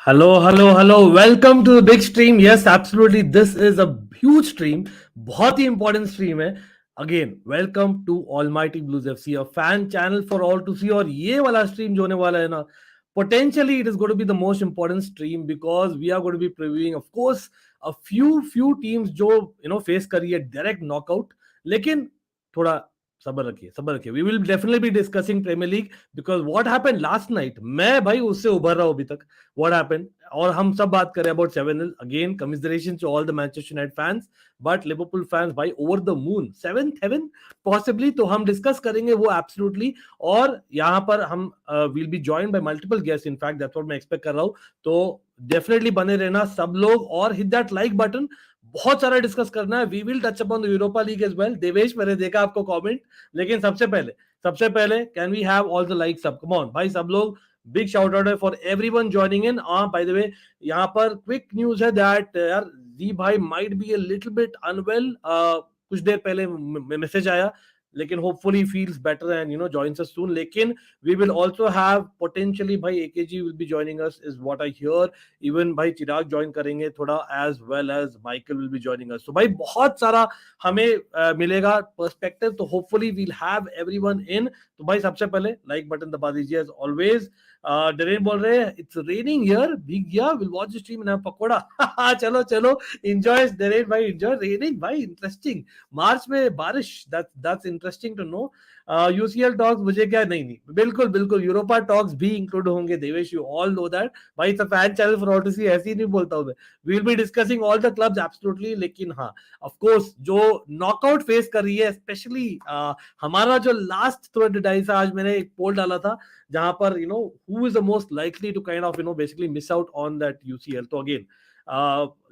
Hello, hello, hello. Welcome to the big stream. Yes, absolutely. This is a huge stream. बहुत ही important stream है. Again, welcome to Almighty Blues FC, a fan channel for all to see. और ये वाला stream जो होने वाला है ना, potentially it is going to be the most important stream because we are going to be previewing, of course, a few teams जो face करी है direct knockout. लेकिन थोड़ा सबर रखिए. We will definitely be discussing Premier League because what happened last night. मैं भाई उससे उभर रहा हूँ अभी तक. What happened? और हम सब बात करें about 7-0. Again, commiserations to all the Manchester United fans, but Liverpool fans भाई over the moon. 7th heaven possibly. तो हम discuss करेंगे वो absolutely. और यहाँ पर हम will be joined by multiple guests. In fact, that's what मैं expect कर रहा हूँ. तो definitely बने रहना सब लोग और hit that like button. बहुत सारा डिस्कस करना है. We will touch upon the Europa League as well. Devesh, मैंने देखा आपको कमेंट, लेकिन सबसे पहले can we have all the likes up? Come on भाई, सब लोग. बिग शाउट आउट है for everyone joining in. By the way, यहाँ पर क्विक न्यूज है दैट यार जी भाई might be a little bit unwell. कुछ देर पहले मैसेज आया, लेकिन hopefully feels better and joins अस सून. लेकिन we will also have potentially भाई AKG will be joining us is what I hear. Even भाई चिराग ज्वाइन करेंगे थोड़ा, as well as Michael will be joining us. So भाई बहुत सारा हमें मिलेगा पर्सपेक्टिव. तो hopefully we'll have everyone in. तो भाई सबसे पहले लाइक बटन दबा दीजिए as always. डरेन बोल रहे हैं it's raining here. Big yeah, we'll watch the stream and have pakora. चलो enjoy डरेन भाई, enjoy raining भाई. Interesting. मार्च में बारिश, that's interesting to know. UCL talks मुझे क्या नहीं बिल्कुल यूरोपा टॉक्स भी इंक्लूड होंगे. Devesh, you all know that भाई. It's a fan channel for all to see. ऐसे ही नहीं बोलता हूं मैं. We will be discussing all the clubs absolutely. लेकिन हाँ, ऑफ कोर्स जो नॉकआउट फेस कर रही है, स्पेशली हमारा जो लास्ट थ्रो डिडाई था, आज मैंने एक पोल डाला था जहां पर who is the most likely to kind of basically miss out on that UCL. तो अगेन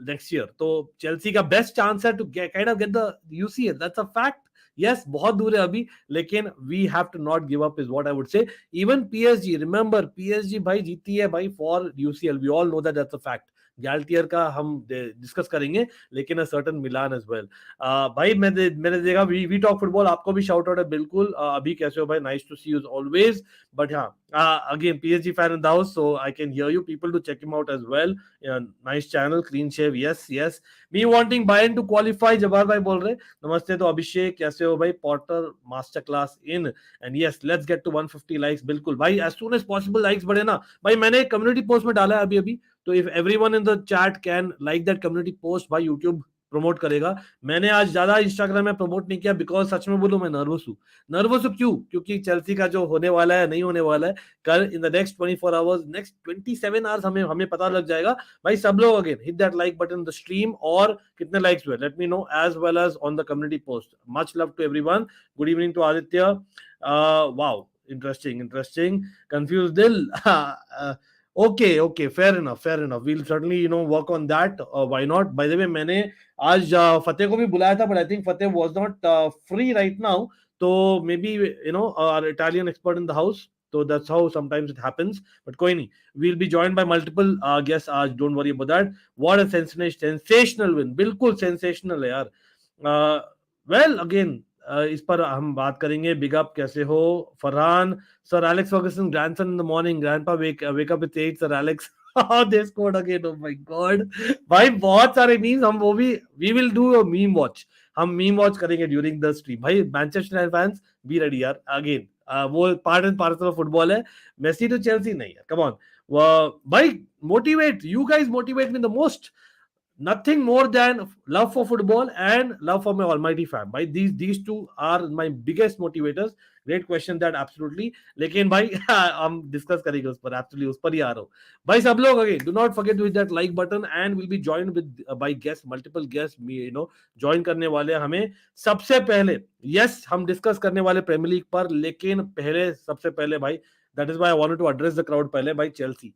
नेक्स्ट ईयर तो चेल्सी का बेस्ट चांस है to kind of get the UCL. That's a fact. Yes, बहुत दूर है अभी, लेकिन we have to not give up is what I would say. Even PSG, remember PSG भाई जीती है भाई for UCL. We all know that that's a fact. गैल्टियर का हम डिस्कस करेंगे, लेकिन a certain Milan as well. भाई मैंने देखा वी टॉक फुटबॉल. आपको भी शाउट आउट है बिल्कुल. अभी कैसे हो भाई? Nice to see you always. But हाँ, again PSG fan in the house, so I can hear you. People to check him out as well. Yeah, nice channel, clean shave. Yes. Me wanting Bayern to qualify. Jawahar भाई बोल रहे नमस्ते. तो अभिषेक कैसे हो भाई? Potter master class in. And yes, let's get to 150 likes. बिल्कुल भाई, as soon as possible likes बढ़े ना भाई. मैंने एक कम्युनिटी पोस्ट में डाला है अभी. तो if everyone in the chat can like that community post, भाई यूट्यूब प्रमोट करेगा. मैंने आज ज्यादा इंस्टाग्राम में प्रमोट नहीं किया बिकॉज सच में बोलूं मैं नर्वस हूं. क्यों? क्योंकि चेल्सी का जो होने वाला है, नहीं होने वाला है कल, in the next 24 hours, next 27 hours हमें पता लग जाएगा भाई. सब लोग again hit that like button the stream. और कितने लाइक्स हुए let me know as well as on the community post. Much love to everyone. Good evening to Aditya. Wow, interesting. Confused दिल. Okay, fair enough. We'll certainly work on that. Why not? By the way, मैंने आज फतेह को भी बुलाया था, but I think Fateh was not free right now. So maybe our Italian expert in the house. So that's how sometimes it happens. But कोई नहीं, we'll be joined by multiple guests आज. Don't worry about that. What a sensational win. बिल्कुल sensational है यार. Well, again, इस पर हम बात करेंगे. बिग अप, कैसे हो Farhan? Sir Alex Ferguson grandson in the morning. Grandpa wake up with 8. Sir Alex they scored again. Oh my god भाई, बहुत सारे मीम्स. हम वो भी we will do a meme watch. हम मीम वॉच करेंगे ड्यूरिंग द स्ट्रीम भाई. Manchester United fans be ready यार. अगेन वो part and parcel of football है. मेसी टू चेल्सी नहीं है. कम ऑन भाई, motivate you guys, motivate me the most. Nothing more than love for football and love for my almighty fam. Bhai, these two are my biggest motivators. Great question that, absolutely. लेकिन भाई हम discuss करेंगे उस पर. Absolutely उस पर ही आ रहा हूँ भाई. सब लोग again do not forget to hit that like button and we'll be joined with by guests, multiple guests join करने वाले हमें. सबसे पहले yes, हम डिस्कस करने वाले प्रीमियर लीग पर, लेकिन सबसे पहले भाई, that is why I wanted to address the crowd पहले भाई. Chelsea,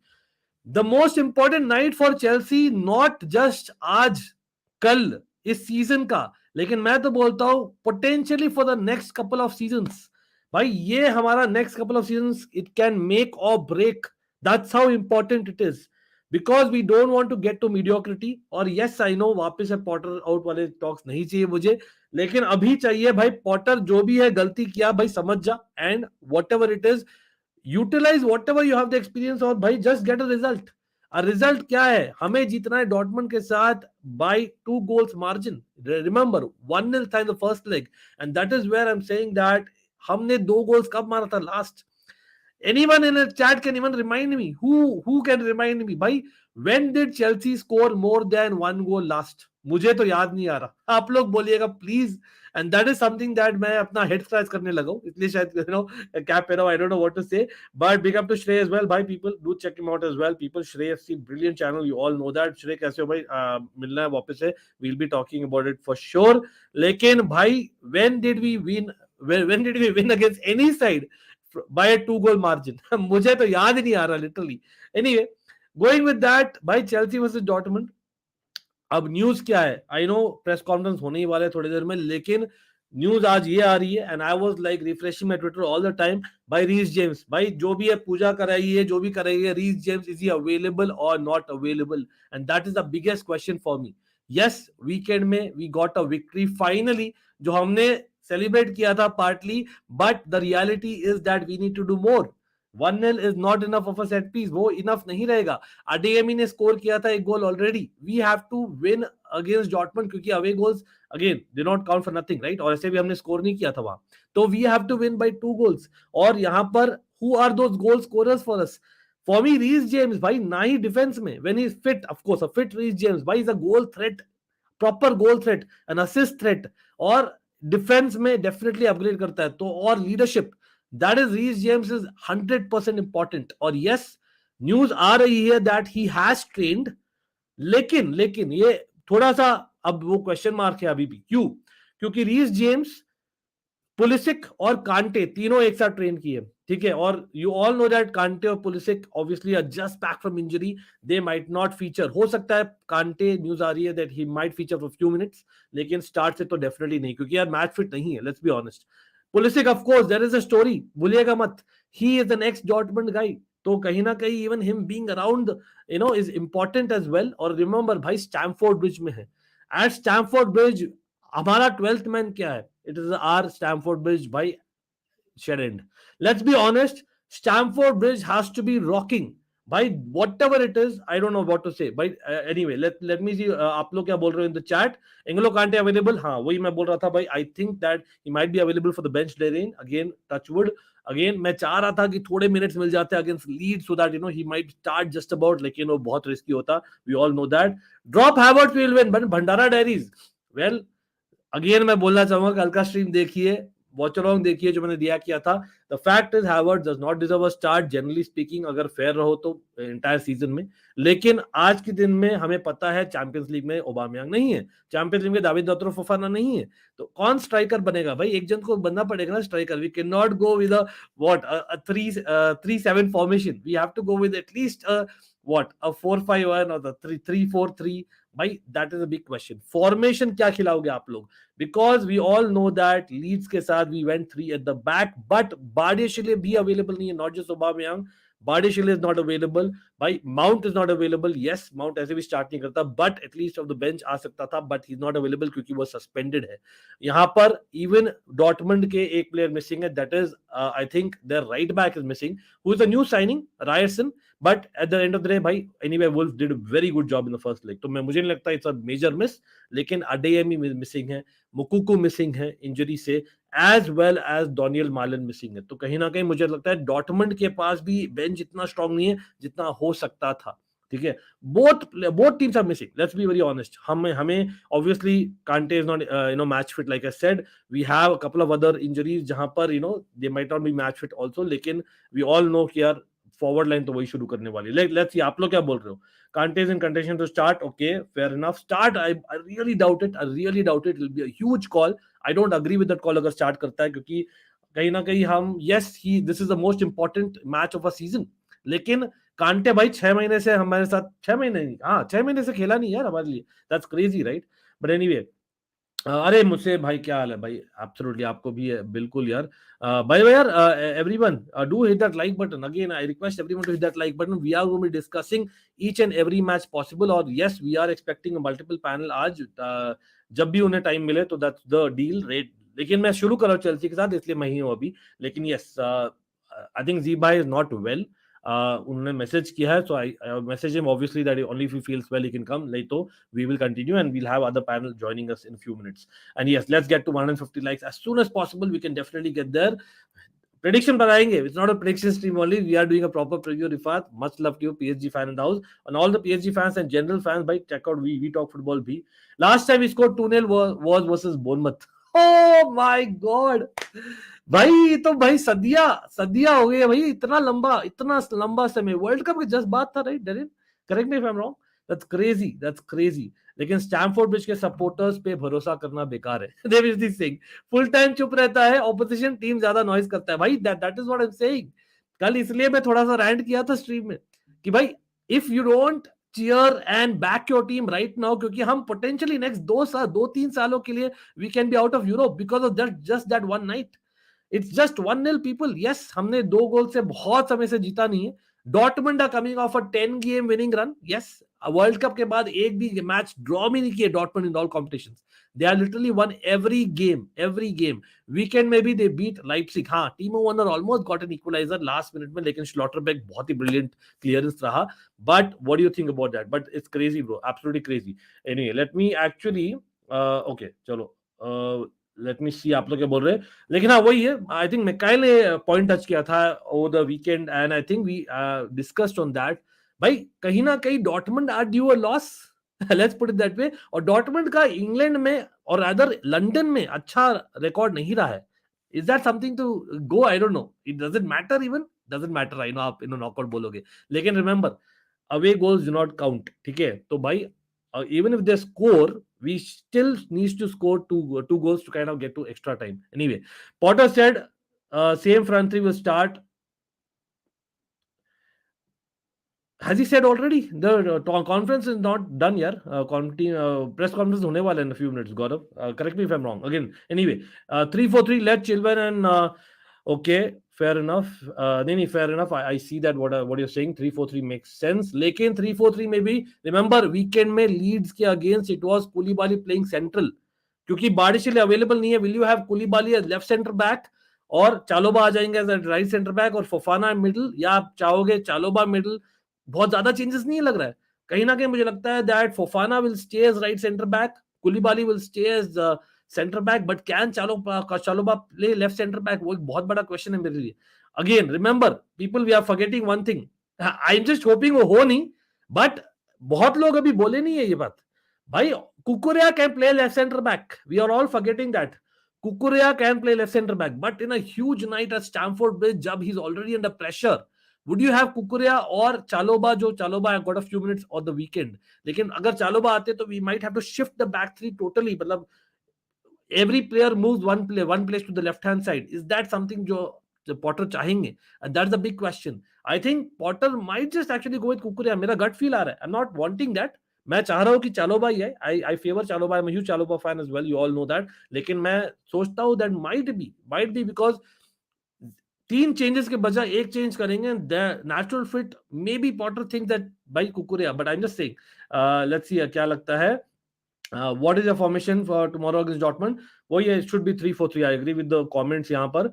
the most important night for Chelsea, not just आज कल इस सीजन का, लेकिन मैं तो बोलता हूं potentially for the next couple of seasons. भाई ये हमारा next couple of seasons, it can make or break. That's how important it is because we don't want to get to mediocrity. और yes, I know वापस से Potter out वाले talks नहीं चाहिए मुझे, लेकिन अभी चाहिए भाई. पॉटर जो भी है गलती किया भाई, समझ जा, and whatever it is, utilize whatever you have the experience, or bhai just get a result. Result क्या है, हमें जीतना है डॉर्टमंड के साथ बाय 2 goals मार्जिन. रिमेंबर 1-0 था in the first leg, and that is where I am saying that हमने 2 goals कब मारा था last. Anyone in a chat can even remind me. Who can remind me? भाई, when did Chelsea score more than 1 goal last? मुझे तो याद नहीं आ रहा, आप लोग बोलिएगा please. And that is something that मैं अपना हेड स्क्रैच करने लगा हूं, इसलिए शायद कैप पे I don't know what to say. But big up to Shrey as well भाई. People do check him out as well. People, Shrey FC brilliant channel, you all know that. Shrey कैसे हो भाई? मिलना है वापस से, we'll be talking about it for sure. लेकिन भाई, when did we win against any side by a 2 goal margin? मुझे तो याद ही नहीं आ रहा literally. Anyway, going with that भाई, चेल्सी वर्सेस डॉर्टमंड. अब न्यूज क्या है? आई नो प्रेस कॉन्फ्रेंस होने ही वाला है थोड़ी देर में, लेकिन न्यूज आज ये आ रही है, and I was like refreshing my Twitter all the time. भाई रीस जेम्स, भाई जो भी है पूजा कराई है, जो भी कराई है, रीस जेम्स इज ही अवेलेबल और not available? And that is the biggest question for me. Yes, weekend में we got a victory finally, जो हमने सेलिब्रेट किया था partly, but the reality is that we need to do more. 1-0 is not enough of a set piece, वो enough नहीं रहेगा. अडेमी ने score किया था 1 गोल already. We have to win against Dortmund, क्योंकि away goals again they not count for nothing, right? और ऐसे भी हमने स्कोर नहीं किया था वहां, तो we have to win by 2 goals. और यहाँ पर who are those goal scorers for us? For me Reece James भाई, ना ही डिफेंस में, when he is fit, of course a fit Reece James भाई is a goal threat, proper goal threat, an assist threat, और defence में definitely upgrade करता है. तो और leadership, that is Reece James is 100% important. और yes, news आ रही है दैट ही हैज ट्रेन्ड, लेकिन ये थोड़ा सा अब वो क्वेश्चन मार्क है अभी भी. क्यों? क्योंकि रीस जेम्स, पुलिसिक और कांटे तीनों एक साथ ट्रेन किए, ठीक है? और you all know that Kante और Pulisic obviously are just back from injury, they might not feature. हो सकता है कांटे, न्यूज आ रही है that he might feature for few minutes, लेकिन स्टार्ट से तो डेफिनेटली नहीं, क्योंकि यार मैच फिट नहीं है, let's be honest. Pulisic of course there is a story, भूलिएगा मत, he is the next Dortmund guy. तो कहीं ना कहीं even him being around is important as well. और रिमेंबर भाई, स्टैमफोर्ड ब्रिज में है. एट स्टैमफोर्ड ब्रिज हमारा 12th मैन क्या है? It is our Stamford Bridge by shed end. Let's be honest, Stamford Bridge has to be rocking. By whatever it is, I don't know what to say. By anyway, let me see. आप लोग क्या बोल रहे हो in the chat? Inglo can't available. हाँ, वही मैं बोल रहा था भाई. I think that he might be available for the bench therein. Again, touch wood. Again, मैं चाह रहा था कि थोड़े मिनट्स मिल जाते against Leeds so that he might start just about, लेकिन वो बहुत रिस्की होता. We all know that. Drop Havertz will win. Bhandara Diaries. Well, again मैं बोलना चाहूंगा, कल का स्ट्रीम देखिए, वॉच अलॉन्ग देखिए जो मैंने दिया किया था. The fact is Havertz does not deserve a start, generally speaking, अगर फेयर रहो तो एंटायर सीजन में. लेकिन आज के दिन में हमें पता है चैंपियंस लीग में ओबामेयांग नहीं है, चैंपियंस लीग में दाविद दातरो फोफाना नहीं है, तो कौन स्ट्राइकर बनेगा भाई? एक जन को बनना पड़ेगा ना striker. We can not go with a what a 3-7 formation. We have to go with at least what a 4-5-1 or the 3-3-4-3. भाई that is a big question. Formation क्या खिलाओगे आप लोग? Because we all know that Leeds के साथ we went 3 at the back, but Badiashile भी available नहीं है, not just Aubameyang. Badiashile is not available. भाई Mount is not available. Yes, Mount ऐसे भी start नहीं करता, but at least of the bench आ सकता था, but he's not available क्योंकि वो suspended है. यहाँ पर even Dortmund के एक player missing है, that is I think their right back is missing, who is a new signing, Ryerson. But at the end of the day, भाई anyway Wolves did a very good job in the first leg. तो मुझे नहीं लगता it's a major miss, लेकिन Adeyemi missing है, Moukoko missing है injury से, as well as Donyell Malen missing है. तो कहीं ना कहीं मुझे लगता है डॉर्टमंड के पास भी बेंच इतना स्ट्रांग नहीं है जितना हो सकता था. ठीक है, both teams are missing, let's be very honest. हमें obviously Kante is not match fit, like I said. We have a couple of other injuries जहां पर they might not be match fit also, लेकिन we all know कि यार forward line तो वही शुरू करने वाली. लेट्स सी, आप लोग क्या बोल रहे हो? Kante is in contention to start. Okay, fair enough. Start. I really doubt it. I really doubt it. It will be a huge call. I don't agree with that call अगर start करता है, क्योंकि कहीं ना कहीं हम this is the most important match of a season. लेकिन कांटे भाई 6 महीने से हमारे साथ, 6 महीने नहीं, हाँ 6 महीने से खेला नहीं यार हमारे लिए. That's crazy, right? But anyway, अरे मुझसे भाई क्या हाल है भाई? एब्सोल्युटली, आपको भी है बिल्कुल यार. भाई यार, everyone do hit that like button. Again I request everyone to hit that like button. We are going to be discussing each and every match possible, और yes we are expecting multiple panel आज, जब भी उन्हें time मिले, तो that's the deal rate. लेकिन मैं शुरू कर रहा हूँ चेल्सी के साथ, इसलिए मैं ही हूँ अभी. लेकिन यस, आई थिंक ज़ीबा इज नॉट वेल. उन्होंने मैसेज किया है, so I message him obviously that only if he feels well he can come, नहीं तो we will continue and we'll have other panel joining us in a few minutes. And yes, let's get to 150 likes as soon as possible. We can definitely get there. Prediction बताएंगे. It's not a prediction stream only. We are doing a proper preview. Rifat, much love to you, PSG fan in the house, and all the PSG fans and general fans. By check out we talk football. Bhi last time we scored 2-0 was versus Bournemouth. Oh my God, भाई तो भाई सदिया हो गई है भाई. इतना लंबा समय वर्ल्ड कप की जस्ट बात था, right Darren? Correct me if I am wrong. That's crazy. लेकिन स्टैमफोर्ड ब्रिज के सपोर्टर्स पे भरोसा करना बेकार है. देव इज सिंह फुल टाइम चुप रहता है, ऑपोजिशन टीम ज्यादा नॉइज करता है. भाई that is what I am saying. कल इसलिए मैं थोड़ा सा रैंट किया था स्ट्रीम में कि भाई if you don't cheer and back your team right now, क्योंकि हम potentially next 2-3 सालों के लिए we can be out of Europe because of just that one night. It's just 1-0 people. Yes, हमने 2 गोल से बहुत समय से जीता नहीं है. Dortmund are coming off a 10-game winning run. Yes, world cup के बाद एक भी मैच ड्रॉ भी नहीं किए Dortmund in all competitions. They are literally won every game. Weekend में भी they beat Leipzig. हाँ, Timo Werner almost got an equalizer last minute में, लेकिन Schlotterbeck बहुत ही brilliant clearance रहा. But what do you think about that? But it's crazy, bro. Absolutely crazy. Anyway, let me actually okay, चलो let me सी आप लोग क्या बोल रहे हैं. लेकिन हाँ वही है, आई थिंक मिकाइल ने पॉइंट टच किया था over the weekend and I think we discussed on that. भाई कहीं ना कहीं Dortmund are due a loss. Let's put it that way. और डॉर्टमंड का इंग्लैंड में और अदर लंदन में अच्छा रिकॉर्ड नहीं रहा है. Is that something to go? I don't know. It doesn't matter. Even doesn't matter. I know आप नॉकआउट बोलोगे, लेकिन remember away goals do not count. ठीक है, तो भाई even if they score, we still need to score two goals to kind of get to extra time. Anyway, Potter said same front three will start. Has he said already? The conference is not done yet. Press conference hone wala in a few minutes. Gaurav, correct me if I'm wrong. Again, anyway, 3-4-3. Let Chilwell and okay, fair enough. Fair enough. I see that what you're saying. 3-4-3 makes sense. लेकिन 3-4-3 में भी remember weekend में Leeds के against it was Koulibaly playing central. क्योंकि बारिश available नहीं है. Will you have Koulibaly as left center back और चालोबा आ जाएंगे as राइट सेंटर बैक और फोफाना मिडिल, या आप चाहोगे चालोबा मिडिल? बहुत ज्यादा चेंजेस नहीं लग रहा है. कहीं ना कहीं मुझे लगता है that Fofana will stay as right centre back, Koulibaly will stay as centre back, but can Chalobah play left centre back? वो एक बहुत बड़ा क्वेश्चन है मेरे लिए. Again remember people, we are forgetting one thing. I am just hoping वो हो नहीं, बट बहुत लोग अभी बोले नहीं है ये बात. भाई Cucurella can play left centre back. We are all forgetting that. Cucurella can play left centre back, but in a huge night at Stamford Bridge जब he is already under pressure, would you have Kukurea or Chaloba? जो Chaloba got a few minutes on the weekend. लेकिन अगर Chaloba आते तो we might have to shift the back three totally. मतलब every player moves one place to the left hand side. Is that something जो Potter चाहेंगे? And that's the big question. I think Potter might just actually go with Kukurea. मेरा gut feel आ रहा है. I'm not wanting that. मैं चाह रहा हूँ कि Chaloba ही है. I favor Chaloba. I'm a huge Chaloba fan as well. You all know that. लेकिन मैं सोचता हूँ that might be because 3 changes के बजाय एक चेंज करेंगे. Natural fit may be Potter think that by Cucurella, but I am just saying let's see क्या लगता है. What is your formation for tomorrow against Dortmund? वो ये should be 3-4-3. I agree with the comments यहां पर.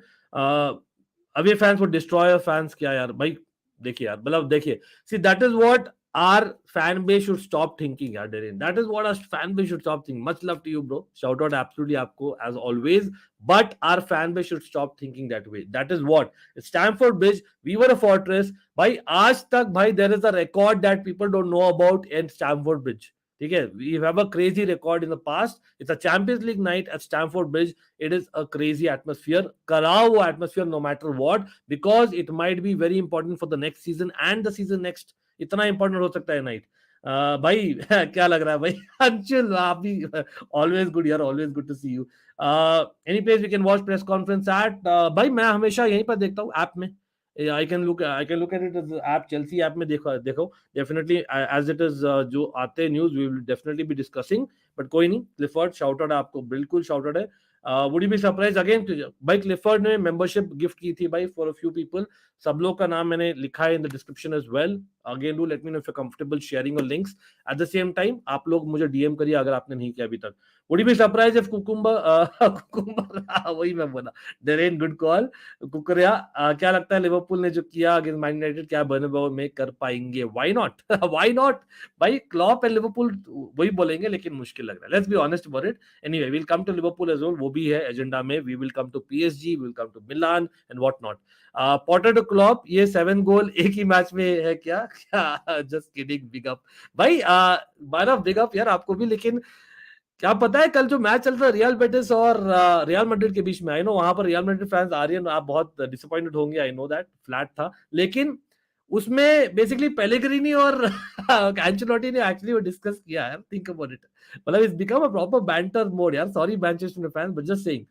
Away fans for destroyer fans क्या यार भाई. देखिए यार, मतलब देखिए, see that is what our fan base should stop thinking. That is what our fan base should stop thinking. Much love to you, bro. Shout out absolutely आपको as always. But our fan base should stop thinking that way. That is what Stamford Bridge. We were a fortress. भाई आज तक भाई there is a record that people don't know about in Stamford Bridge. ठीक है, we have a crazy record in the past. It's a Champions League night at Stamford Bridge. It is a crazy atmosphere. कराओ वो atmosphere no matter what, because it might be very important for the next season and the season next. इतना important हो सकता है night. भाई क्या लग रहा है भाई? अंशुल आप भी ऑलवेज गुड यार, always good to see you. Any place we can watch press conference at. भाई मैं हमेशा यहीं पर देखता हूँ ऐप में. I can look at it app, Chelsea app में. देखो डेफिनेटली एज इट इज जो आते हैं news we will definitely be discussing. But कोई नहीं, क्लिफर्ड शाउट आउट है आपको, बिल्कुल शाउट आउट है. Would you be surprise again? भाई क्लिफर्ड ने मेंबरशिप गिफ्ट की थी भाई फॉर अ फ्यू पीपल. सब लोग का नाम मैंने लिखा है in the description as well. Again do let me know if you comfortable sharing your links. At the same time आप लोग मुझे डीएम करिए अगर आपने नहीं किया अभी तक. Would you be surprised if Cucumber वही मैं बोला, Derain good call, कुकरिया क्या लगता है लिवरपूल ने जो किया अगेंस्ट मैन यूनाइटेड क्या बर्नबाउ में कर पाएंगे? Why not? Why not? भाई क्लॉप एंड लिवरपूल वही बोलेंगे लेकिन मुश्किल लग रहा है. Let's be honest about it. Anyway, we'll come to Liverpool as well. वो भी है एजेंडा में. We will come to PSG, we will come to Milan and what not. Potter to Klopp ये 7 गोल एक ही मैच में है क्या? जस्ट किडिंग, बिग अप भाई. बारह बिग अप यार आपको भी. लेकिन क्या पता है कल जो मैच चल रहा है रियल बेटिस और रियल मैड्रिड के बीच में, आई नो वहां पर रियल मैड्रिड फैंस आ रही है, आप बहुत डिसअपॉइंटेड होंगे, आई नो दैट, फ्लैट था. लेकिन उसमें बेसिकली पेलेग्रिनी और एंचेलोटी ने एक्चुअली वो डिस्कस किया है. Think about it. मतलब it's become a proper banter mode यार. Sorry Manchester fans but just saying.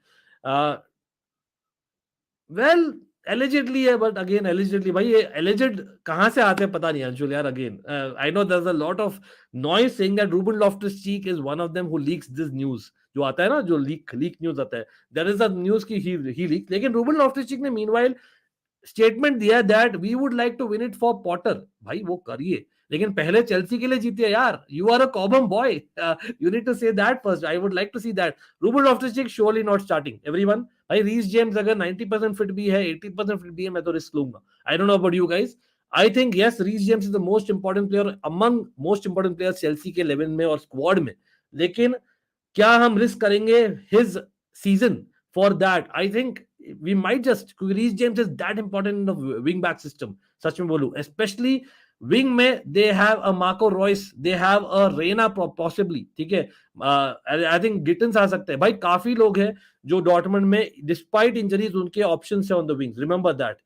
Well allegedly है बट अगेन एलिजिडली भाई ये एलिजिड कहां से आते हैं पता नहीं अंशुल यार. Again I know there is a lot of noise saying that Ruben Loftus Cheek is one of them who leaks this news. जो आता है ना, जो लीक न्यूज़ आता है, देयर इज अ न्यूज़ की ही लीक. लेकिन रूबन लॉफ्टस-चीक ने मीनवाइल स्टेटमेंट दिया that we would like to win it for Potter. भाई वो करिए लेकिन पहले चेल्सी के लिए जीतिए यार. You are a Cobham boy, you need to say that first. I would like to see that. Ruben Loftus Cheek surely not starting everyone. भाई रीस जेम्स अगर 90% फिट भी है, 80% फिट भी है, मैं तो रिस्क लूंगा. I don't know about you guys. I think yes Reece James is the most important player among most important players Chelsea के 11 में और स्क्वाड में. लेकिन क्या हम रिस्क करेंगे his season for that? I think we might just, क्योंकि Reece James is that important in the wing back system. सच में बोलूं, स्पेशली विंग में they have a Marco Reus, they have a Reyna possibly. ठीक है, I think गिटन्स आ सकते हैं. भाई काफी लोग हैं जो डॉर्टमंड में डिस्पाइट इंजरीज उनके ऑप्शंस है on the wings. Remember that.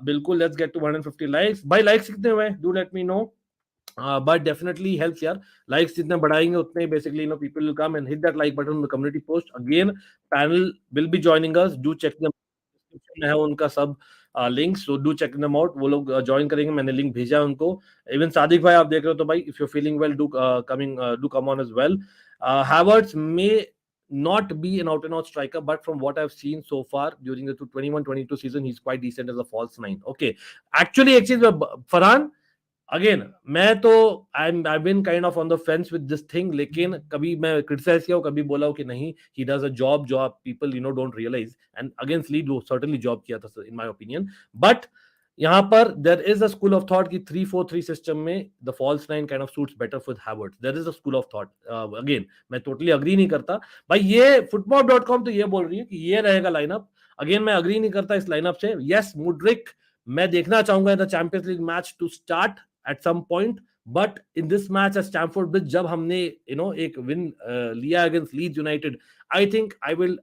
बिल्कुल. Let's get to 150 likes. भाई लाइक्स कितने हुए do let me know. But definitely helps यार. Likes जितने बढ़ाएंगे उतने ही basically people will come and hit that like button on the community post. Again, panel will be joining us. Do check them. Description में है उनका सब links, so do check them out. वो लोग join करेंगे. मैंने link भेजा है उनको. Even सादिक भाई आप देख रहे हो तो भाई if you're feeling well do come on as well. Havertz may not be an out and out striker, but from what I've seen so far during the 21-22 season, he's quite decent as a false nine. Okay, actually एक चीज Farhan, again मैं तो I been kind of on the fence with this thing. लेकिन कभी मैं criticise किया हूं, कभी बोला हूं कि नहीं ही डज अ जॉब जो आप people don't realise. And against Leeds वो सर्टेनली जॉब किया था इन माय ओपिनियन. बट यहाँ पर there is a school of thought कि 3-4-3 सिस्टम में the false nine kind of suits better with Havertz. There is a school of thought. Again मैं totally agree नहीं करता भाई. ये फुटबॉल.com तो ये बोल रही है कि ये रहेगा लाइनअप. अगेन मैं अग्री नहीं करता इस लाइनअप से. यस मुड्रिक मैं देखना चाहूंगा the Champions League match to start at some point, but in this match at Stamford Bridge जब हमने एक विन लिया against Leeds United, I think I will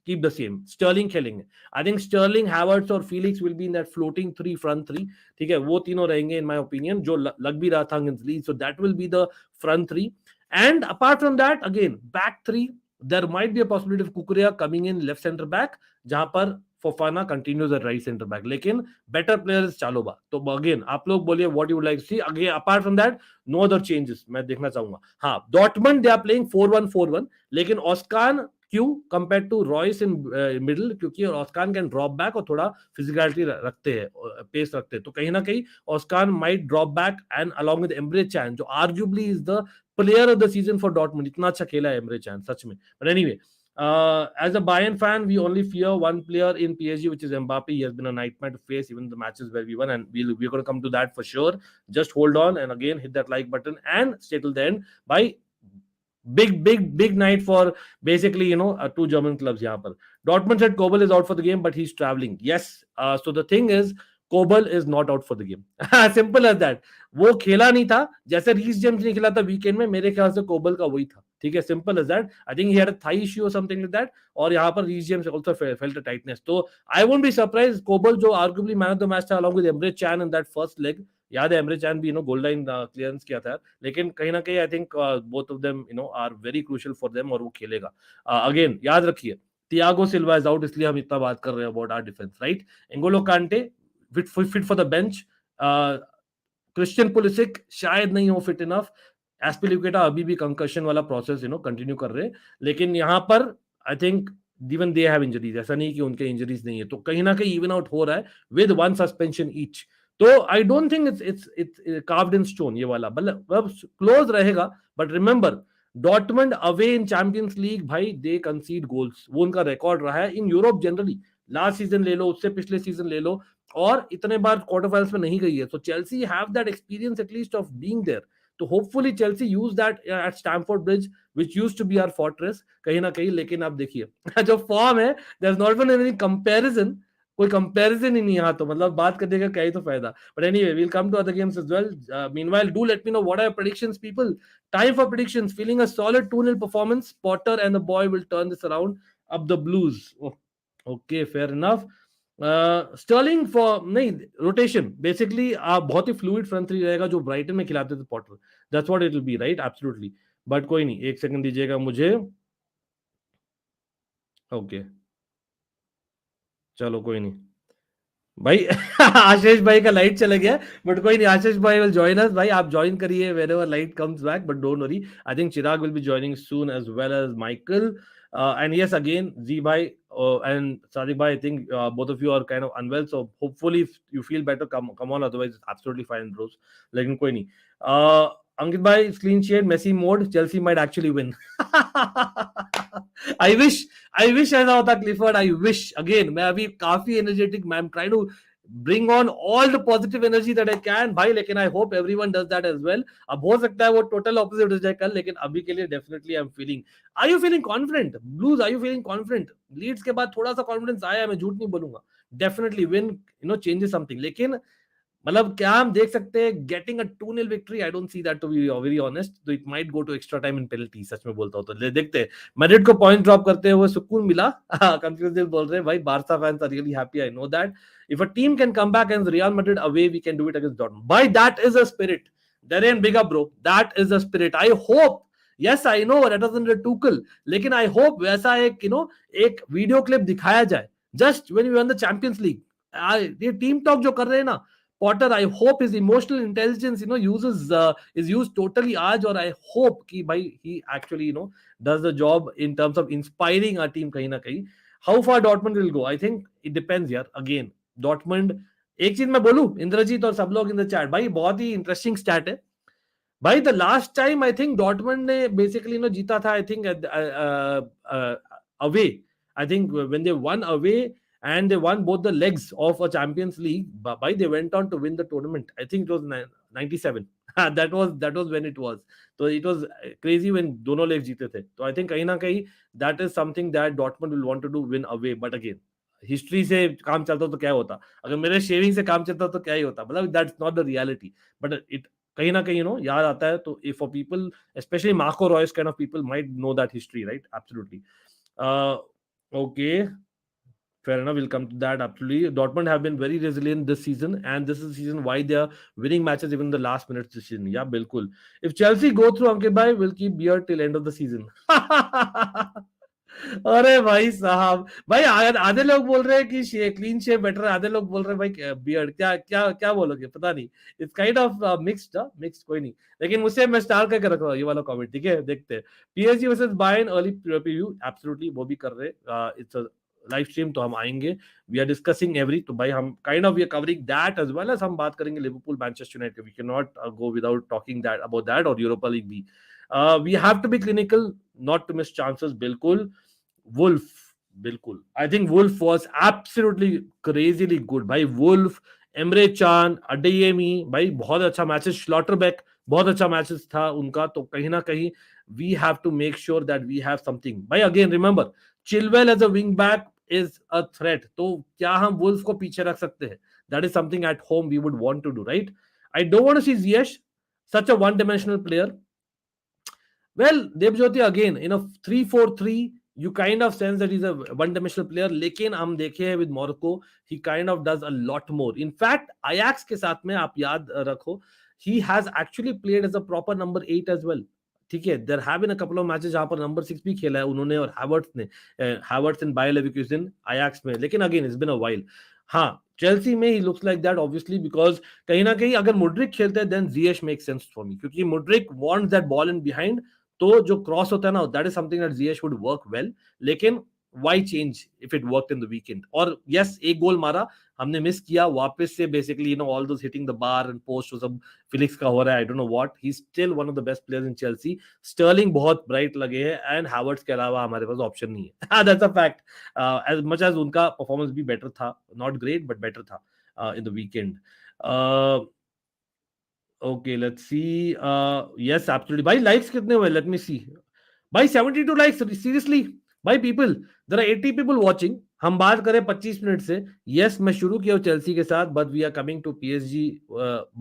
keep the same. Sterling खेलेंगे. I think Sterling, Havertz और Felix will be in that floating front three. ठीक है, वो तीनों रहेंगे in my opinion, जो लग भी रहा था against Leeds. So that will be the front three. And apart from that, again back three, there might be a possibility of Kukurea coming in left center back, जहां पर Fofana continues at right centre back. लेकिन better player is Chalobah. तो again आप लोग बोलिए what you like see. Again apart from that no other changes मैं देखना चाहूंगा. हाँ, डॉर्टमंड दे आर प्लेइंग 4-1-4-1. लेकिन ऑस्कान क्यों compare to Reus in middle, क्योंकि ऑस्कान कैन ड्रॉप बैक और थोड़ा फिजिकलिटी रखते हैं, पेस रखते हैं. तो कहीं ना कहीं Ozcan might drop back and along with Emre Can, जो arguably is the player of the season for Dortmund. इतना अच्छा खेला है एम्रे चैन सच में. But anyway, as a Bayern fan, we only fear one player in PSG, which is Mbappe. He has been a nightmare to face, even the matches where we won, and we're going to come to that for sure. Just hold on, and again, hit that like button and stay till the end. By big night for basically, two German clubs here. Dortmund said Kobel is out for the game, but he's traveling. Yes. So the thing is, Kobel is not out for the game. Simple as that. वो खेला नहीं था जैसे Reece James ने खेला था weekend में. मेरे ख्याल से कोबल का वही था. ठीक है, simple as that. I think he had a thigh issue और समथिंग लाइक दैट. और यहाँ पर Reece James also felt a tightness. तो I won't be surprise. Kobel जो arguably man of the match था along with Emre Can in that first leg. याद है Emre चैन भी गोल लाइन क्लियरेंस किया था. लेकिन कहीं ना कहीं I think both of them are very crucial for them और वो खेलेगा. अगेन याद रखिए थियागो सिल्वा इज आउट, इसलिए हम इतना बात कर रहे हैं अबाउट आवर डिफेंस, राइट. एंगोलो कांटे fit for the bench. Christian Pulisic शायद नहीं हो फिट इनफ. एस्पिलिक्वेटा अभी भी कंकशन वाला प्रोसेस कंटिन्यू कर रहे हैं. लेकिन यहाँ पर I think even they have injuries. ऐसा नहीं कि उनके इंजरीज नहीं है. तो कहीं ना कहीं इवन आउट हो रहा है विद वन सस्पेंशन ईच. तो I don't think it's carved in stone ये वाला. मतलब क्लोज रहेगा. But remember Dortmund away in Champions League भाई दे कंसीड गोल्स, वो उनका रिकॉर्ड रहा है in Europe generally. Last season ले लो, उससे पिछले सीजन ले लो, और इतने बार क्वार्टर फाइनल्स में नहीं गई है। So Chelsea have that experience at least of being there. तो hopefully Chelsea use that at Stamford Bridge which used to be our fortress कहीं ना कहीं। लेकिन आप देखिए जो फॉर्म है, there is not been any comparison, कोई कंपैरिजन ही नहीं यहाँ, तो मतलब बात करने का क्या ही तो फायदा। But anyway we'll come to other games as well. Meanwhile do let me know what are your predictions people. Time for predictions. Feeling a solid 2-0 performance. Potter and the boy will turn this around. Up the Blues. Oh, okay, fair enough. Sterling for नहीं rotation basically आप बहुत ही fluid front three रहेगा जो Brighton में खिलाते थे Potter. That's what it will be, right? Absolutely. But कोई नहीं, एक सेकंड दीजिएगा मुझे। ओके, चलो कोई नहीं भाई। आशीष भाई का लाइट चला गया, बट कोई नहीं, आशीष भाई विल जॉइन अस। भाई आप ज्वाइन करिए whenever light comes back, but don't worry, I think Chirag will be joining soon as well as Michael. And yes, again, Z bhai and Sadiq bhai, I think both of you are kind of unwell, so hopefully if you feel better, come on. Otherwise, it's absolutely fine, bros. लेकिन कोई नहीं। Ankit bhai, clean sheet, Messi mode, Chelsea might actually win. I wish ऐसा होता Clifford. I wish again, मैं अभी काफी energetic, मैं trying to bring on all the positive energy that I can भाई, लेकिन I hope everyone does that as well। अब हो सकता है वो टोटल ऑपोजिट हो जाए कल, लेकिन अभी के लिए definitely I am feeling. Are you feeling confident blues? Are you feeling confident? Leeds के बाद थोड़ा सा कॉन्फिडेंस आया है, मैं झूठ नहीं बोलूंगा। डेफिनेटली विन चेंजेस समथिंग, लेकिन मतलब क्या हम देख सकते हैं getting a 2-0 victory? I don't see that, to be very honest. तो it might go to extra time in penalty, सच में बोलता हूं तो। देखते हैं, मैड्रिड को पॉइंट ड्रॉप करते हुए सुकून मिला। कंफ्यूज बोल रहे हैं भाई, Barca fans are really happy, I know that. If a team can come back and Real Madrid away, we can do it against Dortmund भाई। That is a spirit, there and big up bro, that is a spirit. I hope, yes I know that was under टूकल, लेकिन I hope वैसा एक एक video clip दिखाया जाए just when we won the Champions League. ये team talk जो कर रहे हैं ना Potter, I hope his emotional intelligence, is used totally आज, और I hope कि भाई he actually, does the job in terms of inspiring our team कहीं ना कहीं। How far Dortmund will go? I think it depends यार। Again, Dortmund, एक चीज मैं बोलूं, इंद्रजीत और सब लोग इन द चैट, भाई बहुत ही इंटरेस्टिंग स्टैट है भाई। The last time I think Dortmund ने बेसिकली जीता था, I think away, I think when they one away and they won both the legs of a Champions League. By they went on to win the tournament. I think it was 97. that was when it was. So it was crazy when दोनों legs जीते थे। तो I think कहीं ना कहीं that is something that Dortmund will want to do, win away. But again, history से काम चलता तो क्या होता, अगर मेरे शेविंग से काम चलता तो क्या ही होता, मतलब that's not the reality. But it कहीं ना कहीं याद आता है। तो if for people specially Marco Royce kind of people might know that history, right? Absolutely. Okay, fair enough, we'll come to that. Absolutely, Dortmund have been very resilient this season, and this is the season why they are winning matches even in the last minutes this season. Yeah, bilkul. If Chelsea go through, Ankit bhai, will keep beard till end of the season। अरे भाई साहब, भाई आधे लोग बोल रहे हैं कि क्लीन शेव बेटर है, आधे लोग बोल रहे हैं भाई बियर्ड। क्या क्या क्या बोलोगे, पता नहीं। इट्स काइंड ऑफ मिक्स्ड, कोई नहीं। लेकिन मुझसे मैं स्टार करके रख रहा हूँ ये वाला कमेंट, ठीक है? देखते हैं। PSG versus Bayern early preview, absolutely वो भी कर रहे हैं। इट्स लाइव स्ट्रीम, तो हम आएंगे। वी आर डिस्कसिंग एवरी, तो भाई हम kind of we are covering that as well as हम बात करेंगे Liverpool Manchester United. We can not go without talking that about that, और यूरोपा लीग भी। We have to be clinical, not to miss chances. बिल्कुल। Wolf, बिल्कुल, I think Wolf was absolutely crazily good भाई। Wolf, Emre Can, Adeyemi भाई बहुत अच्छा matches, श्लॉटरबैक बहुत अच्छा मैचेस था उनका। तो कहीं ना कहीं we have to make sure that we have something भाई। Again remember, Chilwell as a wing back is a threat, तो क्या हम वुल्फ को पीछे रख सकते हैं? That is something at home we would want to do, right? I don't want to see Ziyech such a one dimensional player। Well, Debjyoti, again, in a 3-4-3, you kind of sense that he's a one-dimensional player. लेकिन हम देखे हैं with Morocco, he kind of does a lot more. In fact, Ajax के साथ में आप याद रखो, he has actually played as a proper number 8 as well. ठीक है, there have been a couple of matches जहाँ पर number 6 भी खेला है उन्होंने और Havertz ने, Havertz and Bayer Leverkusen Ajax में। लेकिन again, it's been a while. हाँ, चेल्सी में ही looks like that obviously, because कहीं ना कहीं अगर मुड्रिक खेलते हैं then Ziyech make sense for me, क्योंकि Mudryk wants that ball in behind. तो जो क्रॉस होता है ना, that is something that Ziyech would work well. लेकिन why change if it worked in the weekend? Or yes, एक गोल मारा, हमने मिस किया, वापस से basically all those hitting the bar and post वो सब फिलिक्स का हो रहा है, I don't know what. He's still one of the best players in Chelsea. Sterling बहुत bright लगे हैं and Havertz के अलावा हमारे पास ऑप्शन नहीं है. That's a fact. As much as उनका performance भी better था, not great but better था in the weekend. Okay, let's see. Yes, absolutely. भाई likes कितने हुए? Let me see. भाई 72 likes. Seriously, भाई people, there are 80 people watching. हम बात करें 25 मिनट से. Yes, मैं शुरू किया हूँ चेल्सी के साथ, but we are coming to PSG,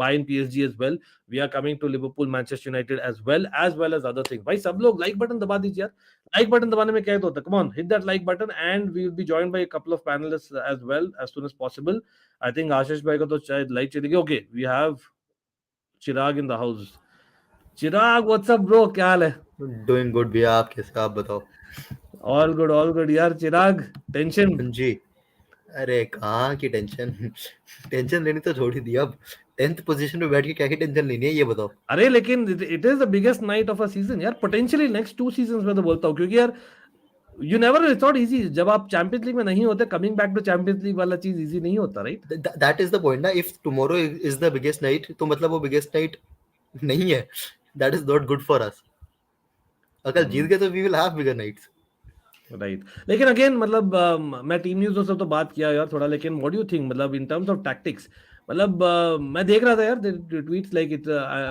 Bayern PSG as well. We are coming to Liverpool, Manchester United as well as other things. भाई सब लोग like button दबा दीजिए यार. Like button दबाने में क्या होता है? Come on, hit that like button and we will be joined by a couple of panelists as well as soon as possible. I think आशीष भाई का तो शायद like चली गई. Okay, we have Chirag in the house. Chirag, what's up bro, क्या हाल है? Doing good भैया, आप कैसे? आप बताओ. ऑल गुड यार. चिराग, टेंशन? जी, अरे कहाँ की टेंशन. टेंशन लेनी तो छोड़ ही दी. अब 10th पोजीशन पे बैठ के क्या की टेंशन लेनी है, ये बताओ. अरे लेकिन it is the biggest night of a season यार, पोटेंशियली नेक्स्ट 2 सीजंस में तो बोलता हूँ, क्योंकि यार you never, it's not easy. जब आप चैंपियंस लीग में नहीं होते, coming back to Champions League वाला चीज इजी नहीं होता, right? That is the point ना. If tomorrow is the biggest night, तो मतलब वो बिगेस्ट नाइट नहीं है. That is not good for अस. अगर जीत गए तो we will have bigger nights. Right. लेकिन अगेन मतलब मैं टीम न्यूज़ से तो बात किया यार थोड़ा, लेकिन व्हाट डू यू थिंक, मतलब इन टर्म्स ऑफ टैक्टिक्स, मतलब मैं देख रहा था यार ट्वीट्स लाइक इट,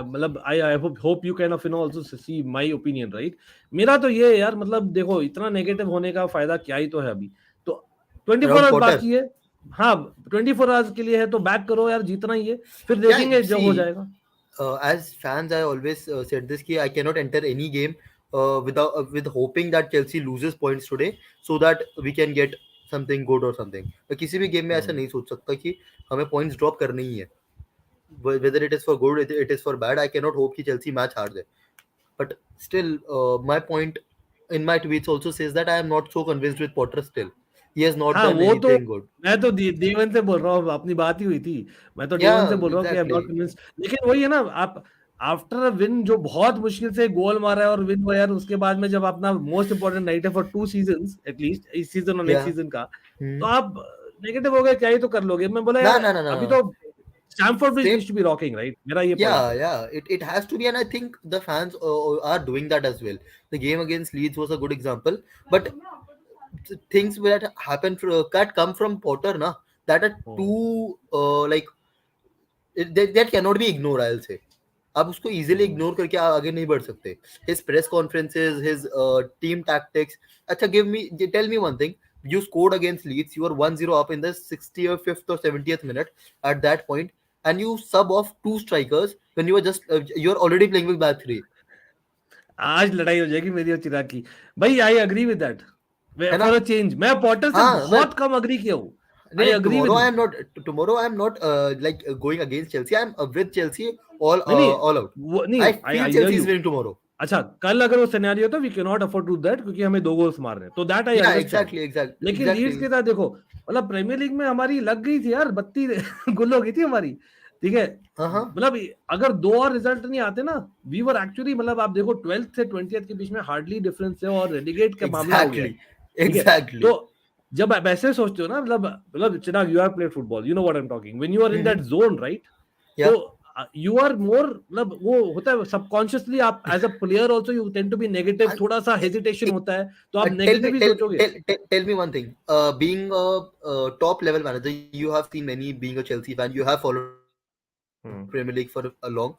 मतलब I hope you can of also see my opinion, right? मेरा तो ये यार, मतलब देखो, इतना नेगेटिव होने का फायदा क्या ही तो है अभी. तो 24 आवर्स बाकी है. हाँ, 24 आवर्स के लिए है, तो बैक करो यार, जीतना ही है, फिर देखेंगे जब हो जाएगा. As fans, I always said this कि I cannot enter any game with hoping that Chelsea loses points today so that we can get something good or something. मैं किसी भी गेम में ऐसा नहीं सोच सकता कि हमें points drop करने ही है. Whether it is for good, it is for bad. I cannot hope कि Chelsea match हार जाए. But still, my point in my tweets also says that I am not so convinced with Potter still. He has not done anything good. मैं तो देवन से बोल रहा हूँ, अपनी बात ही हुई थी. मैं तो देवन से बोल रहा हूँ कि आई एम नॉट कन्विंस्ड. लेकिन वही है ना, आप आफ्टर अ विन जो बहुत मुश्किल से गोल मारा है और विन हुआ यार, उसके बाद में जब अपना मोस्ट इंपोर्टेंट नाइट है फॉर 2 सीजंस एटलीस्ट, इस सीजन और नेक्स्ट सीजन का, तो आप नेगेटिव हो गए, क्या ही तो कर लोगे. मैं बोला यार अभी तो Stamford Bridge needs to be rocking, right? मेरा ये point. Yeah, it has to be, and I think the fans are doing that as well. The game against Leeds was a good example, but things that happen that come from Potter na, that are too like that cannot be ignored, I'll say. आप उसको easily ignore करके आगे नहीं बढ़ सकते. His press conferences, his team tactics. अच्छा, tell me one thing. You scored against Leeds. You were 1-0 up in the 65th or 70th minute at that point, and you sub off 2 strikers when you were just you're already playing with back 3. आज लड़ाई हो जाएगी मेरी और चिराग की. भाई I agree with that. For a change मैं Potter से बहुत कम एग्री किया हूँ. I agree with you. Tomorrow I am not like going against Chelsea. I am with Chelsea all out. I feel Chelsea is winning tomorrow. अच्छा, कल अगर वो scenario होता, we can not afford to that, क्योंकि हमें 2 goals मारने हैं, तो दैट आई अंडरस्टैंड. लेकिन लीड्स के साथ देखो, मतलब प्रीमियर लीग में हमारी लग गई थी यार, 32 गुल हो गई थी हमारी, ठीक है. मतलब अगर 2 और रिजल्ट नहीं आते ना, वी वर एक्चुअली, मतलब आप देखो 12th से 20th के बीच में हार्डली डिफरेंस है और रेलीगेट का मामला हो गया. Exactly. तो जब आप ऐसे सोचते हो ना, मतलब Chirag, you have played football, you know what I am talking, when you are in that zone, right? तो यू आर मोर, मतलब वो होता है सबकॉन्शियसली, आप as a player also you tend to be negative, थोड़ा सा हेजिटेशन होता है, तो आप नेगेटिव ही सोचोगे. Tell me one thing. Being a top level manager, you have seen many. Being a Chelsea fan, you have followed Premier League for a long.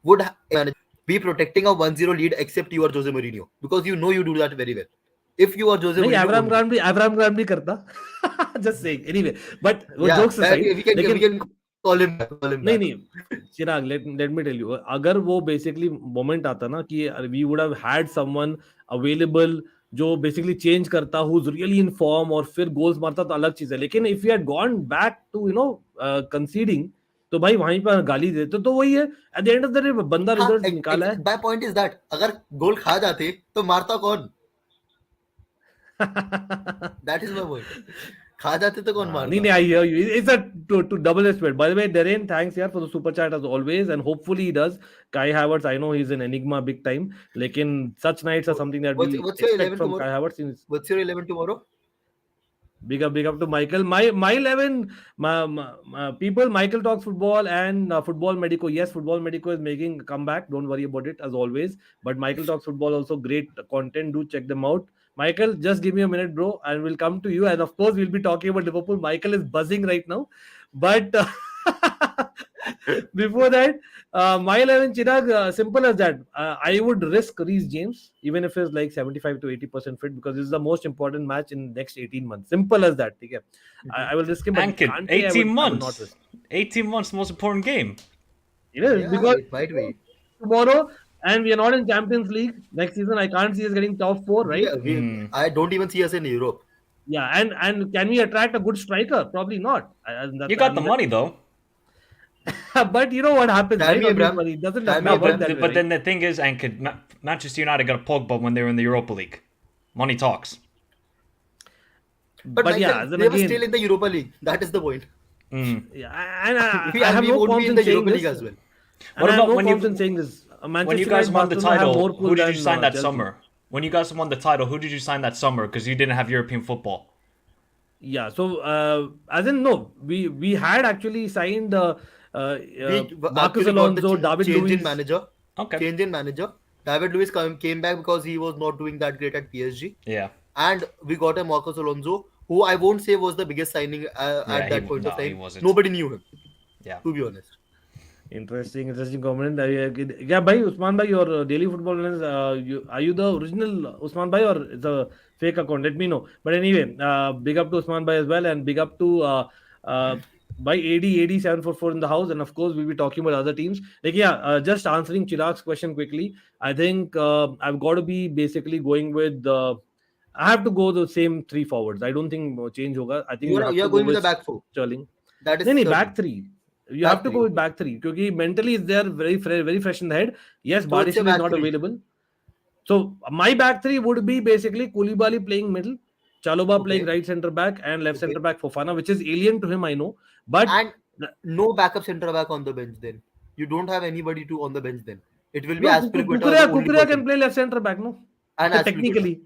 Would manager be protecting a 1-0 lead except you are Jose Mourinho? Because you know you do that very well. If you are Jose Mourinho, Abraham Grant भी करता. Just saying. Anyway, but वो jokes aside, we can call him back. नहीं चिराग, let me tell you, अगर वो basically moment आता ना कि we would have had someone available जो basically change करता, who's really in form, और फिर goals मारता, तो अलग चीज है. लेकिन if we had gone back to conceding, तो भाई वहीं पर गाली देते, तो वही है, at the end of the day बंदा रिजल्ट निकाला है. My point is that अगर गोल खा जाते तो मारता कौन? That is my point. खा जाते तो कौन मारता? नहीं, I hear you. It's a to double-edged sword. By the way, Darren, thanks here for the super chat as always, and hopefully he does. Kai Havertz, I know he's an enigma big time. लेकिन such nights are something that we expect from Kai Havertz. What's your 11 tomorrow? Big up to Michael. My 11 people. Michael talks football and football medico. Yes, football medico is making a comeback. Don't worry about it as always. But Michael talks football also great content. Do check them out. Michael, just give me a minute, bro, and we'll come to you. And of course, we'll be talking about Liverpool. Michael is buzzing right now, but before that, my 11 Chirag, simple as that. I would risk Reece James, even if it's like 75 to 80% fit, because this is the most important match in the next 18 months. Simple as that. Okay? I will risk him, but Ankit, Kante, 18 I would not months. risk. 18 months, most important game. It is Yeah, because it might be. tomorrow, and we are not in Champions League next season. I can't see us getting top four, right? I don't even see us in Europe. Yeah, and can we attract a good striker? Probably not. You got the money though. But you know what happens, right? Tammy Abraham. It doesn't Tammy No, work Abraham. that way. but then the thing is, Ankit, Manchester United got a Pogba when they were in the Europa League. Money talks. But But yeah, Michael, then they were again- still in the Europa League. That is the point. Yeah, and We, I have we no won't be qualms in in the saying Europa this. League as well. And What I have about no when you- qualms in saying this. Manchester When you guys United, won the Barcelona have more title, pull who did you than, sign that Chelsea. summer? When you guys won the title, who did you sign that summer? Because you didn't have European football. Yeah, so as in no, we had actually signed We Marcus actually got the Alonso, David change Luiz. in manager. Okay. Change in manager. David Luiz came back because he was not doing that great at PSG. Yeah. And we got a Marcus Alonso, who I won't say was the biggest signing at that point of he time. wasn't. Nobody knew him, Yeah. to be honest. Interesting comment. Yeah, bhai, Usman bhai, your daily football analyst, are you the original Usman bhai or it's a fake account? Let me know. But anyway, big up to Usman bhai as well, and big up to by AD 744 in the house, and of course we'll be talking about other teams. Like yeah, just answering Chirag's question quickly. I think I've got to be basically going with. I have to go the same three forwards. I don't think change hoga. I think you have You to are go going with the with back four. Sterling. That is No, certain. back three. You Back have to three, go with okay. back three because mentally is there very fresh in the head. Yes, So it's a Badishim is back not three. available. So my back three would be basically Koulibaly playing middle, Chaloba playing Okay. right center back, and left Okay. center back Fofana, which is alien to him, I know. But And no backup centre back on the bench then. You don't have anybody to on the bench then. It will be no, Aspilicueta the only Kukurea can person. play left center back, no? And Aspilicueta. Technically.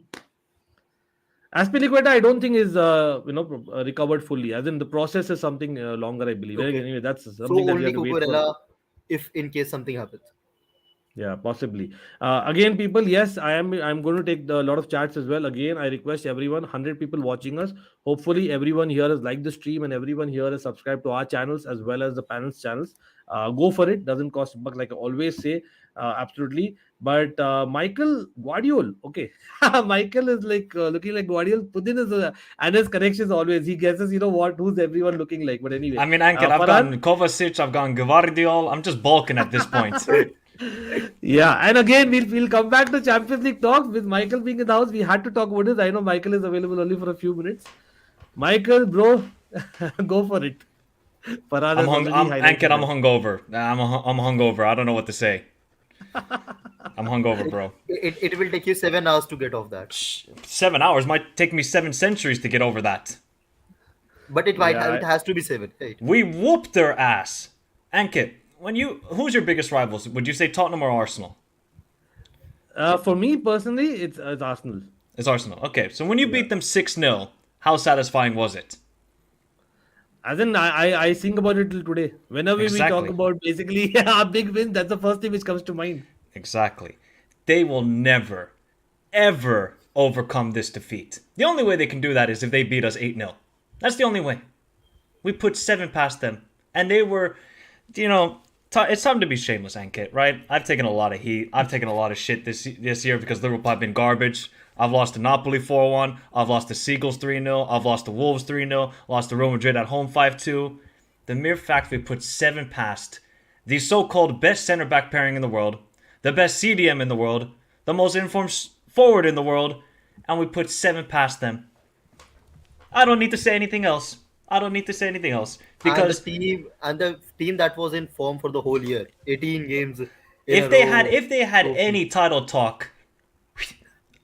Aspilicueta, I don't think is recovered fully. As in the process is something longer, I believe. Okay. Anyway, that's So something that we only have to wait for. Cucurella if in case something happens. Yeah, possibly. Again, people, yes, I'm going to take a lot of chats as well. Again, I request everyone, 100 people watching us. Hopefully, everyone here has liked the stream and everyone here is subscribed to our channels as well as the panel's channels. Go for it. Doesn't cost a buck, like I always say. Absolutely. But Michael Guardiol, okay. Michael is like looking like Guardiol. Putin is and his connections always. He guesses, who's everyone looking like. But anyway. I mean, Ankit, I've Farhan? gone Kovacic, I've gone Gvardiol. I'm just bulking at this point. Yeah, and again we'll come back to Champions League talks with Michael being in the house. We had to talk about this. I know Michael is available only for a few minutes. Michael, bro, go for it. Farhan has already highlighted Ankit, I'm that. hungover. I'm hungover. I don't know what to say. I'm hungover, bro. It will take you 7 hours to get off that. 7 hours might take me 7 centuries to get over that. But it has to be 7, right? We whooped their ass. Ankit, who's your biggest rivals? Would you say Tottenham or Arsenal? For me personally, it's Arsenal. It's Arsenal. Okay, so when you beat them 6-0, how satisfying was it? As in, I think about it till today. Whenever Exactly. we talk about basically a big win, that's the first thing which comes to mind. Exactly. They will never, ever overcome this defeat. The only way they can do that is if they beat us 8-0. That's the only way. We put 7 past them. And they were, it's time to be shameless, Ankit, right? I've taken a lot of heat. I've taken a lot of shit this year because Liverpool have been garbage. I've lost to Napoli 4-1. I've lost to Seagulls 3-0. I've lost to Wolves 3-0. Lost to Real Madrid at home 5-2. The mere fact we put 7 past the so-called best center-back pairing in the world, the best CDM in the world, the most informed forward in the world, and we put 7 past them. I don't need to say anything else. Because and the team that was in form for the whole year, 18 games. if they had any title talk,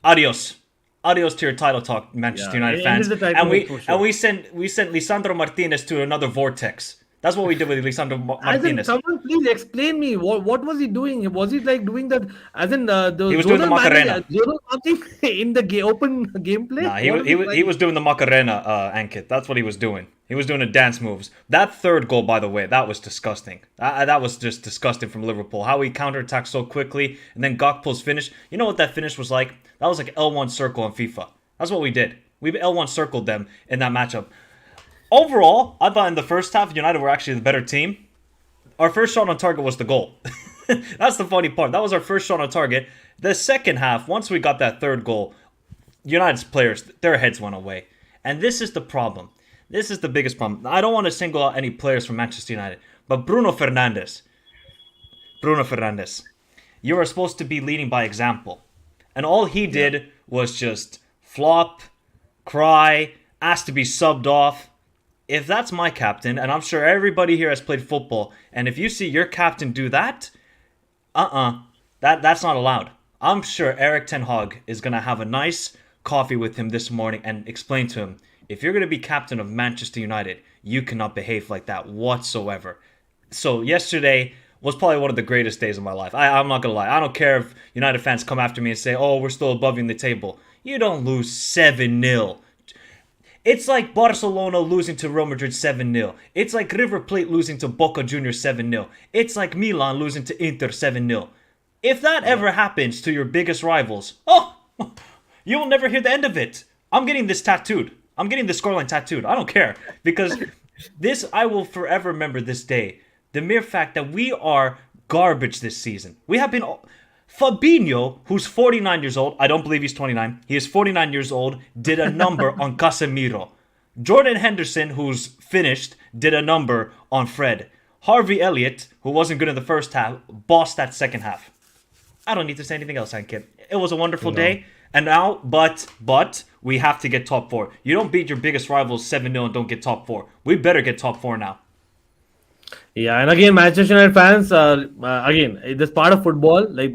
adios to your title talk, Manchester United it fans. is the title And we talk for sure. and we sent Lisandro Martinez to another vortex That's what we did with Lisandro As in, Martinez. someone please explain me what was he doing? Was he like doing that? As in the He was doing the zonal Macarena. zonal something in the open gameplay? Nah, What was he he trying? was doing the Macarena, Ankit. That's what he was doing. He was doing the dance moves. That third goal, by the way, that was disgusting. That was just disgusting from Liverpool. How he counterattacked so quickly, and then Gakpo's finish. You know what that finish was like? That was like L1 circle on FIFA. That's what we did. We L1 circled them in that matchup. Overall, I thought in the first half, United were actually the better team. Our first shot on target was the goal. That's the funny part. That was our first shot on target. The second half, once we got that third goal, United's players, their heads went away. And this is the problem. This is the biggest problem. I don't want to single out any players from Manchester United, but Bruno Fernandes, you are supposed to be leading by example. And all he did was just flop, cry, ask to be subbed off. If that's my captain, and I'm sure everybody here has played football, and if you see your captain do that, that's not allowed. I'm sure Eric Ten Hag is going to have a nice coffee with him this morning and explain to him, if you're going to be captain of Manchester United, you cannot behave like that whatsoever. So yesterday was probably one of the greatest days of my life. I'm not going to lie. I don't care if United fans come after me and say, oh, we're still above you in the table. You don't lose 7-0. It's like Barcelona losing to Real Madrid 7-0. It's like River Plate losing to Boca Juniors 7-0. It's like Milan losing to Inter 7-0. If that ever happens to your biggest rivals, you will never hear the end of it. I'm getting this tattooed. I'm getting the scoreline tattooed. I don't care. Because I will forever remember this day. The mere fact that we are garbage this season. We have been... Fabinho, who's 49 years old, I don't believe he's 29, he is 49 years old, did a number on Casemiro. Jordan Henderson, who's finished, did a number on Fred. Harvey Elliott, who wasn't good in the first half, bossed that second half. I don't need to say anything else, Ankit. It was a wonderful day, and now, but we have to get top 4. You don't beat your biggest rivals 7-0 and don't get top 4. We better get top 4 now. Yeah, and again, Manchester United fans, again, this part of football. Like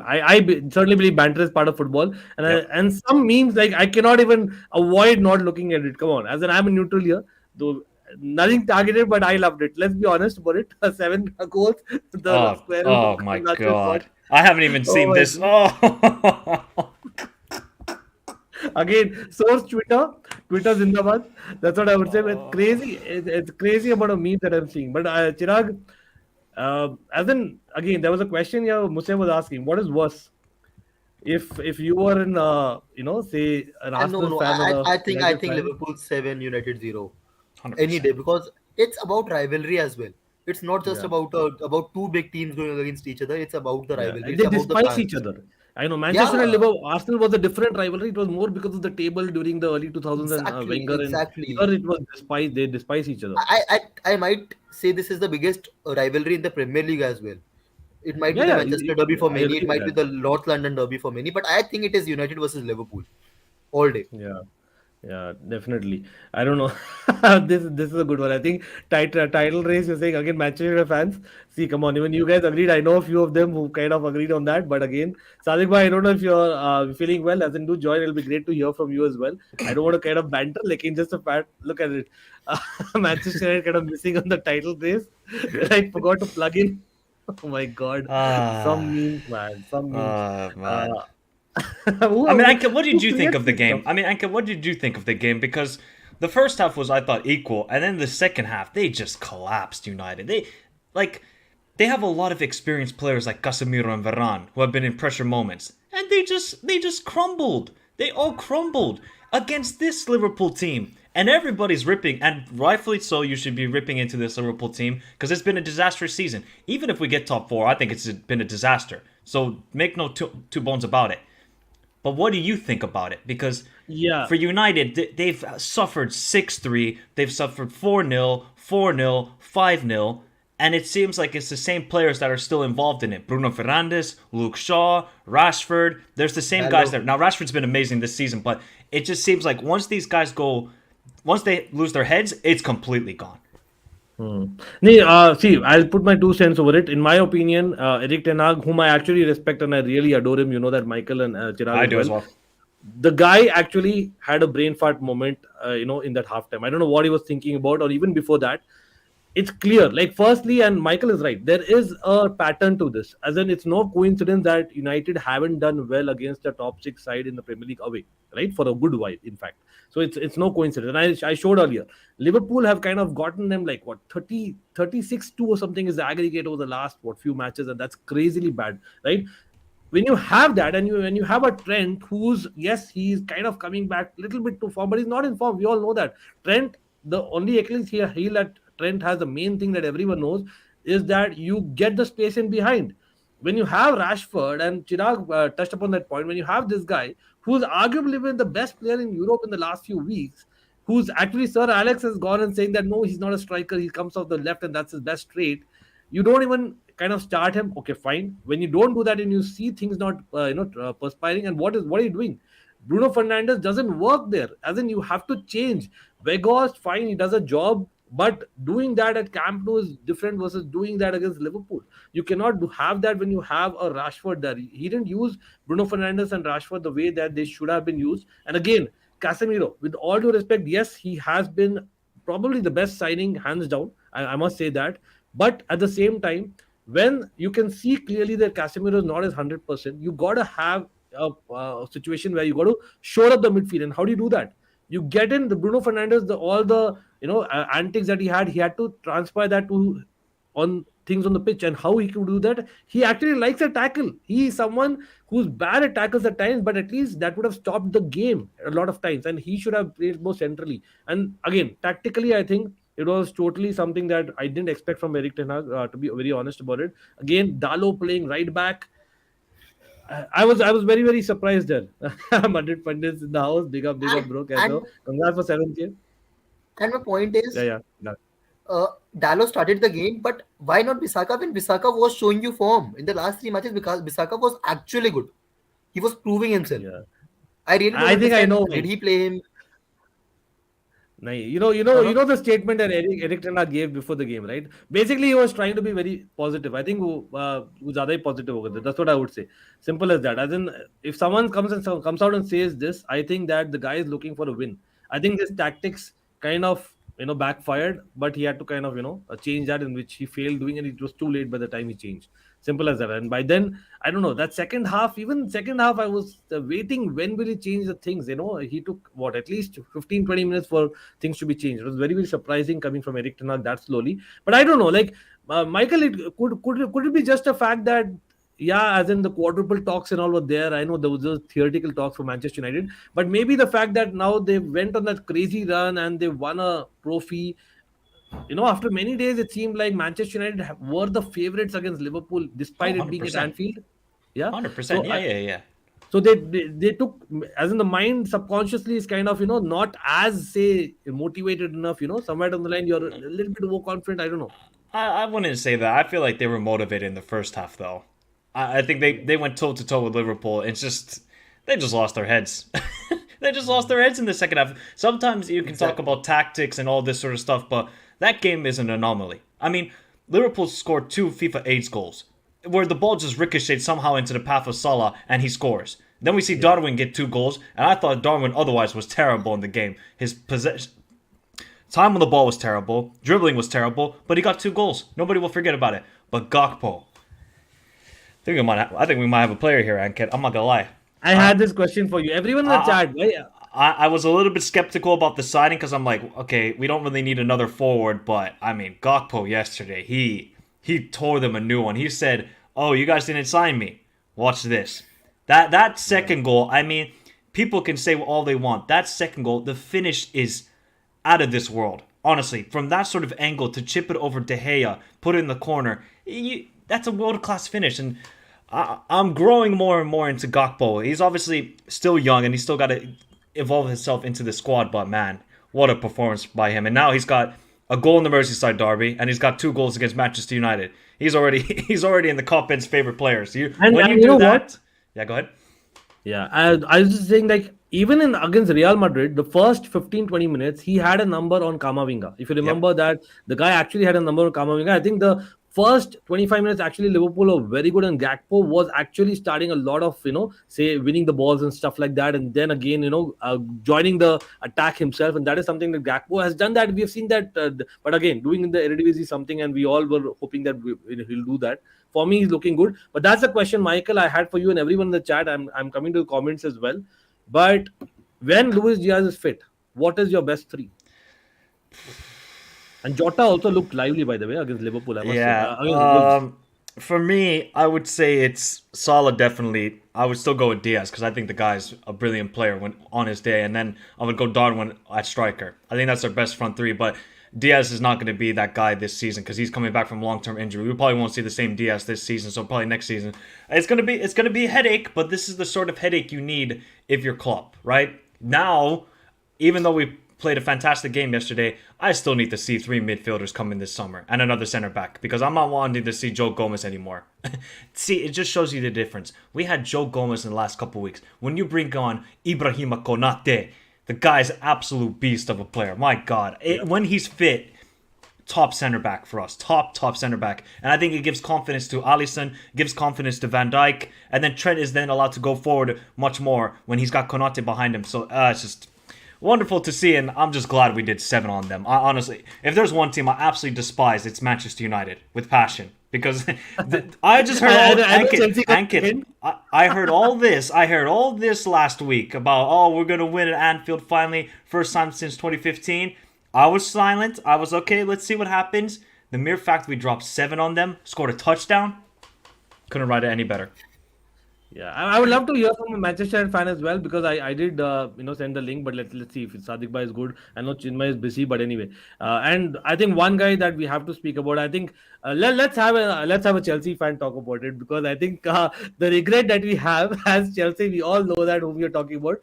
certainly believe banter is part of football, and and some memes like I cannot even avoid not looking at it. Come on, as in I'm a neutral here, though nothing targeted, but I loved it. Let's be honest about it. 7 goals, the square. Oh my god! I haven't even seen this. Oh. Again, source Twitter Zindabad. That's what I would say. It's crazy. It's crazy about a meme that I'm seeing. But Chirag, as in again, there was a question here. Musa was asking, what is worse? If you were in, say an Arsenal fan. I think Liverpool 7, United 0, 100%. any day, because it's about rivalry as well. It's not just about two big teams going against each other. It's about the rivalry. They it's about despise the each other. I know Manchester and Liverpool, Arsenal was a different rivalry. It was more because of the table during the early 2000s and Wenger. Exactly. And here it was despise. They despise each other. I might say this is the biggest rivalry in the Premier League as well. It might be the Manchester derby for many. It might be the North London derby for many. But I think it is United versus Liverpool all day. Yeah, definitely. I don't know. This is a good one. I think title race. You're saying again, Manchester United fans. See, come on, even you guys agreed. I know a few of them who kind of agreed on that. But again, Sadiq bhai, I don't know if you're feeling well. As in, do join. It'll be great to hear from you as well. I don't want to kind of banter. Like in just a fact, look at it. Manchester United kind of missing on the title race. I forgot to plug in. Oh my god, some memes, man. Some memes. Man. I mean, Ankit, what did you think of the game? Because the first half was, I thought, equal, and then the second half, they just collapsed United. They have a lot of experienced players like Casemiro and Varane who have been in pressure moments, and they just crumbled. They all crumbled against this Liverpool team. And everybody's ripping, and rightfully so, you should be ripping into this Liverpool team because it's been a disastrous season. Even if we get top 4, I think it's been a disaster. So make no two bones about it. But what do you think about it? Because for United, they've suffered 6-3, they've suffered 4-0, 4-0, 5-0, and it seems like it's the same players that are still involved in it. Bruno Fernandes, Luke Shaw, Rashford, there's the same guys there. Now, Rashford's been amazing this season, but it just seems like once they lose their heads, it's completely gone. See, I'll put my 2 cents over it. In my opinion, Erik Ten Hag, whom I actually respect and I really adore him, you know that, Michael and Chirag. I do as well. The guy actually had a brain fart moment, in that halftime. I don't know what he was thinking about, or even before that. it's clear. Like, firstly, and Michael is right, there is a pattern to this. As in, it's no coincidence that United haven't done well against the top six side in the Premier League away, right? For a good while, in fact. So it's no coincidence. And I showed earlier, Liverpool have kind of gotten them like what 36-2 or something is the aggregate over the last few matches, and that's crazily bad, right? When you have that, and when you have a Trent who's, yes, he's kind of coming back a little bit to form, but he's not in form. We all know that. Trent, the only Achilles heel that Trent has, the main thing that everyone knows, is that you get the space in behind. When you have Rashford, and Chirag touched upon that point, when you have this guy who's arguably been the best player in Europe in the last few weeks, who's actually, Sir Alex has gone and saying that no, he's not a striker, he comes off the left and that's his best trait. You don't even kind of start him. Okay, fine. When you don't do that and you see things not perspiring, and what are you doing? Bruno Fernandes doesn't work there. As in, you have to change. Weghorst, fine, he does a job, but doing that at Camp Nou is different versus doing that against Liverpool. You cannot have that when you have a Rashford there. He didn't use Bruno Fernandes and Rashford the way that they should have been used. And again, Casemiro, with all due respect, yes, he has been probably the best signing, hands down. I must say that. But at the same time, when you can see clearly that Casemiro is not as 100%, you got to have a situation where you got to shore up the midfield. And how do you do that? You get in the Bruno Fernandes, all the antics that he had to transfer that to on things on the pitch. And how he could do that, he actually likes a tackle. He is someone who's bad at tackles at times, but at least that would have stopped the game a lot of times, and he should have played more centrally. And again, tactically, I think it was totally something that I didn't expect from Erik ten Hag, to be very honest about it. Again, Dalo playing right back, I was very, very surprised there. Madrid pundits in the house, big up, and bro. and Congrats for 7K. and my point is, Yeah. Dallo started the game, but why not Bisaka when Bisaka was showing you form in the last three matches? Because Bisaka was actually good. He was proving himself. Yeah. I really don't I think I understand. know. Did he play him? You Uh-huh. know the statement that Erik ten Hag gave before the game, right? Basically, he was trying to be very positive. I think वो ज़्यादा ही positive हो गए थे. That's what I would say. Simple as that. As in, if someone comes out and says this, I think that the guy is looking for a win. I think his tactics kind of backfired, but he had to kind of change that, in which he failed doing, and it was too late by the time he changed. Simple as that. And by then, I don't know, that second half, even second half, I was waiting when will he change the things. He took what, at least 15-20 minutes for things to be changed. It was very, very surprising coming from Erik ten Hag that slowly. But I don't know, like, Michael, could it be just a fact that, yeah, as in the quadruple talks and all were there. I know there was those theoretical talks for Manchester United, but maybe the fact that now they went on that crazy run and they won a trophy. After many days, it seemed like Manchester United were the favorites against Liverpool, Oh, despite it being at 100%. Anfield. Yeah. 100%. Yeah. So they took, as in the mind subconsciously is kind of not as, say, motivated enough. Somewhere down the line you're a little bit overconfident. I don't know. I wouldn't say that. I feel like they were motivated in the first half, though. I think they went toe to toe with Liverpool. It's just they just lost their heads. They just lost their heads in the second half. Sometimes you can talk Exactly. about tactics and all this sort of stuff, but that game is an anomaly. I mean, Liverpool scored 2 FIFA 8 goals, where the ball just ricocheted somehow into the path of Salah and he scores. Then we see Darwin get 2 goals, and I thought Darwin otherwise was terrible in the game. His possession. Time on the ball was terrible, dribbling was terrible, but he got 2 goals. Nobody will forget about it. But Gakpo, I think we might have a player here, Ankit. I'm not gonna lie. I had this question for you. Everyone in the chat, right? I was a little bit skeptical about the signing because I'm like, okay, we don't really need another forward, but I mean, Gakpo yesterday, he tore them a new one. He said, "Oh, you guys didn't sign me. Watch this." That second goal, I mean, people can say all they want. That second goal, the finish is out of this world. Honestly, from that sort of angle to chip it over De Gea, put it in the corner, that's a world-class finish. And I'm growing more and more into Gakpo. He's obviously still young and he's still got to evolve himself into the squad. But man, what a performance by him! And now he's got a goal in the Merseyside derby, and he's got 2 goals against Manchester United. He's already in the Koppen's favorite players. And When you you do know that, what? yeah, go ahead. Yeah, I was just saying, like, even in against Real Madrid, the first 15-20 minutes, he had a number on Kamavinga. If you remember that, the guy actually had a number on Kamavinga. I think the first 25 minutes, actually, Liverpool were very good, and Gakpo was actually starting a lot of, say, winning the balls and stuff like that. And then again, joining the attack himself. And that is something that Gakpo has done that. We have seen that. But again, doing in the Eredivisie is something, and we all were hoping that he'll do that. For me, he's looking good. But that's the question, Michael, I had for you and everyone in the chat. I'm coming to the comments as well. But when Luis Diaz is fit, what is your best three? And Jota also looked lively, by the way, against Liverpool, I must say. Yeah. Against Wolves. For me, I would say it's Salah definitely. I would still go with Diaz because I think the guy's a brilliant player when on his day, and then I would go Darwin at striker. I think that's their best front three, but Diaz is not going to be that guy this season because he's coming back from long-term injury. We probably won't see the same Diaz this season, so probably next season. It's gonna be a headache, but this is the sort of headache you need if you're Klopp, right? Now, even though we played a fantastic game yesterday, I still need to see three midfielders come in this summer and another center back because I'm not wanting to see Joe Gomez anymore. See, it just shows you the difference. We had Joe Gomez in the last couple of weeks. When you bring on Ibrahima Konate, the guy's an absolute beast of a player. My God. When he's fit, top center back for us. Top center back. And I think it gives confidence to Alisson, gives confidence to Van Dijk, and then Trent is then allowed to go forward much more when he's got Konate behind him. So it's just wonderful to see, and I'm just glad we did 7 on them. Honestly, if there's one team I absolutely despise, it's Manchester United with passion. Because I just heard Ankit. I heard all this. I heard all this last week about, we're going to win at Anfield finally. First time since 2015. I was silent. I was, okay, let's see what happens. The mere fact we dropped 7 on them, scored a touchdown, couldn't write it any better. Yeah, I would love to hear from a Manchester fan as well because I did send the link, but let's see if Sadiq Bhai is good. I know Chinmay is busy, but anyway, and I think one guy that we have to speak about. I think let's have a Chelsea fan talk about it because I think the regret that we have as Chelsea, we all know that whom you're talking about.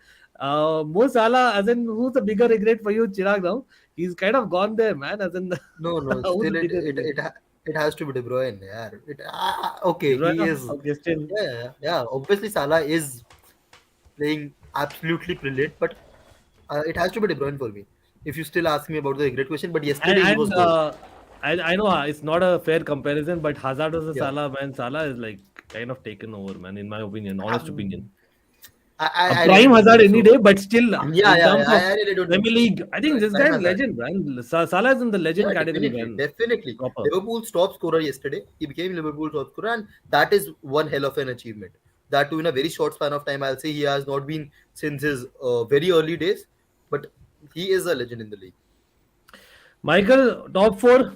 Mo Salah, as in who's the bigger regret for you, Chirag? Now he's kind of gone there, man. As in No, who's still the bigger regret? it has to be De Bruyne. Yeah, okay, De he Bruyne? is. Okay, still. Yeah. Obviously, Salah is playing absolutely brilliant, but it has to be De Bruyne for me. If you still ask me about the regret question, but yesterday he was And good. I know it's not a fair comparison, but Hazard versus Yeah, Salah, man, Salah is like kind of taken over, man, in my opinion, honest opinion. um, A I really prime don't Hazard think any so. day, but still, in terms Yeah. of I really don't think Premier so. League, I think this Prime guy's Hazard. legend, man. Salah is in the legend Yeah, category, definitely, man. definitely. Proper. Liverpool's top scorer yesterday. He became Liverpool's top scorer, and that is one hell of an achievement. That too in a very short span of time. I'll say he has not been since his very early days, but he is a legend in the league. Michael, top 4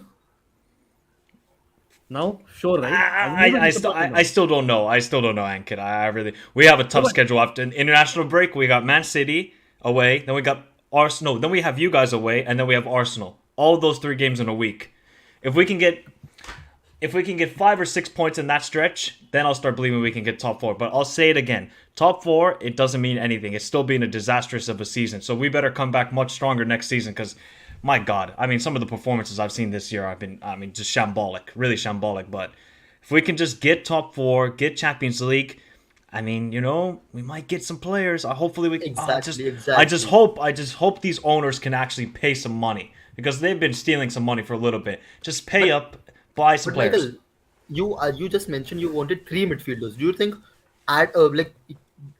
now? Sure, right? I'm a little bit disappointed I now. still don't know. I still don't know, Ankit. I really. We have a No, tough but schedule after an international break. We got Man City away. Then we got Arsenal. Then we have you guys away, and then we have Arsenal. All those 3 games in a week. If we can get 5 or 6 points in that stretch, then I'll start believing we can get top 4. But I'll say it again. Top 4, it doesn't mean anything. It's still being a disastrous of a season. So we better come back much stronger next season because, my God, I mean, some of the performances I've seen this year, just shambolic, really shambolic. But if we can just get top 4, get Champions League, I mean, we might get some players. Hopefully we. Exactly, I just exactly. hope these owners can actually pay some money because they've been stealing some money for a little bit. Just pay But up, buy some but players. Michael, you just mentioned you wanted 3 midfielders. Do you think at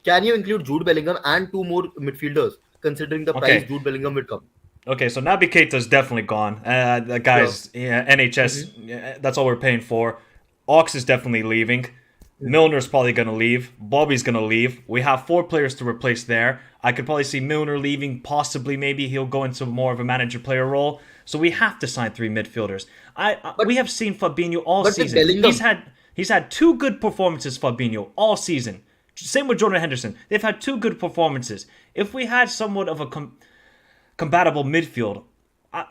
can you include Jude Bellingham and 2 more midfielders considering the price Okay. Jude Bellingham will come? Okay, so Naby Keita's definitely gone. The Sure. guy's NHS. Mm-hmm. That's all we're paying for. Ox is definitely leaving. Milner's probably going to leave. Bobby's going to leave. We have 4 players to replace there. I could probably see Milner leaving. Possibly, maybe he'll go into more of a manager-player role. So we have to sign 3 midfielders. We But have seen Fabinho all but with season. He's Bellingham, had he's had 2 good performances. Fabinho all season. Same with Jordan Henderson. They've had 2 good performances. If we had somewhat of a compatible midfield,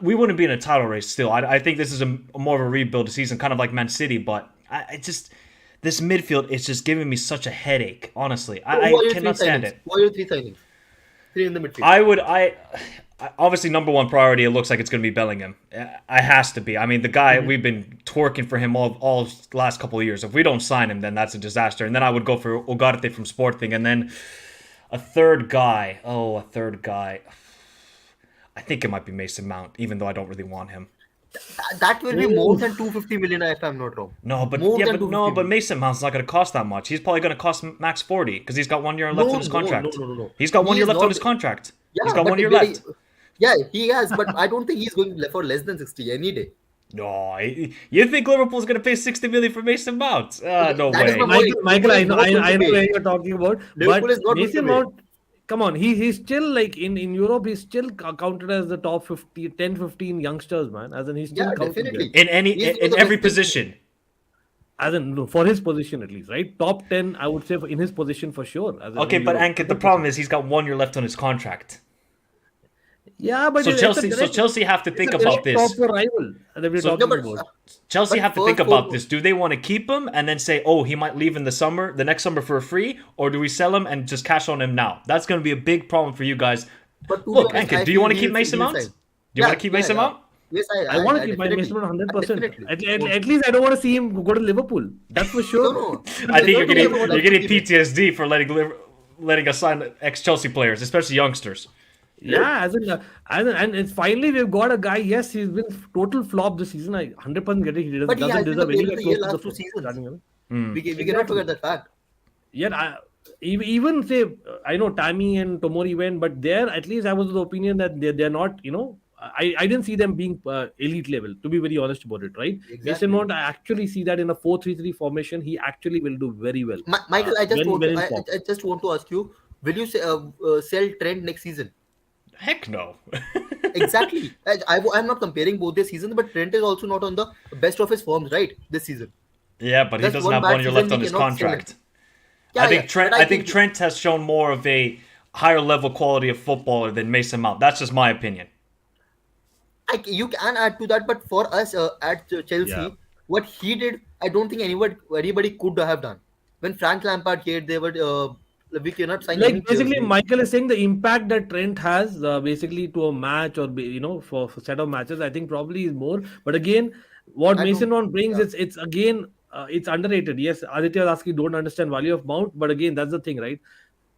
we wouldn't be in a title race still. I think this is more of a rebuild season, kind of like Man City, but this midfield is just giving me such a headache, honestly. so who I are your three cannot stand signings? it. Who are your 3 signings? 3 in the midfield. Obviously number one priority, it looks like it's going to be Bellingham. It has to be. I mean, the guy, we've been twerking for him all last couple of years. If we don't sign him, then that's a disaster. And then I would go for Ugarte from Sporting, and then a third guy. Oh, a third guy. I think it might be Mason Mount, even though I don't really want him. That will be more than 250 million if I'm not wrong. No, but More yeah, than but 250 no, but million. Mason Mount's not going to cost that much. He's probably going to cost max 40 because he's got 1 year left No, on his no, no, contract. no, no, no. He's got 1 He year is left on not. his contract. He's Yeah, got but 1 year left. yeah, he has. But I don't think he's going for less than 60 any day. No, you think Liverpool's going to pay 60 million for Mason Mount? No That is my way. point. Michael, Liverpool I is know, not going I to know pay. where you're talking about, Liverpool but is not going to Mason pay. Mount, come on, he's still like in Europe, he's still counted as the top 50, 10, 15 youngsters, man. As in, he's still Yeah, counted there. definitely. He's one In of the every best things. position. As in, no, for his position at least, right? Top 10, I would say, in his position for sure. As in Okay, but Europe, Ankit, the problem 100%. is he's got 1 year left on his contract. Yeah, but So it's a Chelsea, direct, have to it's think a about direct this. proper rival that we're So No, talking but about. Chelsea have to think first about four. this. Do they want to keep him and then say, "Oh, he might leave in the next summer for free," or do we sell him and just cash on him now? That's going to be a big problem for you guys. But to be Look, honest, Ankit, I do you feel want to keep Mason he'll Mount? sign. Do you want Yeah, to keep yeah, Mason yeah. Mount? Yes, I want to I keep my definitely, Mason on I 100%. definitely want At to. least I don't want to see him go to Liverpool. That's for No, sure. no. I think Liverpool is not you're going to getting keep him. PTSD for letting us sign ex Chelsea players, especially youngsters. Yeah, and it's finally we've got a guy. Yes, he's been total flop this season. I 100% get it. But he Doesn't has been the deserve player of anywhere the close year to the last 2 seasons. starting level. We cannot Exactly. forget that fact. Yet, even say I know Tammy and Tomori went, but there at least I was of the opinion that they're not. I didn't see them being elite level. To be very honest about it, right? Mason Exactly. Mount, I actually see that in a 4-3-3 formation, he actually will do very well. Michael, When in form. I just want to ask you, will you sell Trent next season? Heck no. Exactly. I'm not comparing both their seasons, but Trent is also not on the best of his forms, right? This season. Yeah, but he Just doesn't one have bad 1 year season, left we on his cannot sell him. contract. Yeah, yeah. But I think Trent has shown more of a higher level quality of footballer than Mason Mount. That's just my opinion. You can add to that, but for us at Yeah. Chelsea, what he did, I don't think anybody could have done. When Frank Lampard came, they were we cannot sign Like any players. basically, Michael is saying the impact that Trent has basically to a match or for set of matches. I think probably is more. But again, what I Mason don't. Mount brings, Yeah, it's again it's underrated. Yes, Aditya Lasky don't understand value of Mount, but again that's the thing, right?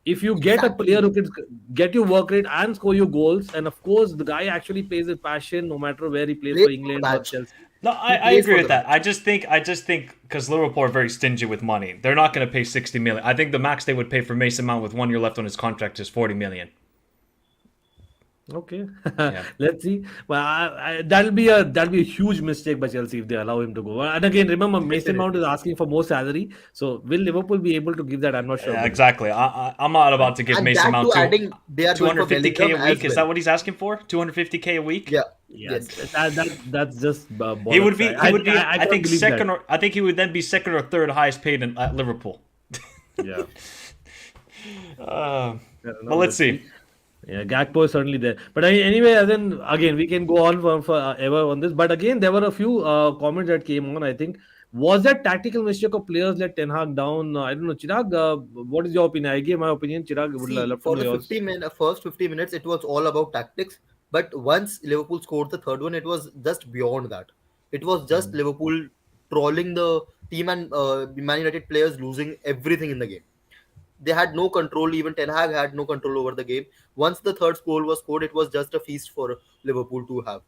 If you get a player exactly. who can get you work rate and score your goals, and of course the guy actually plays with passion, no matter where he plays Plays for for the England or badge. Chelsea. No, He I plays agree for with the that. badge. I just think because Liverpool are very stingy with money, they're not going to pay 60 million. I think the max they would pay for Mason Mount with 1 year left on his contract is 40 million. Okay, Yeah. let's see. But that'll be a huge mistake by Chelsea if they allow him to go. And again, remember Mason Mount is Definitely. asking for more salary. So will Liverpool be able to give that? I'm not sure Yeah, about it. exactly. I'm not about to give And Mason that Mount too, adding they are going for 250K Bellingham a week. as Is well. that what he's asking for? 250K a week? Yeah. Yeah, Yes. that's just bollocks. He would be I I can't think believe that. second or I think he would then be second or third highest paid at Liverpool. Yeah, Uh, I don't but know. let's Let's see. see. Yeah, Gakpo is certainly there. But anyway, then again, we can go on for ever on this. But again, there were a few comments that came on. I think was that tactical mistake of players let Ten Hag down? I don't know, Chirag. What is your opinion? I gave my opinion. Chirag would See, love to for know the yours. first 50 minutes, it was all about tactics. But once Liverpool scored the third one, it was just beyond that. It was just Mm. Liverpool trolling the team and Man United players losing everything in the game. They had no control. Even Ten Hag had no control over the game. Once the third goal was scored, it was just a feast for Liverpool to have.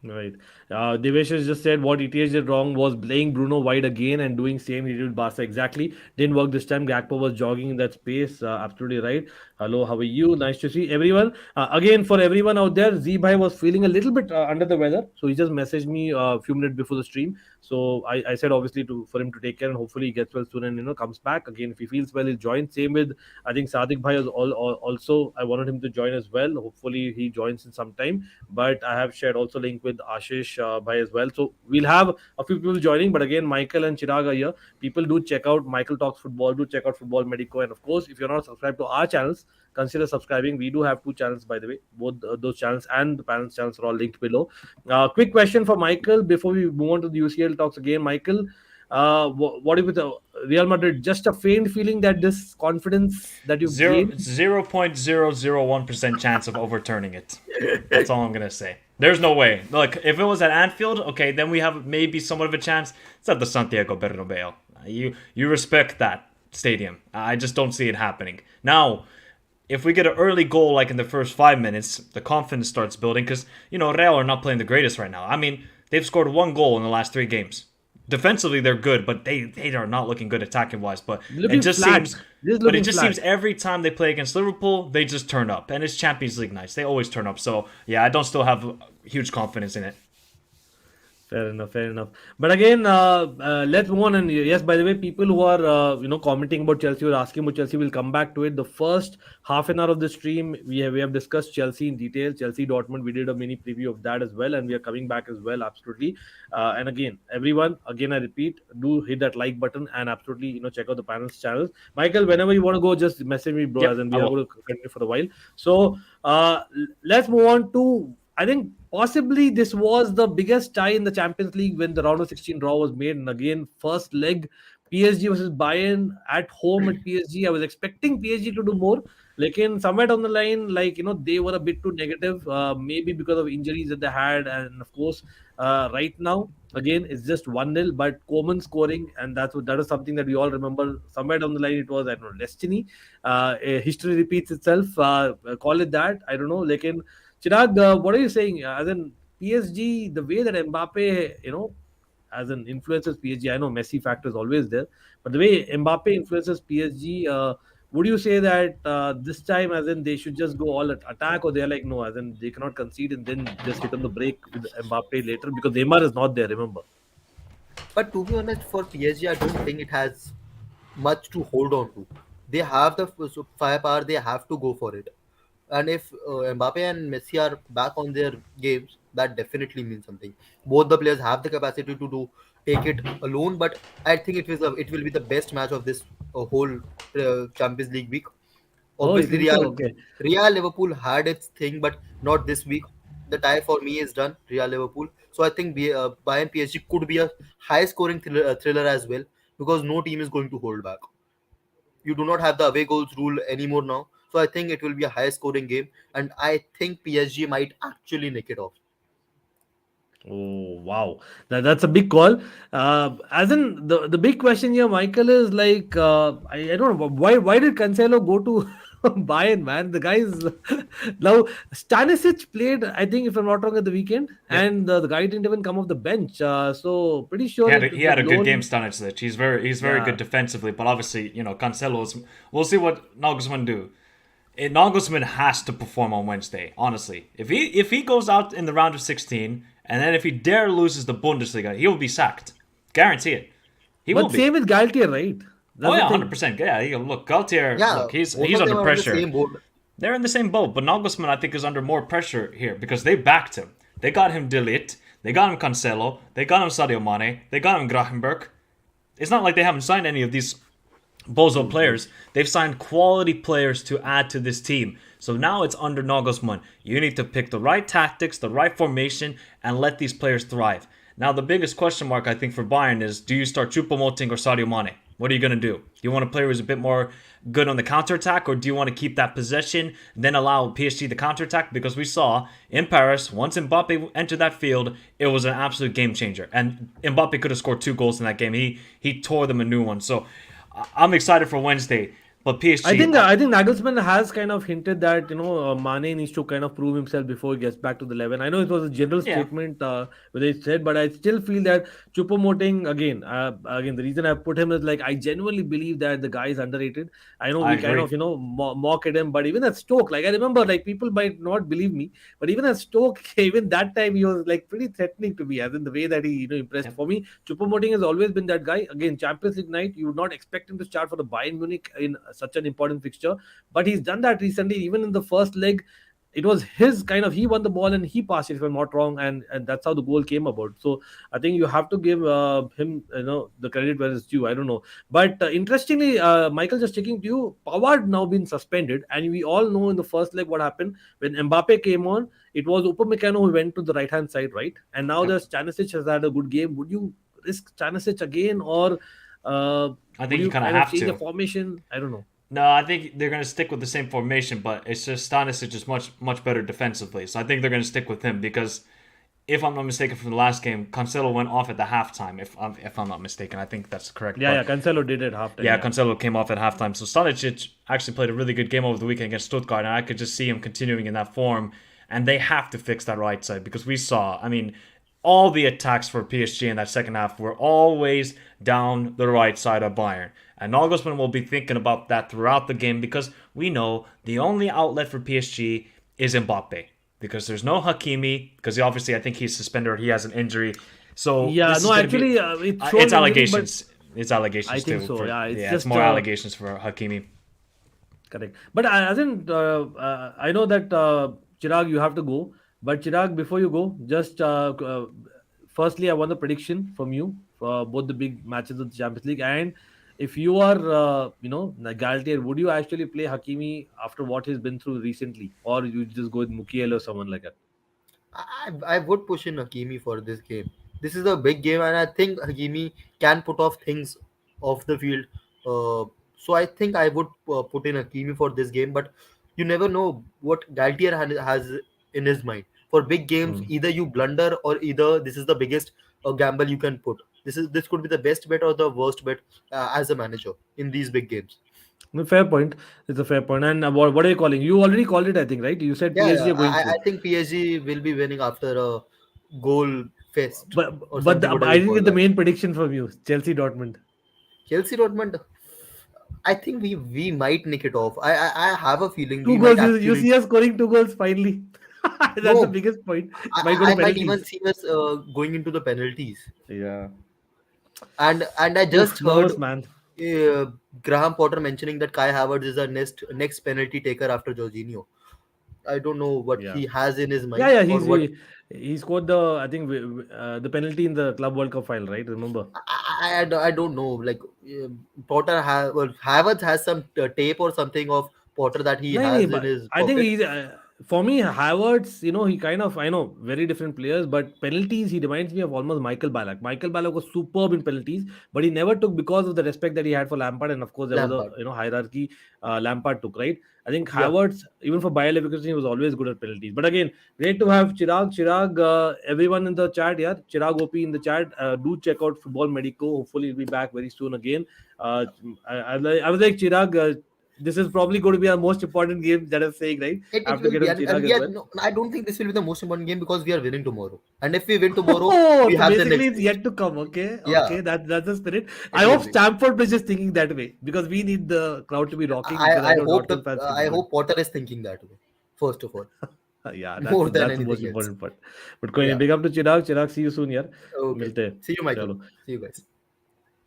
Right. Devesh has just said what ETH did wrong was playing Bruno wide again and doing same he did with Barca. Exactly. Didn't work this time. Gakpo was jogging in that space. Absolutely right. Hello, how are you? Nice to see everyone. Again, for everyone out there, Z-Bhai was feeling a little bit under the weather. So he just messaged me a few minutes before the stream. So I said obviously for him to take care and hopefully he gets well soon and comes back. Again, if he feels well, he'll join. Same with I think Sadik Bhai is also I wanted him to join as well. Hopefully he joins in some time, but I have shared also link with Ashish Bhai as well. So we'll have a few people joining. But again, Michael and Chirag are here. People do check out Michael Talks Football, do check out Football Medico. And of course, if you're not subscribed to our channels, consider subscribing. We do have two channels, by the way. Both those channels and the panel channels are all linked below. Quick question for Michael before we move on to the UCL talks again. Michael, what if with Real Madrid? Just a faint feeling that this confidence that you've gained. 0.001% chance of overturning it. That's all I'm gonna say. There's no way. Look, if it was at Anfield, okay, then we have maybe somewhat of a chance. It's at the Santiago Bernabeu. You respect that stadium. I just don't see it happening. Now, if we get an early goal like in the first 5 minutes, the confidence starts building because, Real are not playing the greatest right now. I mean, they've scored one goal in the last 3 games. Defensively, they're good, but they are not looking good attacking wise. But it Looking just flat. seems, Just but it looking just flat. seems every time they play against Liverpool, they just turn up, and it's Champions League nights. They always turn up. So yeah, I don't still have huge confidence in it. Fair enough, fair enough. But again, let's move on. And yes, by the way, people who are commenting about Chelsea or asking about Chelsea, will come back to it. The first half an hour of the stream, we have discussed Chelsea in detail. Chelsea Dortmund, we did a mini preview of that as well, and we are coming back as well. Absolutely. And again, everyone, again, I repeat, do hit that like button and absolutely check out the panel's channels. Michael, whenever you want to go, just message me, bro. As Yep, in, I we are will. going to continue for a while. So let's move on to, I think possibly this was the biggest tie in the Champions League when the round of 16 draw was made. And again, first leg, PSG versus Bayern at home at PSG. I was expecting PSG to do more. Like in somewhere down the line, they were a bit too negative, maybe because of injuries that they had. And of course, right now, again, it's just 1-0, but Coman scoring, and that is something that we all remember. Somewhere down the line, it was, I don't know, destiny. History repeats itself. Call it that. I don't know. Like in Chirag, what are you saying? As in PSG, the way that Mbappe, as an influences PSG, I know Messi factor is always there, but the way Mbappe influences PSG, would you say that this time, as in they should just go all attack, or they're like, no, as in they cannot concede and then just hit on the break with Mbappe later because Neymar is not there, remember? But to be honest, for PSG, I don't think it has much to hold on to. They have the firepower; they have to go for it. And if Mbappe and Messi are back on their games, that definitely means something. Both the players have the capacity to do take it alone, but I think it will be the best match of this whole Champions League week. Oh, you Obviously, think so? Okay. Real Liverpool had its thing, but not this week. The tie for me is done. Real Liverpool. So I think Bayern PSG could be a high scoring thriller as well because no team is going to hold back. You do not have the away goals rule anymore now. So I think it will be a high scoring game, and I think PSG might actually nick it off. Oh wow, that's a big call. As in the big question here, Michael, is like I don't know why did Cancelo go to Bayern, man? The guys now Stanisic played, I think, if I'm not wrong, at the weekend, Yep. and the guy didn't even come off the bench. So pretty He sure had a, it he the had a good game, loan. Stanisic. He's very good Yeah, defensively, but obviously, Cancelo's. We'll see what Nagelsmann do. Nagelsmann has to perform on Wednesday. Honestly, if he goes out in the round of 16, and then if he dare loses the Bundesliga, he will be sacked. Guarantee it. He will but be. same with Galtier, right? Oh That's the yeah, hundred thing. percent. Yeah, look, Galtier. Yeah, Look, he's both he's of them under are on the pressure. same board. They're in the same boat, but Nagelsmann, I think, is under more pressure here because they backed him. They got him Delete. They got him Cancelo. They got him Sadio Mane. They got him Gravenberg. It's not like they haven't signed any of these bozo True, true. players. They've signed quality players to add to this team. So now it's under Nagelsmann. You need to pick the right tactics, the right formation, and let these players thrive. Now the biggest question mark I think for Bayern is: do you start Choupo-Moting or Sadio Mane? What are you gonna do? Do you want a player who's a bit more good on the counter attack, or do you want to keep that possession, then allow PSG the counter attack? Because we saw in Paris, once Mbappe entered that field, it was an absolute game changer, and Mbappe could have scored 2 goals in that game. He tore them a new one. So I'm excited for Wednesday. But I PSG, think I think Nagelsmann has kind of hinted that Mane needs to kind of prove himself before he gets back to the 11. I know it was a general yeah, statement where they said, but I still feel that Choupo-Moting again the reason I put him is like I genuinely believe that the guy is underrated. I know I we kind of agree. mock at him, but even at Stoke, like I remember, like people might not believe me, but even at Stoke, even that time he was like pretty threatening to me, as in the way that he impressed. Yep. For me, Choupo-Moting has always been that guy. Again, Champions League night, you would not expect him to start for the Bayern Munich in such an important fixture, but he's done that recently. Even in the first leg, it was his kind of, he won the ball and he passed it, if I'm not wrong, and that's how the goal came about. So I think you have to give him the credit where it's due. I don't know, but interestingly, Michael, just checking to you, Pavard now been suspended, and we all know in the first leg what happened when Mbappe came on. It was Upamecano who went to the right hand side, right? And now Yep. there's Stanisic has had a good game. Would you risk Stanisic again, or I would think you you kind of kind of have change the to. formation? I don't know. No, I think they're going to stick with the same formation, but it's just Stanisic is much better defensively. So I think they're going to stick with him because if I'm not mistaken, from the last game, Cancelo went off at the halftime. If I'm not mistaken, I think that's correct. Yeah, But yeah. Cancelo did at halftime. yeah, Yeah. Cancelo came off at halftime. So Stanisic actually played a really good game over the weekend against Stuttgart, and I could just see him continuing in that form. And they have to fix that right side because we saw, I mean, all the attacks for PSG in that second half were always down the right side of Bayern. And Nagelsmann will be thinking about that throughout the game because we know the only outlet for PSG is Mbappe. Because there's no Hakimi, because obviously I think he's suspended or he has an injury. So Yeah. this is No, going to be. actually, it's shown It's injury, but allegations. It's I allegations think too. so. Yeah. It's Yeah, it's just more allegations for Hakimi. correct. But as in, I know that Chirag, you have to go. But Chirag, before you go, just firstly, I want a prediction from you for both the big matches of the Champions League. And if you are, Galtier, would you actually play Hakimi after what he's been through recently, or you just go with Mukiel or someone like that? I would push in Hakimi for this game. This is a big game, and I think Hakimi can put off things off the field. So I think I would put in Hakimi for this game. But you never know what Galtier has in his mind. For big games, Hmm. either you blunder or either this is the biggest gamble you can put. This could be the best bet or the worst bet as a manager in these big games. No, fair point. It's a fair point. And what are you calling? You already called it, I think, right? You said Yeah, PSG yeah. are going I through. think PSG will be winning after a goal fest But or something, whatever I you didn't call get the that. main prediction from you. Chelsea Dortmund. Chelsea Dortmund, I think we might nick it off. I have a feeling Two we might goals. You actually see us scoring two goals finally. That's the no. biggest point. I, Might go I to I might even penalties. see us going into the penalties. Yeah. And I just Oof, heard nervous man. Graham Potter mentioning that Kai Havertz is our next penalty taker after Jorginho. I don't know what Yeah. he has in his Yeah, mind yeah. or what. He scored the I think the penalty in the Club World Cup final, right? Remember? I don't know. Like Potter has well, Havertz has some tape or something of Potter that he No, has in but his I think pocket. he's for me Havertz. He kind of I know very different players, but penalties he reminds me of almost Michael Ballack. Michael Ballack was superb in penalties, but he never took because of the respect that he had for Lampard, and of course there was a Lampard. hierarchy Lampard took, right. I think Yeah. Havertz even for Bayer Leverkusen he was always good at penalties. But again, great to have Chirag. Chirag, everyone in the chat, yeah, Chirag OP in the chat. Do check out Football Medico. Hopefully he'll be back very soon again. Uh, I was like Chirag. This is probably going to be our most important game that I'm saying, right? I It have to will get be, on and Chirag we as are. well. No, I don't think this will be the most important game because we are winning tomorrow. And if we win tomorrow, Oh, we so have the basically next it's stage. yet to come. Okay, Yeah, okay, that's the spirit. I it will hope be. Stamford Bridge is thinking that way because we need the crowd to be rocking because I know Dortmund fans feel I good. hope Potter is thinking that way. First of all, Yeah, more than that's the most anything else. important part. But कोई नहीं, Yeah. big up to Chirag. Chirag, see you soon, यार. Okay. मिलते हैं. See you, Michael. चलो. See you guys.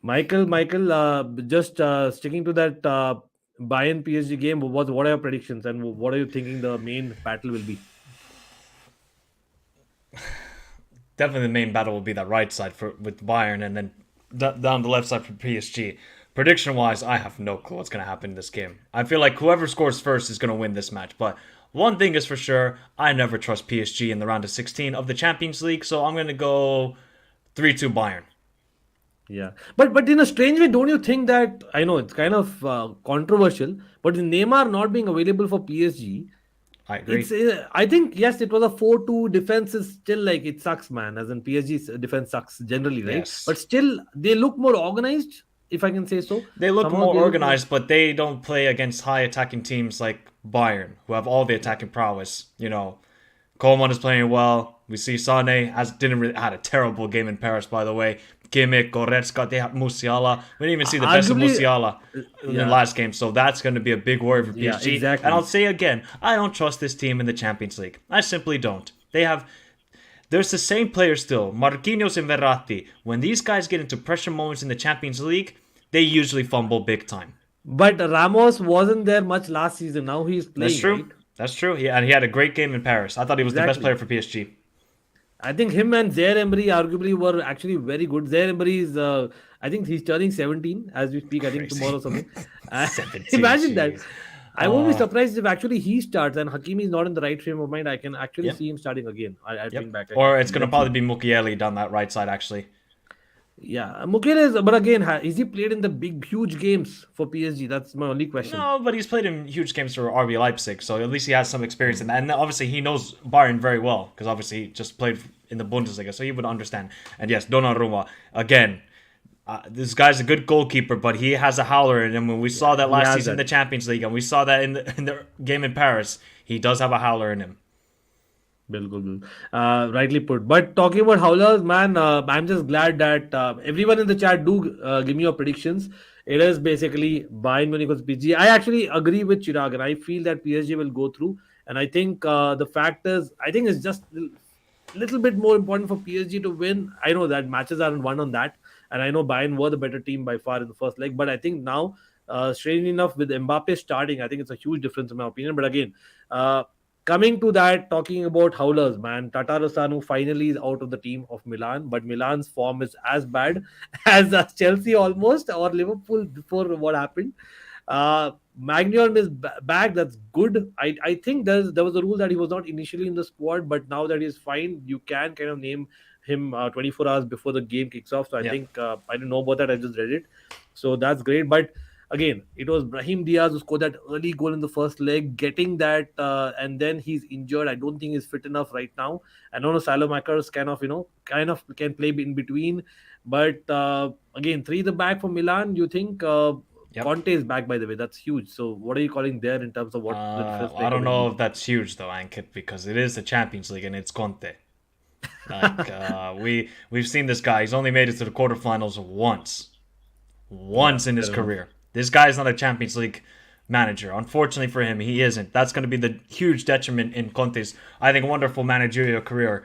Michael, just sticking to that Bayern PSG game. What are your predictions and what are you thinking the main battle will be? Definitely the main battle will be that right side for with Bayern, and then down the left side for PSG. Prediction wise, I have no clue what's going to happen in this game. I feel like whoever scores first is going to win this match. But one thing is for sure, I never trust PSG in the round of 16 of the Champions League, so I'm going to go 3-2 Bayern. Yeah, but in a strange way, don't you think that I know it's kind of controversial, but with Neymar not being available for PSG, I it's agree. I think yes, it was a 4-2 defense is still like it sucks, man. As in PSG's defense sucks generally, right? Yes. But still, they look more organized, if I can say so. They look Somehow more they look more. organized, but they don't play against high attacking teams like Bayern, who have all the attacking prowess. Coleman is playing well. We see Sane had a terrible game in Paris, by the way. Kimmich, Goretzka, they have Musiala. We didn't even see the best of Arguably, Musiala in the yeah, last game, so that's going to be a big worry for yeah, PSG. And I'll exactly. say again, I don't trust this team in the Champions League. I simply don't. There's the same players still, Marquinhos and Verratti. When these guys get into pressure moments in the Champions League, they usually fumble big time. But Ramos wasn't there much last season. Now he's That's playing, true. right? That's true. And he had a great game in Paris. I thought he was the best player Exactly. for PSG. I think him and Zaire Emery arguably were actually very good. Zaire Emery is, I think he's turning 17 as we speak. I think tomorrow Crazy. or something. 17, Imagine that. jeez. I won't be surprised if actually he starts and Hakimi is not in the right frame of mind. I can actually Yep. see him starting again. I Yep. bring back. Or it's going to Let's see. probably be Mukiele down that right side, actually. Yeah, Mukhil is, but again, is he played in the big, huge games for PSG? That's my only question. No, but he's played in huge games for RB Leipzig, so at least he has some experience in that. And obviously, he knows Bayern very well because obviously he just played in the Bundesliga, so he would understand. And yes, Donnarumma again. This guy's a good goalkeeper, but he has a howler in him. When we saw that He last has season in the that. Champions League, and we saw that in the game in Paris, he does have a howler in him. Bilkul, bilkul. Rightly put. But talking about howlers, man, I'm just glad that everyone in the chat do give me your predictions. It is basically Bayern Munich versus PSG. I actually agree with Chirag, and I feel that PSG will go through. And I think the fact is, I think it's just little bit more important for PSG to win. I know that matches aren't won on that, and I know Bayern were the better team by far in the first leg. But I think now, strangely enough, with Mbappe starting, I think it's a huge difference in my opinion. But again, uh, coming to that, talking about howlers, man, Tatarusanu finally is out of the team of Milan, but Milan's form is as bad as Chelsea almost or Liverpool before what happened. Magnion is back. That's good. I think there was a rule that he was not initially in the squad, but now that he's fine, you can kind of name him 24 hours before the game kicks off. So I Yeah. think I didn't know about that. I just read it. So that's great. But again, it was Brahim Diaz who scored that early goal in the first leg, getting that, and then he's injured. I don't think he's fit enough right now. I don't know Salomakers kind of can play in between, but again, three the back for Milan. You think Yep. Conte is back, by the way. That's huge. So what are you calling there in terms of what the difference I maker don't will know be? if that's huge though, Ankit, because it is the Champions League and it's Conte. Like we've seen this guy. He's only made it to the quarterfinals Yeah, once in his fair enough. career. This guy is not a Champions League manager. Unfortunately for him, he isn't. That's going to be the huge detriment in Conte's, I think, wonderful managerial career.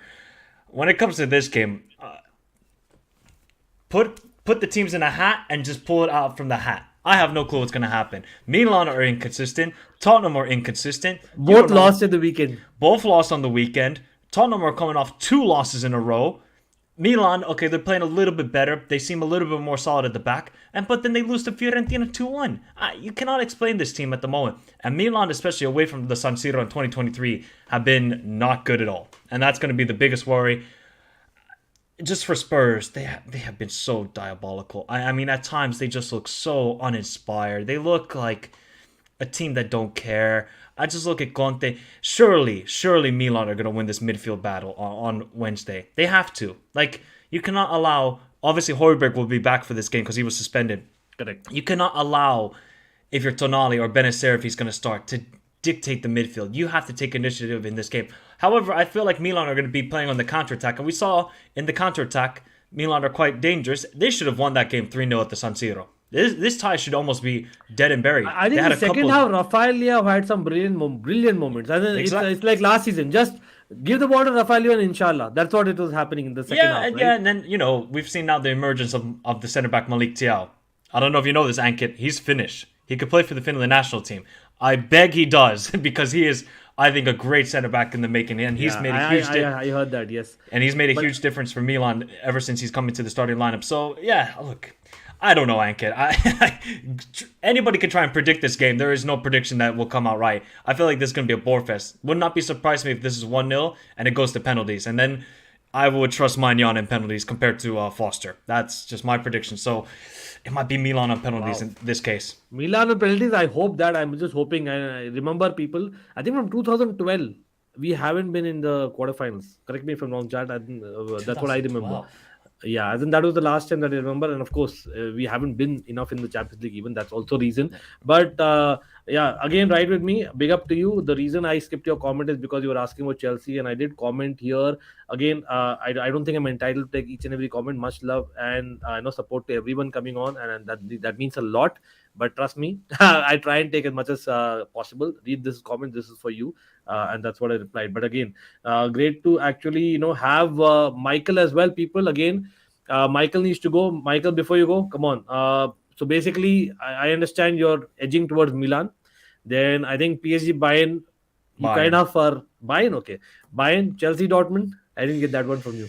When it comes to this game, put the teams in a hat and just pull it out from the hat. I have no clue what's going to happen. Milan are inconsistent. Tottenham are inconsistent. You Both don't know. lost at the weekend. Both lost on the weekend. Tottenham are coming off two losses in a row. Milan, okay, they're playing a little bit better. They seem a little bit more solid at the back. But then they lose to Fiorentina 2-1. You cannot explain this team at the moment. And Milan, especially away from the San Siro in 2023, have been not good at all. And that's going to be the biggest worry. Just for Spurs, they have been so diabolical. I mean, at times they just look so uninspired. They look like a team that don't care. I just look at Conte. Surely Milan are going to win this midfield battle on Wednesday. They have to. Like, you cannot allow. Obviously, Højbjerg will be back for this game because he was suspended. Correct. You cannot allow, if you're Tonali or Benacer, if he's going to start, to dictate the midfield. You have to take initiative in this game. However, I feel like Milan are going to be playing on the counterattack. And we saw in the counterattack, Milan are quite dangerous. They should have won that game 3-0 at the San Siro. This tie should almost be dead and buried. I They think had the a second couple. half, Rafael Leao had some brilliant moments. I think Exactly. it's like last season. Just give the ball to Rafael Leao and inshallah. That's what it was happening in the second half, right? And then we've seen now the emergence of the center back Malik Thiaw. I don't know if you know this, Ankit. He's Finnish. He could play for the Finland national team. I beg he does because he is, I think, a great center back in the making, and he's Yeah, made a huge I heard that. Yes, and he's made a but huge difference for Milan ever since he's come into the starting lineup. So yeah, look, I don't know, Ankit. Anybody can try and predict this game. There is no prediction that will come out right. I feel like this is going to be a bore fest. Would not be surprised me if this is 1-0 and it goes to penalties, and then I would trust Magnan in penalties compared to Foster. That's just my prediction. So it might be Milan on penalties wow. in this case. Milan with penalties. I hope that I'm just hoping. I remember people. I think from 2012 we haven't been in the quarterfinals. Correct me if I'm wrong, Chad. I think, that's what I remember. 2012. Yeah, I think that was the last time that I remember, and of course, we haven't been enough in the Champions League. Even that's also reason. But yeah, again, right with me. Big up to you. The reason I skipped your comment is because you were asking about Chelsea, and I did comment here. Again, I don't think I'm entitled to take each and every comment. Much love and I know support to everyone coming on, and that means a lot. But trust me, I try and take as much as possible. Read this comment. This is for you, and that's what I replied. But again, great to actually have Michael as well. People again, Michael needs to go. Michael, before you go, come on. So basically, I understand you're edging towards Milan. Then I think PSG Bayern. You kind Bayern. of are Bayern, okay? Bayern, Chelsea, Dortmund. I didn't get that one from you.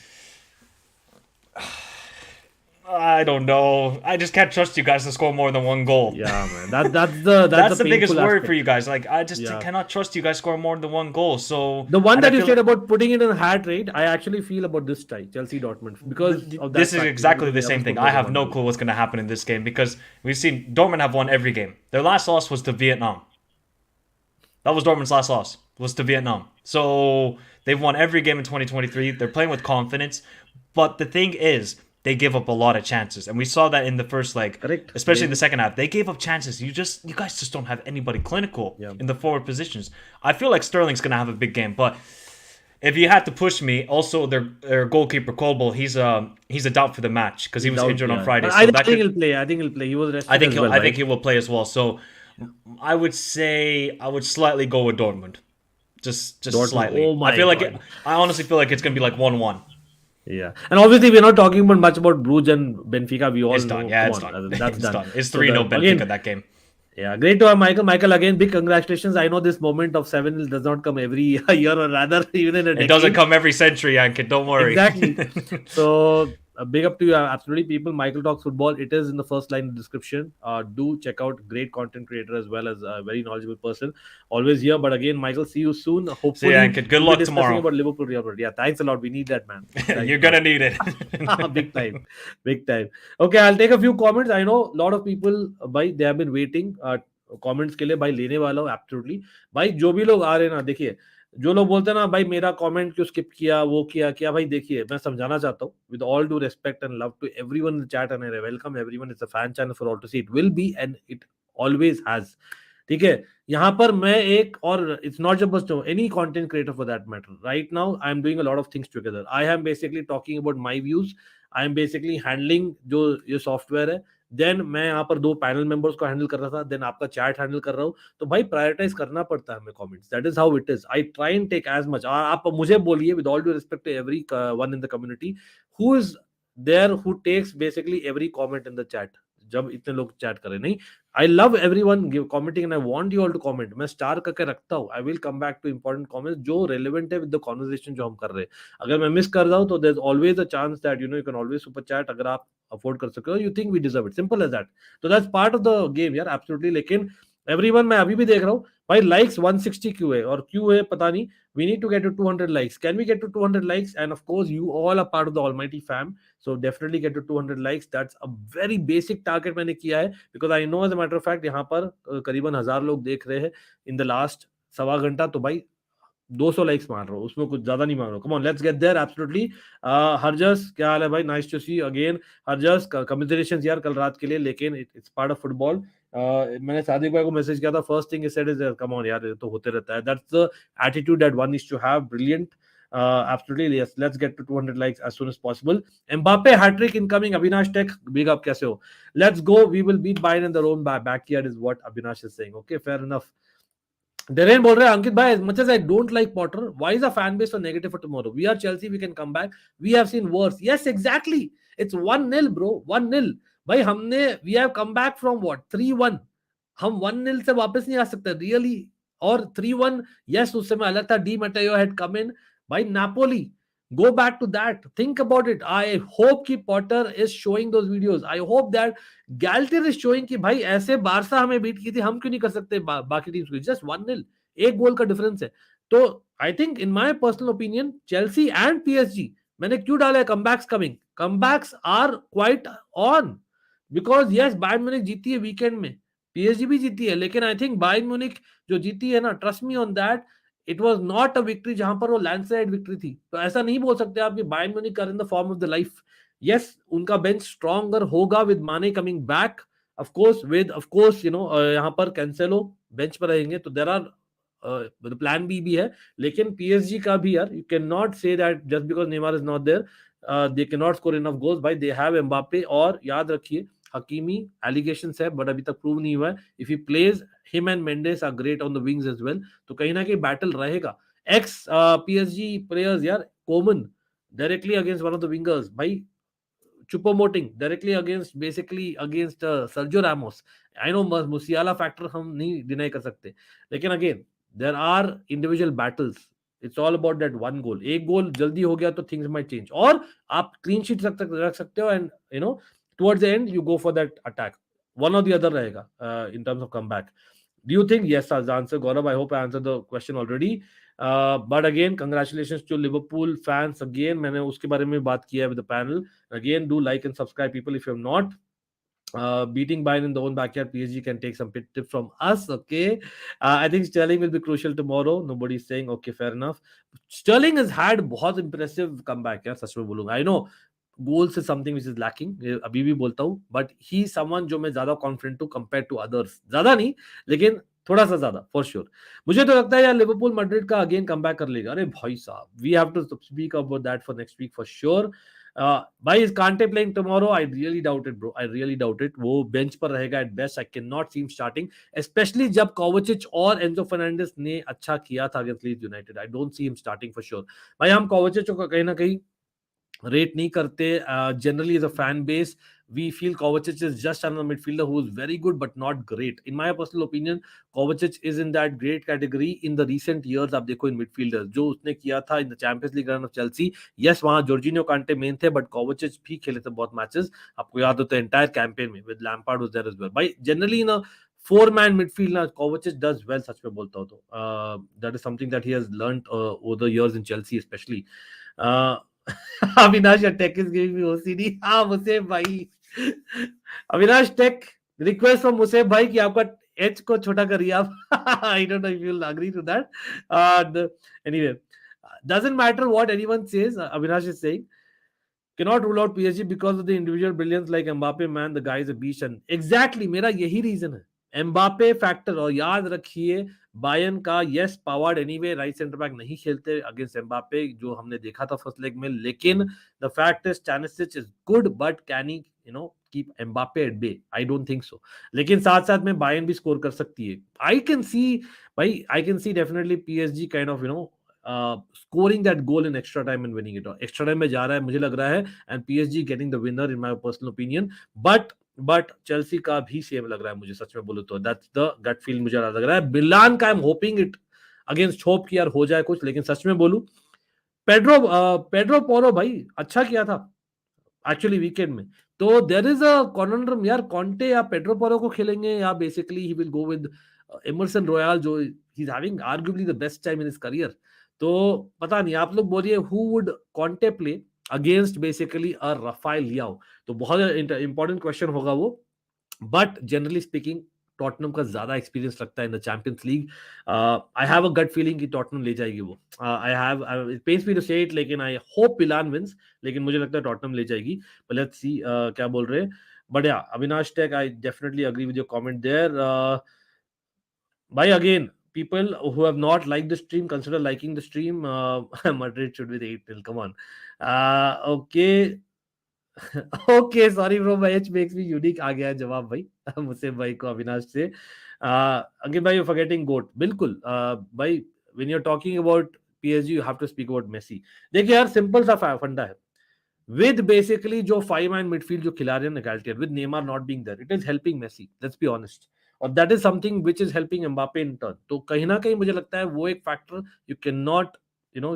I don't know. I just can't trust you guys to score more than one goal. Yeah, man. That's The biggest painful worry aspect. for you guys. Like, I just Yeah. cannot trust you guys score more than one goal. So, The one and I that you feel said like about putting it in a hat rate, I actually feel about this tie, Chelsea Dortmund, because of this that is fact, exactly because the they haven't same thing. scored I more than have one no goal. clue what's going to happen in this game because we've seen Dortmund have won every game. Their last loss was to Vietnam. That was Dortmund's last loss. Was to Vietnam. So they've won every game in 2023. They're playing with confidence. But the thing is, they give up a lot of chances, and we saw that in the first leg, Correct. especially in the second half. They gave up chances. You guys just don't have anybody clinical Yeah. in the forward positions. I feel like Sterling's gonna have a big game, but if you had to push me, also their goalkeeper Colbo, he's a doubt for the match because he was Doubt, injured on yeah. Friday, But so I that think could he'll play. I think he'll play. He was rested as well, I think right? he will play as well. So I would say I would slightly go with Dortmund. Just Dortmund. slightly. Oh my God. I honestly feel like it's gonna be like 1-1. Yeah, and obviously we're not talking about much about Bruges and Benfica. We all It's done. know. Yeah, Come it's on, done. that's It's done. done. It's So 3-0 Benfica again, that game. yeah, great to have Michael. Michael, again, big congratulations. I know this moment of 7 does not come every year, or rather, even in a It doesn't decade. come every century, Ankit. Don't worry. Exactly. So big up to you, absolutely, people. Michael Talks Football. It is in the first line description. Do check out great content creator as well as a very knowledgeable person. Always here. But again, Michael, see you soon. See you, Hopefully, Ankit. Good we'll be luck discussing tomorrow. about Liverpool Real Madrid. Yeah, thanks a lot. We need that, man. Thanks You're a lot. gonna need it. Big time, big time. Okay, I'll take a few comments. I know a lot of people, भाई they have been waiting comments के लिए भाई लेने वाला हूँ absolutely. भाई जो भी लोग आ रहे हैं ना देखिए जो लोग बोलते हैं ना भाई मेरा कमेंट क्यों स्किप किया वो किया भाई देखिए मैं समझाना चाहता हूँ with all due respect and love to everyone in the chat and I welcome everyone. It's a fan channel for all to see. It will be and it always has. ठीक है यहाँ पर मैं एक और it's not just any content creator for that matter right now I am doing a lot of things together I am basically talking about my views I am basically handling जो ये software है then मैं यहाँ पर 2 panel members को handle कर रहा था देन आपका चैट हैंडल कर रहा हूँ तो भाई प्रायोरिटाइज करना पड़ता है हमें comments that is how it is I try and take as much आप मुझे बोलिए with all due respect to every one in the community who is there who takes basically every comment in the chat जब इतने लोग chat करें नहीं I love everyone give commenting and I want you all to comment. मैं star करके रखता हूँ. I will come back to important comments जो relevant है with the conversation जो हम कर रहे हैं. अगर मैं मिस कर रहा हूँ तो there's always a chance that you can always super chat अगर आप afford कर सके हो. You think we deserve it. Simple as that. So that's part of the game यार absolutely. लेकिन everyone मैं अभी भी देख रहा हूँ भाई likes 160 क्यों है और क्यों है पता नहीं. We need to get to 200 likes. Can we get to 200 likes? And of course, you all are part of the almighty fam. So definitely get to 200 likes. That's a very basic target मैंने किया है because I know as a matter of fact यहाँ पर करीबन 1000 लोग देख रहे हैं in the last सवा घंटा तो भाई 200 लाइक्स मार रहा हूँ उसमें कुछ ज्यादा नहीं मार रहा हूँ come on let's get there absolutely Harjas क्या हाल है भाई nice to see again Harjas congratulations यार कल रात के लिए लेकिन इट्स पार्ट ऑफ फुटबॉल मैंने सादिक भाई को मैसेज किया था फर्स्ट थिंग ही सेड इज कम ऑन यार ये तो होते रहता है that's the attitude that one needs to have brilliant absolutely yes let's get to 200 likes as soon as possible Mbappe hat trick incoming Avinash Tech big up kaise ho let's go we will beat Bayern in their own backyard is what Avinash is saying okay fair enough Darren बोल रहा है अंकित भाई as much as I don't like Potter why is the fan base so negative for tomorrow we are Chelsea we can come back we have seen worse yes exactly it's 1-0 bro 1-0 भाई हमने we have come back from what 3-1 हम 1-0 से वापस नहीं आ सकते really और 3-1 yes उस समय अलग था D मेटेयो had come in by Napoli go back to that think about it I hope कि Potter is showing those videos I hope that Galtier is showing कि भाई ऐसे बारसा हमें बीट की थी हम क्यों नहीं कर सकते बाकी टीम्स को जस्ट 1-0 एक गोल का डिफरेंस है तो I think in my personal opinion Chelsea and PSG मैंने क्यों डाला है comebacks coming comebacks are quite on because yes Bayern Munich जीती है वीकेंड में पीएसजी भी जीती है लेकिन आई थिंक बायर्न म्यूनिख जो जीती है ना trust me on that it was not a victory जहां पर वो लैंडस्लाइड विक्ट्री थी तो ऐसा नहीं बोल सकते आप कि Bayern Munich are in the form of the life yes उनका बेंच स्ट्रॉन्गर होगा with Mane coming back of course with of course यहाँ पर कैंसेलो बेंच पर रहेंगे तो देयर आर प्लान बी भी है लेकिन पीएसजी का भी यार you can not say that just because Neymar is not there they can not score enough goals भाई दे हैव एम्बापे और याद रखिए हकीमी एलिगेशंस है बट अभी तक प्रूव नहीं हुआ है if he plays him and Mendes are great on the wings as well तो कहीं ना कहीं बैटल रहेगा एक्स पीएसजी प्लेयर्स यार Coman directly against one of the wingers भाई Chupomoting directly against Sergio Ramos. I know Musiala factor हम नहीं deny कर सकते लेकिन again there are individual battles. It's all about that one goal. एक गोल जल्दी हो गया तो things might change. और आप clean sheet रख सकते हो and towards the end you go for that attack. One or the other rahega in terms of comeback. Do you think? Yes, as the answer, Gaurav. I hope I answered the question already. But again, congratulations to Liverpool fans. Again, मैंने उसके बारे में बात किया है with the panel. Again, do like and subscribe, people, if you have not. Beating Bayern in their own backyard, PSG can take some tips from us. Okay, I think Sterling will be crucial tomorrow. Nobody's saying okay, fair enough. Sterling has had बहुत impressive comeback. यार सच में बोलूँगा. I know goals is something which is lacking. अभी भी बोलता हूँ. But he is someone जो मैं ज़्यादा confident हूँ compared to others. ज़्यादा नहीं, लेकिन थोड़ा सा ज्यादा for sure. मुझे तो लगता है यार लिवरपूल मैड्रिड का अगेन कमबैक कर लेगा. अरे भाई साहब, we have to speak about that for next week for sure. भाई is Kante playing tomorrow? I really doubt it bro, I really doubt it. वो बेंच पर रहेगा at best. I can not see him starting, specially जब Kovacic और Enzo Fernandez ने अच्छा किया था against Leeds United. I don't see him starting for sure. भाई हम कोवाचिच को कहीं ना कहीं रेट नहीं करते. Generally as a fan base we feel Kovacic is just another midfielder who is very good but not great. In my personal opinion, Kovacic is in that great category in the recent years. आप देखो इन midfielders जो उसने किया था in the Champions League run of Chelsea, yes वहाँ Jorginho Kante main थे but Kovacic भी खेले थे बहुत मैचेस. आपको याद हो तो entire campaign में with Lampard was there as well. भाई generally in a four-man midfield ना Kovacic does well. सच में बोलता हूँ तो that is something that he has learned over the years in Chelsea especially. Avinash, your tech is giving me OCD. हाँ मुसेब भाई. Avinash tech request from Museb भाई कि आपका एच को छोटा करिए आप. I don't know if you will agree to that. Anyway, doesn't matter what anyone says. Avinash is saying cannot rule out PSG because of the individual brilliance like Mbappe. Man, the guy is a beast. And exactly मेरा यही reason है, Mbappe factor. और याद रखिए Bayern का yes powered anyway right centre back नहीं खेलते against Mbappe जो हमने देखा था फर्स्ट लेग में. लेकिन the fact is Stanisic is good but can he keep Mbappe at bay? I don't think so. लेकिन साथ साथ में बायर्न भी स्कोर कर सकती है. I can see definitely PSG kind of scoring that goal in extra time and winning it. Extra time में जा रहा है मुझे लग रहा है and PSG getting the winner in my personal opinion. But Chelsea का भी सेम लग रहा है मुझे सच में बोलूं तो. That's the gut feel मुझे लग रहा है. मिलान का I'm hoping it against hope कि यार हो जाए कुछ. लेकिन सच में बोलूं पेड्रो पोरो भाई अच्छा किया था एक्चुअली वीकेंड में. तो देयर इज अ कॉन्ड्रम यार. कॉन्टे या पेड्रो पोरो को खेलेंगे या basically he will go with Emerson Royal जो he is having arguably the best time in his career. तो पता नहीं, आप लोग बोलिए who would Conte play against basically a Rafael Leao. तो बहुत इंपॉर्टेंट क्वेश्चन होगा वो. बट जनरली स्पीकिंग टॉटनम का ज्यादा एक्सपीरियंस लगता है in the Champions League. I have a gut feeling कि टॉटनम ले जाएगी वो. I have it pains me to say it लेकिन आई होप मिलान विंस. लेकिन मुझे लगता है टॉटनम ले जाएगी. बट लेट्स सी क्या बोल रहे हैं. But yeah Avinash tech, I definitely agree with your comment there. भाई again people who have not liked the stream, consider liking the stream. Madrid should be the 8-0. Come on. Okay. Okay, sorry bro, my H makes me unique. आ गया जवाब भाई मुझसे भाई को अविनाश से. अंकित भाई, you're forgetting GOAT. बिल्कुल भाई, when you're talking about PSG you have to speak about Messi. देखिए यार सिंपल सा फंडा है. With basically जो 5-man midfield जो खिला रहे हैं निकालते हैं, with Neymar not being there, it is helping Messi. Let's be honest. और that is something which is helping Mbappe in turn. तो कहीं ना कहीं मुझे लगता है वो एक factor you cannot ignore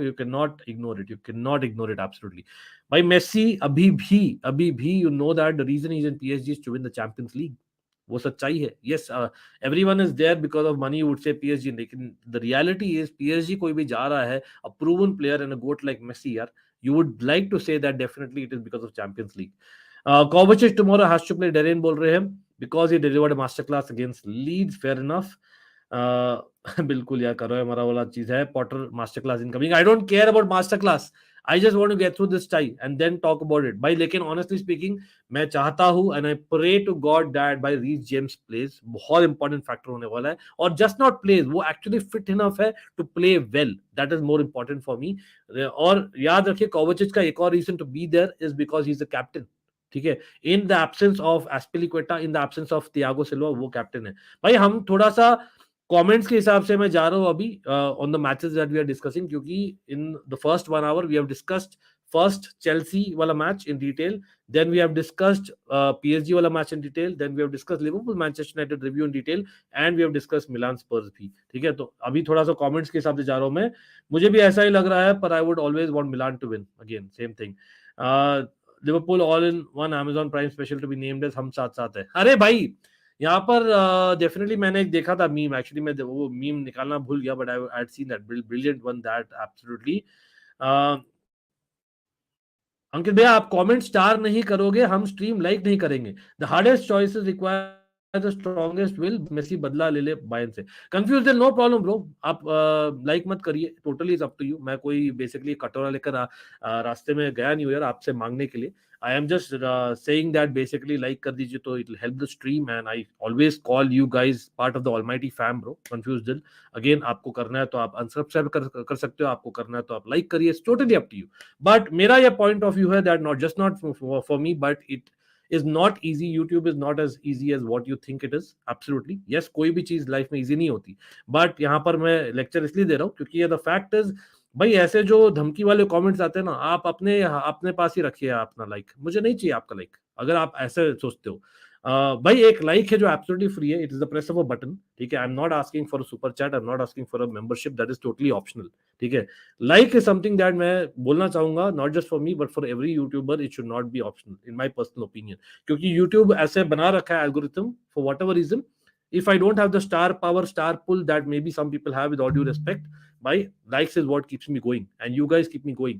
it. You cannot ignore it absolutely. भाई मेसी अभी भी you know that the reason he's in PSG is to win the Champions League. वो सच्चाई है. Yes, everyone is there because of money, you would say PSG. लेकिन the reality is PSG कोई भी जा रहा है, a proven player and a goat like Messi यार, you would like to say that definitely it is because of Champions League. Kovacic tomorrow has to play. Darren बोल रहे हैं because he delivered a masterclass against Leeds. Fair enough. बिल्कुल यार करो, हमारा वाला चीज है. Potter masterclass incoming. I don't care about masterclass. I just want to get through this tie and then talk about it. भाई लेकिन honestly speaking मैं चाहता हूँ and I pray to God that by Reece James plays, बहुत important factor होने वाला है. और just not plays, वो actually fit enough है to play well. That is more important for me. और याद रखिए Kovacic का एक और reason to be there is because he's the captain. ठीक है, in the absence of Azpilicueta, in the absence of Thiago Silva, वो कैप्टन है. भाई हम थोड़ा सा कमेंट्स के हिसाब से मैं जा रहा हूं अभी on the matches that we are discussing, क्योंकि in the first 1 hour we have discussed first Chelsea वाला match in detail, then we have discussed PSG वाला match in detail, then we have discussed Liverpool Manchester United review in detail, and we have discussed Milan Spurs भी. ठीक है, तो अभी थोड़ा सा comments के हिसाब से जा रहा हूं मैं. मुझे भी ऐसा ही लग रहा है, पर I would always want Milan to win again, same thing. Liverpool all in one Amazon Prime special to be named as हम साथ साथ है। अरे भाई यहाँ पर डेफिनेटली मैंने एक देखा था मीम, एक्चुअली मैं वो मीम निकालना भूल गया, but I had seen that brilliant one that absolutely. Ankit भैया आप कमेंट स्टार नहीं करोगे, हम स्ट्रीम लाइक नहीं करेंगे। The hardest choices require the strongest will, Messi बदला ले ले बायर्न से। कंफ्यूज नो प्रॉब्लम ब्रो, आप लाइक मत करिए, totally is up to you. मैं कोई बेसिकली कटोरा लेकर रास्ते में गया नहीं हूँ यार आपसे मांगने के लिए। आई am just saying that basically like कर दीजिए तो it will help the stream, and I always call you guys part of the almighty fam bro. Confuse दिल, अगेन आपको करना है तो आप अनसब्सक्राइब कर सकते हो, आपको करना है तो आप लाइक करिए, totally up to you. But मेरा यह पॉइंट ऑफ व्यू है that not just not for me, but it is not easy. YouTube is not as easy as what you think it is. Absolutely yes, कोई भी चीज life में easy नहीं होती, but यहाँ पर मैं लेक्चर इसलिए दे रहा हूँ क्योंकि ये द फैक्ट इज भाई, ऐसे जो धमकी वाले कमेंट्स आते हैं ना, आप अपने अपने पास ही रखिए अपना लाइक, मुझे नहीं चाहिए आपका लाइक अगर आप ऐसे सोचते हो। भाई एक लाइक है जो एब्सोल्युटली फ्री है, it is the press of a button, ठीक है। आई am not asking for a super chat, I am not asking for a membership, that is totally optional, ठीक है। लाइक इज समथिंग दैट मैं बोलना चाहूंगा, not just for me but for every YouTuber, it should not be optional in my personal opinion, क्योंकि YouTube ऐसे बना रखा है algorithm for what ever reason. If I don't have the star power, star pull that maybe some people have, with all due respect, my likes is what keeps me going, and you guys keep me going.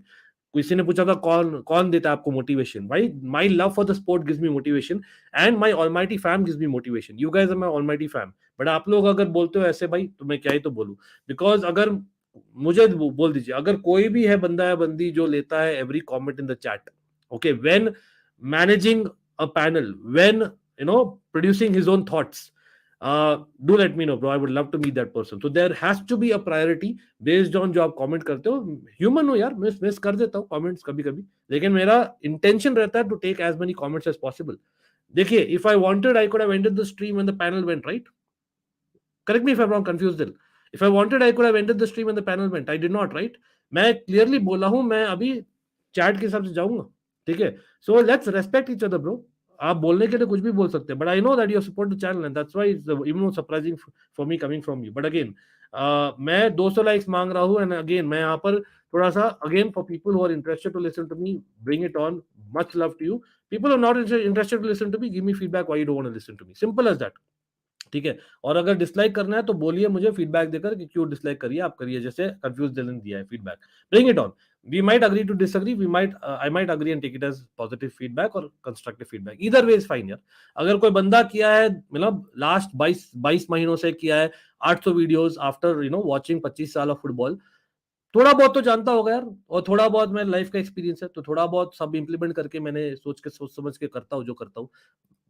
किसी ने पूछा था कौन कौन देता है आपको motivation, भाई my love for the sport gives me motivation, and my almighty fam gives me motivation. You guys are my almighty fam, but आप लोग अगर बोलते हो ऐसे भाई तो मैं क्या ही तो बोलूं, बिकॉज अगर मुझे बोल दीजिए, अगर कोई भी है बंदा या बंदी जो लेता है every comment in the chat, okay, when managing a panel, when producing his own thoughts, do let me know bro, I would love to meet that person. So there has to be a priority based on जो आप comment करते हो। Human हो यार, miss कर देता हूँ comments कभी कभी, लेकिन मेरा इंटेंशन रहता है to take as many comments as possible. देखिए, if I wanted I could have ended the stream when the panel went, right? Correct me if I am wrong, confuse दिल। If I wanted I could have ended the stream when the panel went, I did not, right? मैं clearly बोला हूं, मैं अभी chat के हिसाब से जाऊंगा, ठीक है। So let's respect each other bro. आप बोलने के लिए कुछ भी बोल सकते हैं, but I know that you support the channel and that's why it's even more surprising for me coming from you. But again मैं 200 लाइक्स मांग रहा हूं, एंड अगेन मैं यहाँ पर थोड़ा सा, again for people who are interested to listen to me, bring it on, much love to you. People are not interested to listen to me, give me feedback why you don't want to listen to me, simple as that, ठीक है। और अगर dislike करना है तो बोलिए मुझे feedback देकर कि क्यों डिसलाइक करिए, आप करिए, जैसे कंफ्यूज दिलन दिया है feedback, bring it on. We might agree to disagree, we might I might agree and take it as positive feedback or constructive feedback, either way is fine यार। अगर कोई बंदा किया है, मतलब लास्ट 22 महीनों से किया है 800 वीडियोस आफ्टर वॉचिंग 25 साल ऑफ फुटबॉल, थोड़ा बहुत तो जानता होगा यार, और थोड़ा बहुत मेरा लाइफ का एक्सपीरियंस है, तो थोड़ा बहुत सब इंप्लीमेंट करके मैंने सोच समझ के करता हूँ जो करता हूँ।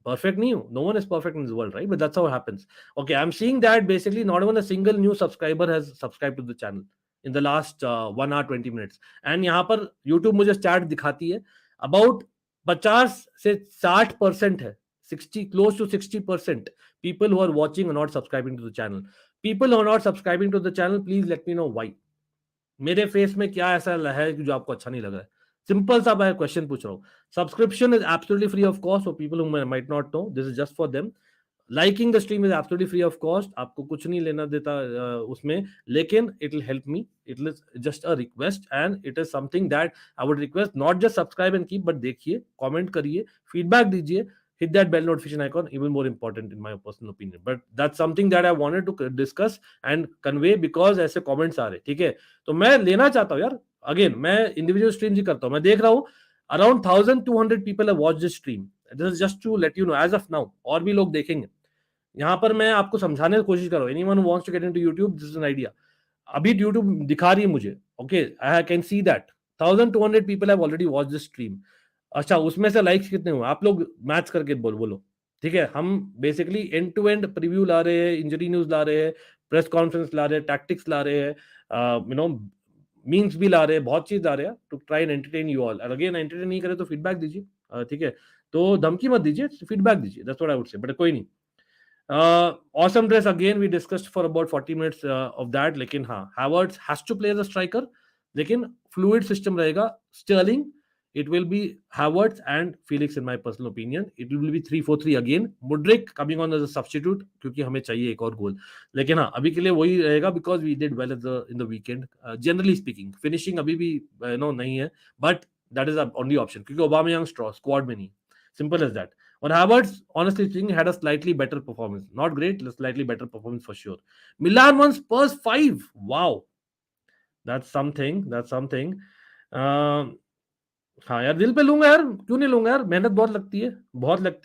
Perfect नहीं हूँ, no one is perfect in this world, right? But that's how it happens. Okay, I'm seeing that basically not even a single new subscriber has subscribed to the channel in the last 1 hour 20 minutes. And यहाँ पर YouTube मुझे stat दिखाती है about 50 से 60% है, 60 close to 60% people who are watching are not subscribing to the channel. People who are not subscribing to the channel, please let me know why. मेरे face में क्या ऐसा है कि जो आपको अच्छा नहीं लग रहा है? सिंपल सा मैं क्वेश्चन पूछ रहा हूँ। Subscription is absolutely free of cost for people who might not know, this is just for them. Liking the stream is absolutely free of cost, आपको कुछ नहीं लेना देता उसमें, लेकिन it will help me, it is just a request and it is something that I would request, not just subscribe and keep, but देखिए, comment करिए, feedback दीजिए, hit that bell notification icon, even more important in my personal opinion, but that's something that I wanted to discuss and convey because ऐसे comments आ रहे, ठीक है। तो मैं लेना चाहता हूँ यार, अगेन मैं इंडिविजुअल स्ट्रीम ही करता हूँ, मैं देख रहा हूँ around 1200 people have watched this stream, this is just to let you know as of now, और भी लोग देखेंगे। यहाँ पर मैं आपको समझाने की कोशिश कर रहा हूँ, anyone who wants to get into YouTube, this is an idea। अभी YouTube दिखा रही है मुझे, okay, I can see that 1200 people have already watched this stream। अच्छा, उसमें से लाइक्स कितने हुए, आप लोग मैच करके बोलो, ठीक है। हम basically end to end preview ला रहे हैं, इंजरी न्यूज ला रहे हैं, प्रेस कॉन्फ्रेंस ला रहे हैं, टैक्टिक्स ला रहे हैं, मीम्स भी ला रहे हैं, बहुत चीज ला रहे हैं to try and entertain you all. और अगेन एंटरटेन नहीं करे तो फीडबैक दीजिए, ठीक है। तो धमकी मत दीजिए, फीडबैक दीजिए, that's what I would say, but कोई नहीं। Awesome dress, again we discussed for about 40 minutes of that, लेकिन हाँ, Havertz has to play as a striker, लेकिन फ्लूइड सिस्टम रहेगा। Sterling, it will be Havertz and Felix in my personal opinion, it will be 3-4-3 again, Mudryk coming on as a substitute क्योंकि हमें चाहिए एक और गोल, लेकिन हाँ अभी के लिए वही रहेगा because we did well in the weekend, generally speaking, finishing अभी भी नहीं है, but That is the only option. क्योंकि Aubameyang squad में नहीं. Simple as that. Or Havertz, honestly speaking, had a slightly better performance. Not great, slightly better performance for sure. Milan won Spurs 5. Wow. That's something. That's something. हाँ यार, दिल पे लूंगा यार, क्यों नहीं लूंगा यार, मेहनत बहुत लगती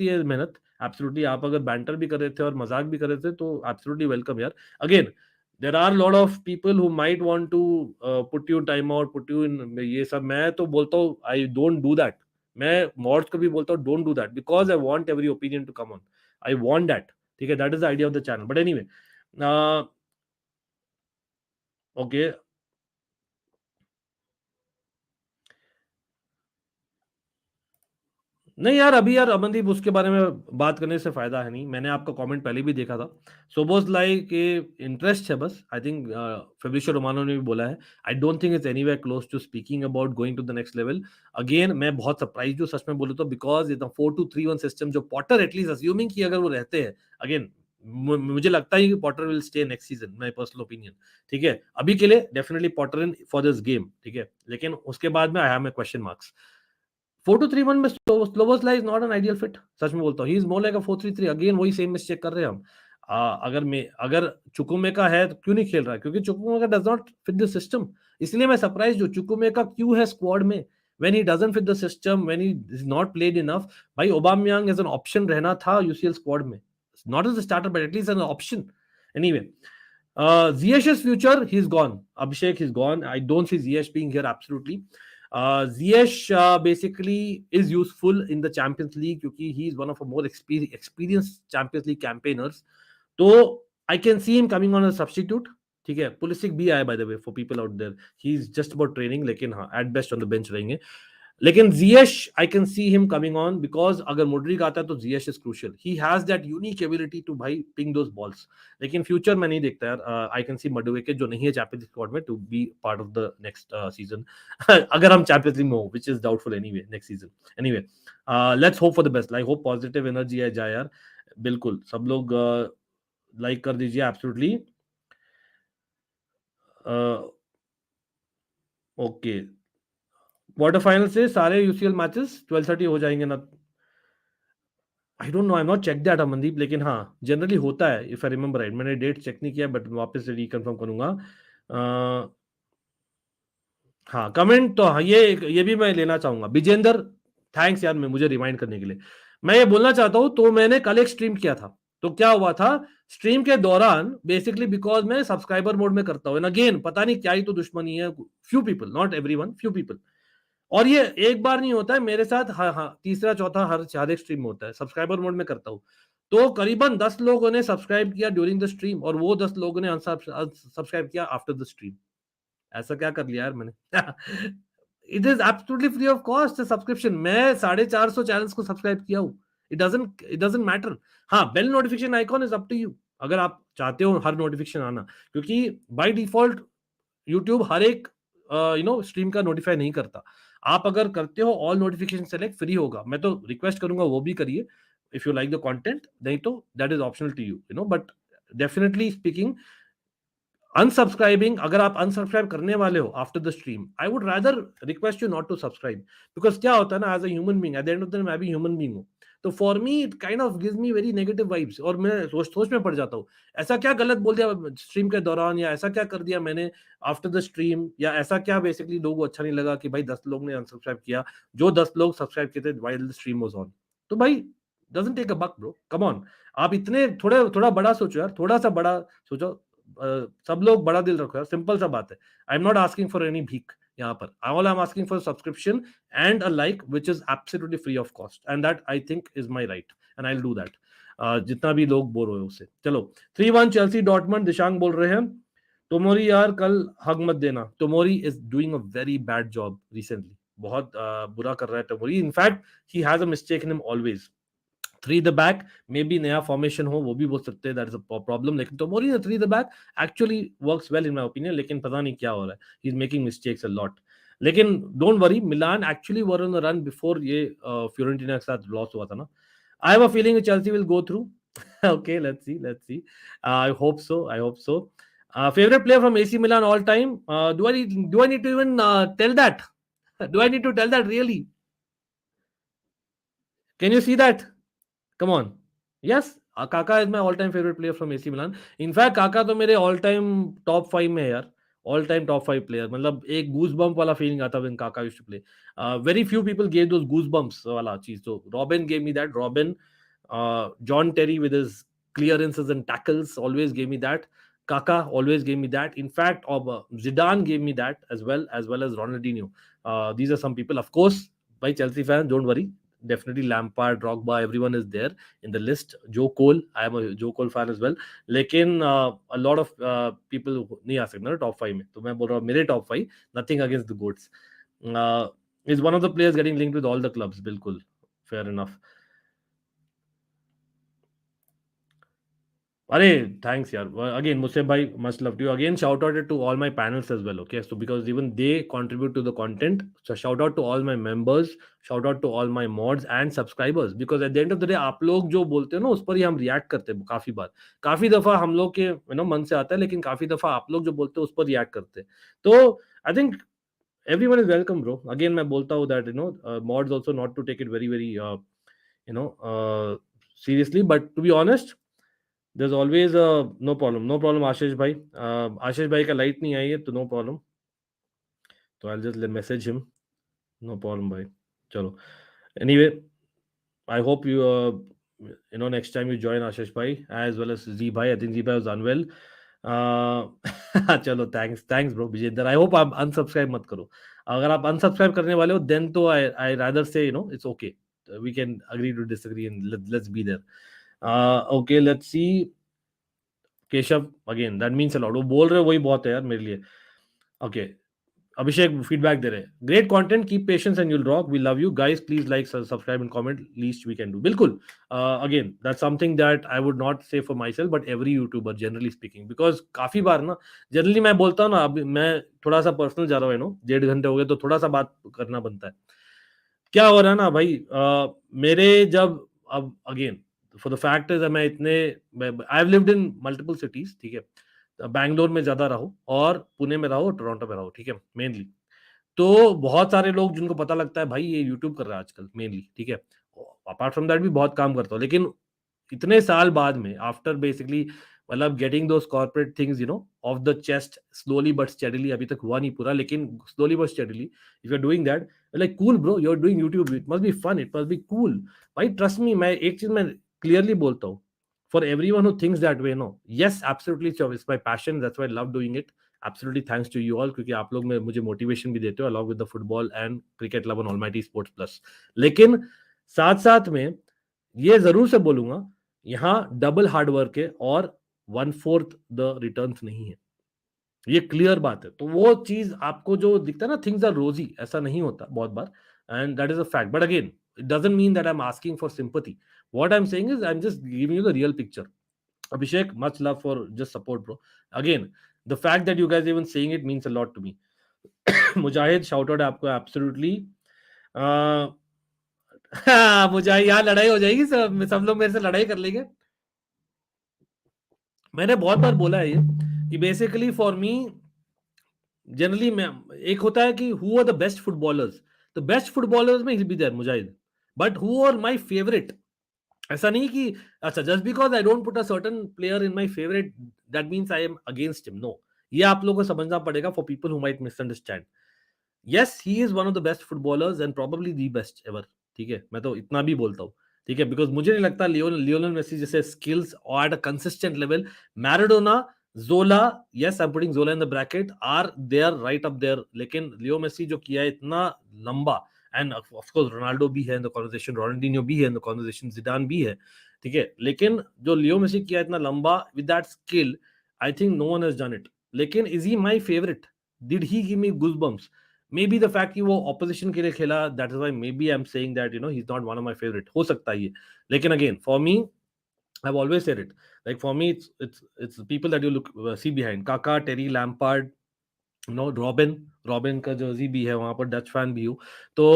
है मेहनत. एब्सोल्युटली. आप अगर बैंटर भी कर रहे थे और मजाक भी कर रहे थे तो एब्सोल्युटली वेलकम यार. Again, there are lot of people who might want to put you time out, put you in ये सब. मैं तो बोलता हूँ आई डोंट डू दैट. मैं मॉड्स को भी बोलता हूँ don't do that, because I want every opinion to come on. I want that. ठीक है, that is the idea of the channel. But anyway, okay. नहीं यार, अभी यार अमनदीप उसके बारे में बात करने से फायदा है नहीं. मैंने आपका कमेंट पहले भी देखा था. सोबोस लाई के इंटरेस्ट है बस. आई थिंक फेब्रिशियो रोमानो ने भी बोला है. I don't think it's anywhere close to speaking about going to the next level. Again, मैं बहुत सरप्राइज हूँ सच में बोलूँ तो, बिकॉज इतना 4-2-3-1 सिस्टम जो पॉटर एटलीस्ट अज्यूमिंग की अगर वो रहते हैं, अगेन मुझे लगता है कि Potter will stay next season, my personal opinion. ठीक है, अभी के लिए definitely Potter in for this game. ठीक है, लेकिन उसके बाद में I have my question marks. 4-2-3-1 में Szoboszlai is not an ideal fit. सच में बोलता हूँ, he is more like a 4-3-3. Again वही सेम मिस्टेक कर रहे हैं हम. अगर चुकुमेका है तो क्यों नहीं खेल रहा है? क्योंकि Chukwuemeka does not fit the system. इसलिए मैं सरप्राइज हूँ चुकुमेका क्यों है स्क्वाड में. When he doesn't fit the system, when he is not played enough. भाई ओबामयांग एज एन ऑप्शन रहना था यूसीएल स्क्वाड में, not as a starter but at least an option. Anyway, Ziyech's future, he's gone. Abhishek, he's gone. I don't see Ziyech being here absolutely. Ziyech basically is useful in the Champions League क्योंकि he is one of a more experienced Champions League campaigners. तो I can see him coming on as a substitute. ठीक है, Pulisic भी आया by the way for people out there. He is just about training, लेकिन हाँ at best on the bench रहेंगे. लेकिन Ziyech, I can see him coming on because अगर Modric आता है तो Ziyech is crucial. He has that unique ability to भाई ping those balls. लेकिन फ्यूचर में नहीं देखता यार. I can see Madueke जो नहीं है चैंपियंस लीग स्क्वाड में to be part of the next season. अगर हम चैंपियंस लीग में हो, which is doubtful anyway next season. Anyway, let's hope for the best. I hope positive energy है जाए यार. बिल्कुल सब लोग लाइक कर दीजिए एब्सोल्युटली. ओके, क्वार्टर फाइनल से सारे यूसीएल मैचेस 12:30 हो जाएंगे ना. I don't know, I not check that Amandeep, लेकिन हाँ जनरली होता है इफ आई रिमेंबर राइट. मैंने डेट चेक नहीं किया बट वापस से रिकन्फर्म करूंगा. हाँ, कमेंट तो हाँ, ये भी मैं लेना चाहूंगा. विजेंद्र, थैंक्स यार मैं मुझे रिमाइंड करने के लिए. मैं ये बोलना चाहता हूँ, तो मैंने कल एक स्ट्रीम किया था. तो क्या हुआ था स्ट्रीम के दौरान, बेसिकली बिकॉज मैं सब्सक्राइबर मोड में करता हूँ. अगेन पता नहीं क्या ही तो दुश्मनी है. Few people, not everyone, few people. और ये एक बार नहीं होता है मेरे साथ. हाँ, तीसरा चौथा हर एक स्ट्रीम में होता है. सब्सक्राइबर मोड में करता हूँ. तो करीबन 10 लोगों ने सब्सक्राइब किया ड्यूरिंग द स्ट्रीम और वो 10 लोगों ने अनसब्सक्राइब किया आफ्टर द स्ट्रीम. ऐसा क्या कर लिया यार मैंने? It is absolutely free of cost subscription. मैं 450 चैनल्स को सब्सक्राइब किया हूँ. It doesn't matter. हाँ, bell notification icon is up to you अगर आप चाहते हो हर नोटिफिकेशन आना, क्योंकि बाय डिफॉल्ट यूट्यूब हर एक स्ट्रीम का नोटिफाई नहीं करता. आप अगर करते हो ऑल नोटिफिकेशन सेलेक्ट, फ्री होगा. मैं तो रिक्वेस्ट करूंगा वो भी करिए if you like the content. नहीं तो that is optional to you but definitely speaking, unsubscribing, अगर आप अनसब्सक्राइब करने वाले हो after the stream, I would rather request you not to subscribe. Because क्या होता है ना, as a human being, at the end of the day मैं भी ह्यूमन बीइंग हूँ. तो for me it kind of gives me very negative vibes और मैं सोच में पड़ जाता हूँ. ऐसा क्या गलत बोल दिया स्ट्रीम के दौरान, या ऐसा क्या कर दिया मैंने आफ्टर द स्ट्रीम, या ऐसा क्या बेसिकली लोगों को अच्छा नहीं लगा कि भाई 10 लोग ने अनसब्सक्राइब किया, जो 10 लोग सब्सक्राइब किए थे while the stream was on. तो भाई doesn't take a buck bro, come on. आप इतने थोड़ा बड़ा सोचो यार, थोड़ा सा बड़ा सोचो. सब लोग बड़ा दिल रखो यार, सिंपल सा बात है. आई am not asking for any भीख यहाँ पर. All I am asking for subscription and a like which is absolutely free of cost, and that I think is my right and I will do that. जितना भी लोग बोल रहे हो उससे. चलो, 3-1 चेल्सी डॉर्टमंड. दिशांग बोल रहे हैं तोमोरी यार कल हग मत देना. Tomori is doing a very bad job recently. बहुत बुरा कर रहा है Tomori. In fact he has a mistake in him always. 3 the back, maybe नया फॉर्मेशन हो, वो भी बोल सकते हैं, दैट इज अ प्रॉब्लम. लेकिन Tomori 3 the back actually works well in my opinion, लेकिन पता नहीं क्या हो रहा है. He is making mistakes a lot. लेकिन don't worry, Milan actually were on the run before ये फ्योरेंटिना के साथ लॉस हुआ था ना. I have a feeling Chelsea will go through. Okay, let's see. I hope so. Favorite player from AC Milan all time? Do I need to even tell that? Do I need to tell that really? Can you see that? Come on. Yes, Kaka is my all-time favorite player from AC Milan. In fact काका तो मेरे all time top 5 में है यार. All time top 5 player. मतलब एक goose bump वाला feeling आता when Kaka used to play. Very few people gave those goose bumps वाला चीज. तो Robin gave me that. Robin, John Terry with his clearances and tackles always gave me that. Kaka always gave me that. In fact, Zidane gave me that as well as Ronaldinho. These are some people, of course, by Chelsea fans. Don't worry, definitely Lampard, Drogba, everyone is there in the list. Joe Cole, I am a Joe Cole fan as well. लेकिन a lot of people नहीं आ सकते ना top 5 में. तो मैं बोल रहा हूँ मेरे top 5. Nothing against the goats. Is one of the players getting linked with all the clubs. बिल्कुल fair enough. अरे थैंक्स यार. अगेन मुझसे भाई much love to you. Again shout out to all my panels as well. Okay, so because even they contribute to the content. So shout out to all my members, shout out to all my mods and subscribers. Because at the end of the day आप लोग जो बोलते हो ना उस पर ही हम react करते हैं. काफी बार, काफी दफा हम लोग के मन से आता है, लेकिन काफी दफा आप लोग जो बोलते हो उस पर रिएक्ट करते हैं. तो I think everyone is welcome, bro. Again मैं बोलता हूँ that mods also not to take it very very seriously, but to be honest, there's always no problem. आशीष भाई, आशीष भाई का लाइट नहीं आई है तो नो प्रॉब्लम. तो I'll just message him. No problem भाई. चलो. Anyway, I hope you next time you join Ashish bhai as well as Z bhai. I think Z bhai was unwell. चलो thanks bro Vijender. I hope आप unsubscribe मत करो. अगर आप unsubscribe करने वाले हो देन तो I rather say it's okay. We can agree to disagree and let's be there. Okay, let's see. Keshav again, that means a lot. वो बोल रहे हो वही बहुत है यार मेरे लिए. ओके, अभिषेक फीडबैक दे रहे हैं. Great content, keep patience and you'll rock. We love you guys. Please like, subscribe and comment. Least we can do. बिल्कुल. Again that's something that I would not say for myself but every YouTuber generally speaking. Because काफी बार ना generally मैं बोलता हूँ ना, अभी मैं थोड़ा सा पर्सनल जा रहा हूँ. 1.5 घंटे हो गए तो थोड़ा सा बात करना बनता है. क्या हो रहा है ना भाई, मेरे जब अब again for the fact is मैं इतने I have lived in multiple cities. ठीक है, बैंगलोर में ज्यादा रहो और पुणे में रहो, टोरंटो में रहो. ठीक है, मेनली. तो बहुत सारे लोग जिनको पता लगता है भाई ये यूट्यूब कर रहा है आजकल मेनली. ठीक है, अपार्ट फ्रॉम दैट भी बहुत काम करता हूँ. लेकिन इतने साल बाद में आफ्टर बेसिकली मतलब getting those corporate things off the chest slowly but steadily. अभी तक हुआ नहीं पूरा, लेकिन slowly but steadily if you are doing that, like cool bro, you are doing YouTube, it must be fun, it must be cool. भाई trust me, मैं एक चीज मैं क्लियरली बोलता हूँ for everyone who thinks that way, no, yes absolutely it's my passion, that's why I love doing it. Absolutely thanks to you all, क्योंकि आप लोग में मुझे मोटिवेशन भी देते हो along with the football and cricket love and almighty sports plus. लेकिन साथ साथ में ये जरूर से बोलूंगा, यहाँ डबल हार्ड वर्क है और 1/4 द रिटर्न्स नहीं है. ये क्लियर बात है. तो वो चीज आपको जो दिखता है ना, थिंग्स आर रोजी, ऐसा नहीं होता बहुत बार, and that is a fact. But again it doesn't mean that I am asking for sympathy. What I am saying is I am just giving you the real picture. Abhishek, much love for just support, bro. Again, the fact that you guys even saying it means a lot to me. Mujahid, shout out आपको absolutely. मुजाहिद, यहाँ लड़ाई हो जाएगी, सब लोग मेरे से लड़ाई कर लेंगे. मैंने बहुत बार बोला है ये कि बेसिकली फॉर मी जनरली मैं, एक होता है कि who are the best footballers. The best footballers में be there Mujahid, but who are my favourite. ऐसा नहीं कि अच्छा just because I don't put a certain player in my favourite that means I am against him. No, ये आप लोगों को समझना पड़ेगा for people who might misunderstand. Yes, he is one of the best footballers and probably the best ever. ठीक है, मैं तो इतना भी बोलता हूँ. ठीक है, बिकॉज मुझे नहीं लगता लियोनेल मेसी जैसे स्किल्स और at a consistent level, Maradona, Zola, yes I am putting Zola in the bracket, are there right up there. लेकिन लियो मेसी जो किया है इतना लंबा, एंड ऑफ कोर्स रोनाल्डो भी है इन द कॉन्वर्सेशन, रोनाल्डिनो भी है इन द कॉन्वर्सेशन, जिडान भी है. ठीक है, लेकिन जो लियो मेसी किया इतना लंबा with that skill, I think no one has done it. लेकिन is he my favourite? Did he give me goosebumps? Maybe the fact कि वो ऑपोजिशन के लिए खेला, that is why maybe I am saying that he is not one of my favourite. हो सकता है ये. लेकिन again for me, I've always said it. Like for me, it's the people that you look see behind. Kaka, Terry, Lampard, Robin का Jersey भी है वहां पर, डच फैन भी हूँ. तो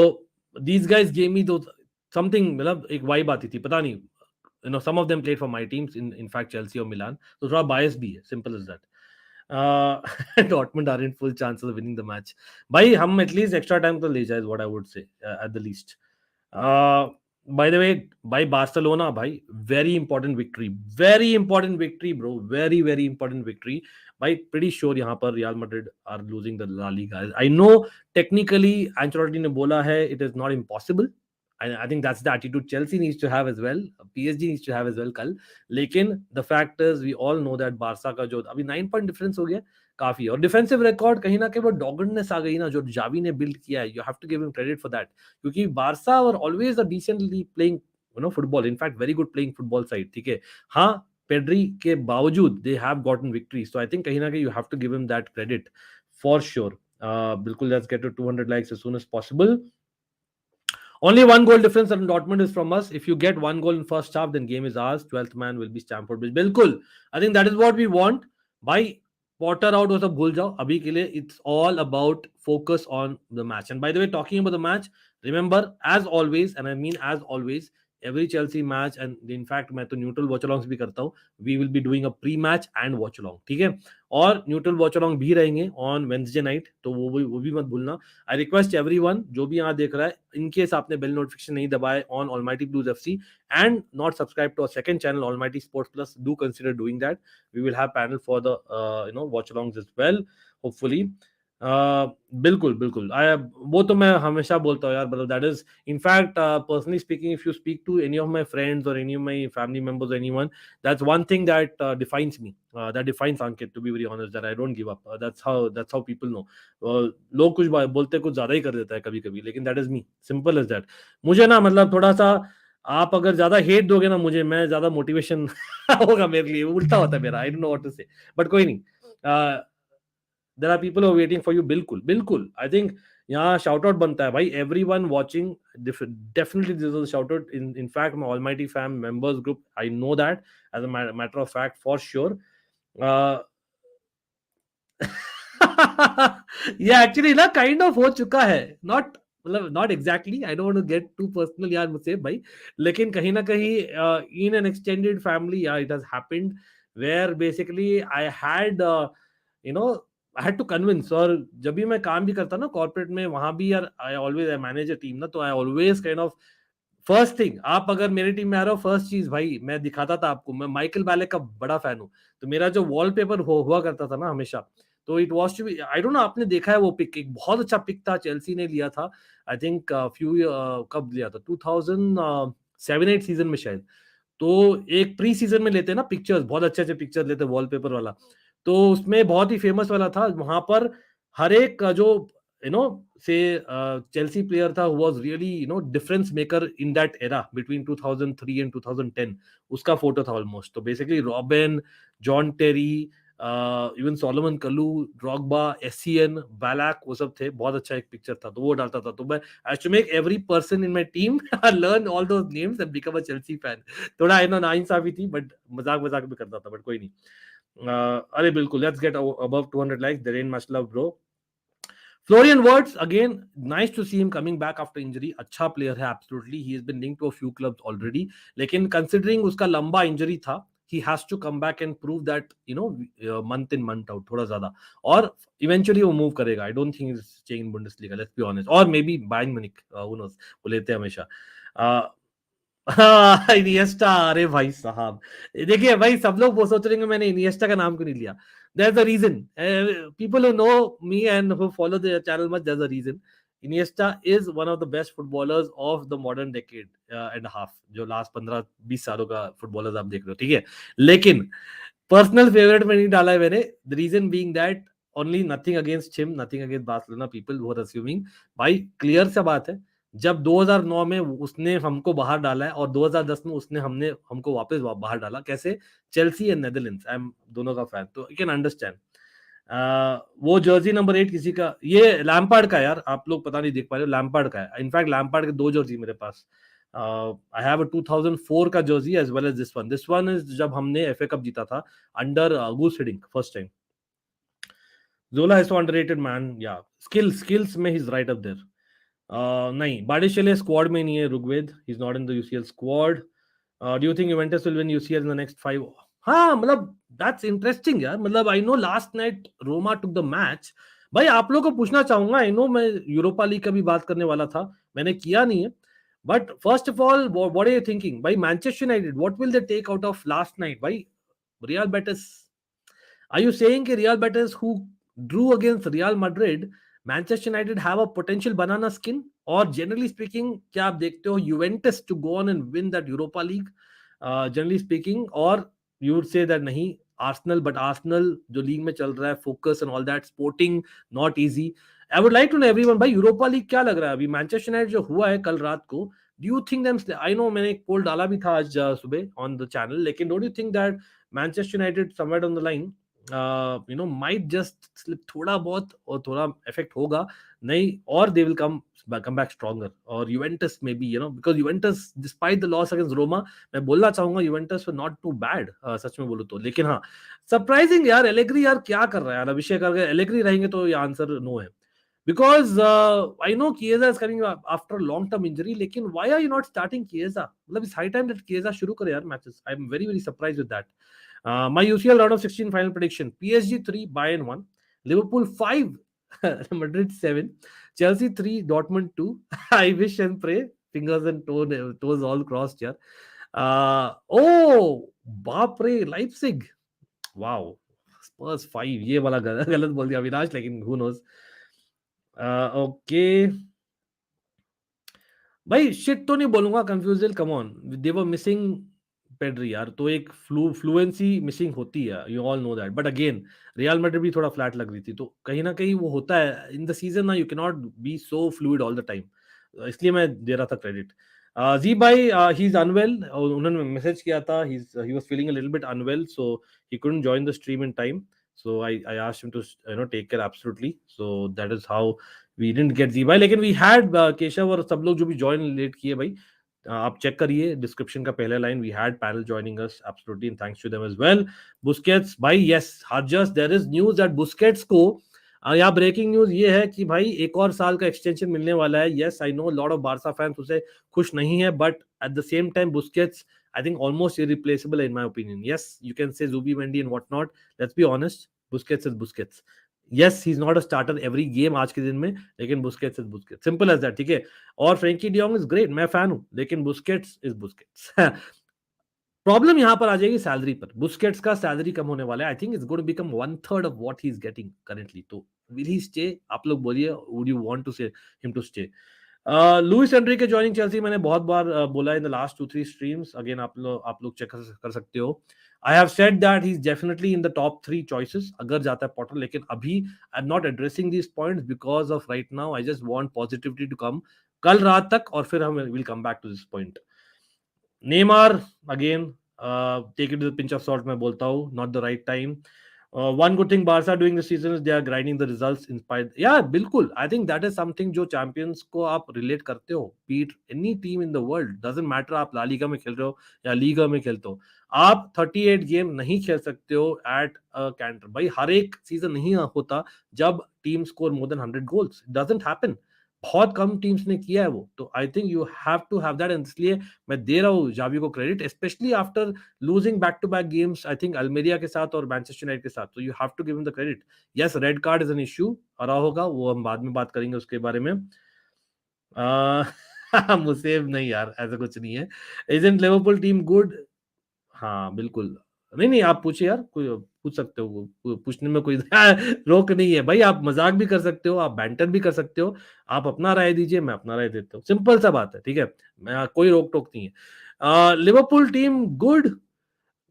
these guys gave me those something, मतलब एक वाइब आती थी, पता नहीं. Some of them played for my teams in fact Chelsea और Milan. तो थोड़ा bias भी है, simple as that. Dortmund are in full chances of winning the match. भाई हम at least extra time तो ले जाए is what I would say at the least. Uh, by the way, by Barcelona, bhai, very important victory, bro. Very important victory. Bhai, pretty sure यहाँ पर Real Madrid are losing the La Liga. I know technically Ancelotti ने बोला है it is not impossible. I think that's the attitude Chelsea needs to have as well. PSG needs to have as well कल. लेकिन the fact is we all know that Barça का जो अभी 9 point difference हो गया काफी और defensive record कहीं ना कहीं वो डॉगडनेस आ गई ना जो जावी ने बिल्ड किया है you have to give him credit for that क्योंकि बारसा और always a decently playing football in fact very good playing football side ठीक है हाँ पेड्री के बावजूद they have gotten victory so I think कहीं ना कहीं you have to give him that credit for sure बिल्कुल let's get to 200 likes as soon as possible. Only one goal difference and Dortmund is from us. If you get one goal in first half, then game is ours. 12th man will be Stamford Bridge. Bilkul. I think that is what we want. By Potter out was a bhul jao. Abhi ke liye, it's all about focus on the match. And by the way, talking about the match, remember, as always, and I mean as always, every Chelsea match, and in fact, मैं तो neutral watch alongs भी करता हूँ. We will be doing a pre-match and watch along. ठीक है? और neutral watch along भी रहेंगे ऑन वेंसडे नाइट तो वो भी मत भूलना. आई रिक्वेस्ट एवरीवन जो भी यहाँ देख रहा है इन केस आपने बेल नोटिफिकेशन नहीं दबाए on Almighty Blues FC and not subscribe to our second channel Almighty sports Plus do consider doing that. We will have panel for the watch alongs as well hopefully. बिल्कुल बिल्कुल वो तो मैं हमेशा बोलता हूँ यार मतलब that is in fact personally speaking if you speak to any of my friends और any of my family members anyone that's one thing that defines me, that defines Ankit, to be very honest, that I don't give up. That's how people know. लोग कुछ बोलते कुछ ज्यादा ही कर देता है कभी कभी लेकिन that is me, simple as that. मुझे ना मतलब थोड़ा सा आप अगर ज्यादा हेट दोगे ना मुझे मैं ज्यादा मोटिवेशन होगा मेरे लिए उल्टा होता है मेरा. I don't know what to say but कोई नहीं. there are people who are waiting for you. बिल्कुल बिल्कुल आई थिंक यहाँ शाउट आउट बनता है भाई. Everyone watching definitely this is a shout out. In fact my almighty fam members group I know that as a matter of fact for sure. uh, ये actually ना kind of हो चुका है. Not मतलब not exactly I don't want to get too personal यार मुझसे भाई लेकिन कहीं ना कहीं इन एन एक्सटेंडेड फैमिली यार it has happened where basically I had you know I had to convince. और जब भी मैं काम भी करता ना कॉर्पोरेट में वहां भी यार आई मैनेज अ टीम ना तो I always kind of first thing आप अगर मेरी टीम में आ रहे हो फर्स्ट चीज भाई मैं दिखाता था आपको मैं माइकल बैलेक का बड़ा फैन हूँ. तो मेरा जो वॉलपेपर हुआ करता था ना हमेशा तो it was to be I don't know आपने देखा है वो पिक एक बहुत अच्छा पिक था चेल्सी ने लिया था. आई थिंक फ्यू कब लिया था 2007-8 सीजन में शायद. तो एक प्री सीजन में लेते हैं ना पिक्चर्स बहुत अच्छे अच्छे पिक्चर लेते वॉलपेपर वाला. तो उसमें बहुत ही फेमस वाला था वहां पर हर एक का जो से चेल्सी प्लेयर था was really difference maker in that era between 2003 and 2010 उसका फोटो था ऑलमोस्ट. तो बेसिकली रॉबिन जॉन टेरी इवन सोलोमन कलू ड्रॉगबा एसियन बैलैक वो सब थे. बहुत अच्छा एक पिक्चर था तो वो डालता था. तो मैं I to make every person in my team learn all those names and become a Chelsea fan. थोड़ा नाइंसाफी थी बट मजाक मजाक भी करता था बट कोई नहीं. अरे बिल्कुल let's get above 200 likes. There in much love bro. Florian Wirtz again, nice to see him coming back after injury. अच्छा player है absolutely. He has been linked to a few clubs already. लेकिन considering उसका लंबा injury था, he has to come back and prove that month in month out थोड़ा ज्यादा. और eventually वो move करेगा. I don't think he's staying in Bundesliga. Let's be honest. और maybe Bayern Munich, who knows? वो लेते हैं हमेशा. इनिएस्टा अरे भाई साहब देखिए भाई सब लोग वो सोच रहे हैं मैंने इनिएस्टा का नाम क्यों नहीं लिया. there's a reason. People who know me and who follow the channel much, there's a reason. Iniesta is one of the best footballers of the modern decade and a half. जो last 15-20 सालों का footballers आप देख रहे हो ठीक है. लेकिन पर्सनल फेवरेट में नहीं डाला है मैंने. The reason being that only nothing against him nothing against Barcelona people who are assuming. भाई क्लियर सा बात है जब 2009 में उसने हमको बाहर डाला है और 2010 में उसने हमको वापस बाहर डाला. कैसे? Chelsea and Netherlands. I am दोनों का फैन तो यू कैन अंडरस्टैंड. वो जर्सी नंबर 8 किसी का ये लैम्पार्ड का यार आप लोग पता नहीं देख पा रहे हो. लैम्पार्ड का है इनफैक्ट लैम्पार्ड के 2 जर्सी मेरे पास. आई हैव अ 2004 का jersey as well as this one is जब हमने एफए कप जीता था under Guus Hiddink first time. Zola is so underrated man. या स्किल्स में he is right up there. नहीं बाडिशेले स्क्वाड में नहीं है. Rugved he is not in the UCL squad. Do you think Juventus will win UCL in the next 5? हाँ मतलब that's interesting यार. मतलब I know last night Roma took the match. भाई आप लोगों को पूछना चाहूंगा, आई नो मैं यूरोपा लीग का भी बात करने वाला था, मैंने किया नहीं है. But first of all what are you thinking भाई? Manchester United what will they take out of last night भाई? Real Betis, are you saying कि Real Betis who drew against Real Madrid, Manchester United have a potential banana skin? Or generally speaking, क्या आप देखते हो Juventus to go on and win that Europa League? Generally speaking, or you would say that नहीं, Arsenal, but Arsenal जो league में चल रहा है, focus and all that, Sporting not easy. I would like to know everyone भाई Europa league क्या लग रहा है अभी? मैनचेस्टर यूनाइटेड जो हुआ है कल रात को, do you think them? I know मैंने एक पोल डाला भी था आज सुबह on the channel, लेकिन don't you think that Manchester United somewhere down the line might just slip थोड़ा बहुत, और थोड़ा इफेक्ट होगा नहीं, और they will come back stronger, और Juventus maybe because Juventus despite the loss against Roma, मैं बोलना चाहूंगा Juventus were not too bad, सच में बोलूं तो. लेकिन हाँ, सरप्राइजिंग यार, एलेग्री यार क्या कर रहा है यार? अभिषेक अगर एलेग्री रहेंगे तो ये आंसर नो है. Because I know Chiesa is coming after a long term injury, लेकिन why are you not starting Chiesa? मतलब it's high time that Chiesa शुरू करे यार matches. I'm very very surprised with that. My UCL round of 16 final prediction: PSG 3, Bayern 1, Liverpool 5, Madrid 7, Chelsea 3, Dortmund 2. I wish and pray, fingers and toes all crossed here. Oh, बाप रे, Leipzig. Wow. Spurs 5. ये वाला गलत बोल दिया अविनाश, लेकिन who knows. Okay भाई, shit तो नहीं बोलूंगा, confusion, come on, they were missing Pedri यार, तो एक फ्लुएंसी मिसिंग होती है, you all know that. But again Real Madrid भी थोड़ा फ्लैट लग रही थी, तो कहीं ना कहीं वो होता है इन द सीजन ना, you can not be so fluid all the time, इसलिए मैं दे रहा था क्रेडिट. जी भाई, ही इज अनवेल, उन्होंने मैसेज किया था, he was feeling a little bit unwell, so he couldn't join the stream in time. So I asked him to take care absolutely. So that is how we didn't get जी भाई, लेकिन we had Keshav और सब लोग जो भी join late किए भाई, आप चेक करिए डिस्क्रिप्शन का पहला line, we had panel joining us absolutely, and thanks to them as well. Busquets भाई, yes Harjas, there is news that Busquets को यहाँ ब्रेकिंग न्यूज ये है कि भाई एक और साल का एक्सटेंशन मिलने वाला है. Yes I know lot of Barca fans उसे खुश नहीं है, but at the same time Busquets I think almost irreplaceable in my opinion. Yes, you can say Zubi Mendy and whatnot. Let's be honest, Busquets is Busquets. Yes, he's not a starter every game आज के दिन में, लेकिन Busquets is Busquets. Simple as that, ठीक है. और Frenkie de Jong is great, मैं fan हूँ, लेकिन Busquets is Busquets. प्रॉब्लम यहाँ पर आ जाएगी सैलरी पर. बुस्केट्स का सैलरी कम होने वाला है. I think it's going to become 1/3 of what he is getting currently. तो विल ही स्टे? आप लोग बोलिए, would you want to say him to stay? Luis Enrique joining Chelsea, मैंने बहुत बार बोला in the last 2-3 streams. Again आप लोग चेक कर सकते हो. I have said that he is definitely in the top 3 choices अगर जाता है पॉटर, लेकिन अभी आई am not addressing these points because of right now I just want positivity to come कल रात तक, और फिर हम will come back to this point. Neymar again, take it with pinch of salt, मैं बोलता हूँ, not the right time. One good thing Barca doing this season is they are grinding the results inspired. Yeah, बिल्कुल. I think that is something जो champions को आप relate करते हो. Beat any team in the world. Doesn't matter आप La Liga में खेल रहे हो या लीगा में खेलते हो. आप 38 गेम नहीं खेल सकते हो at a canter. भाई हर एक सीजन नहीं होता जब team score more than 100 goals. It doesn't happen. बहुत कम टीम्स ने किया है वो. तो I think you have to have that, and इसलिए मैं दे रहा हूँ जावी को credit, specially after losing back-to-back games, I think Almeria के साथ और मैनचेस्टर यूनाइटेड के साथ. तो you have to give him the credit. Yes, red card is an issue आ रहा होगा, वो हम बाद में बात करेंगे उसके बारे में. मुसेब नहीं यार, ऐसा कुछ नहीं है. Isn't Liverpool team good? हाँ बिल्कुल. नहीं नहीं, आप पूछिए यार, कोई पूछ सकते हो, पूछने में कोई रोक नहीं है भाई. आप मजाक भी कर सकते हो, आप बैंटर भी कर सकते हो, आप अपना राय दीजिए, मैं अपना राय देता हूँ. सिंपल सा बात है, ठीक है. कोई रोक टोक नहीं है. लिवरपूल टीम गुड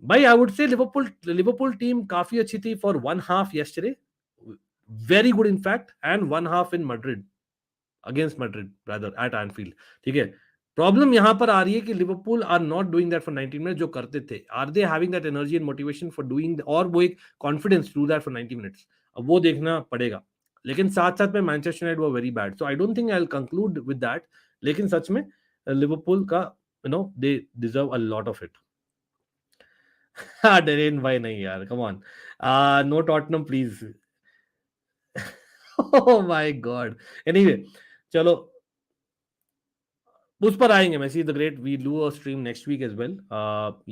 भाई, I would say Liverpool team काफी अच्छी थी for one half yesterday, very good in fact, and one half in Madrid, against Madrid rather at Anfield, ठीक है. प्रॉब्लम यहां पर आ रही है कि Liverpool are not doing that for 90 minutes जो करते थे. Are they having that energy and motivation for doing, और वो एक confidence to that for 90 minutes, अब वो देखना पड़ेगा. लेकिन साथ साथ में मैनचेस्टर यूनाइटेड वो very bad, so I don't think I will conclude with that. लेकिन सच में लिवरपूल का they deserve a lot of it. हाँ डेरेन भाई, नहीं यार, come on, no Tottenham please. Oh my god. Anyway, चलो उस पर आएंगे। Messi the great, we do a stream next week as well.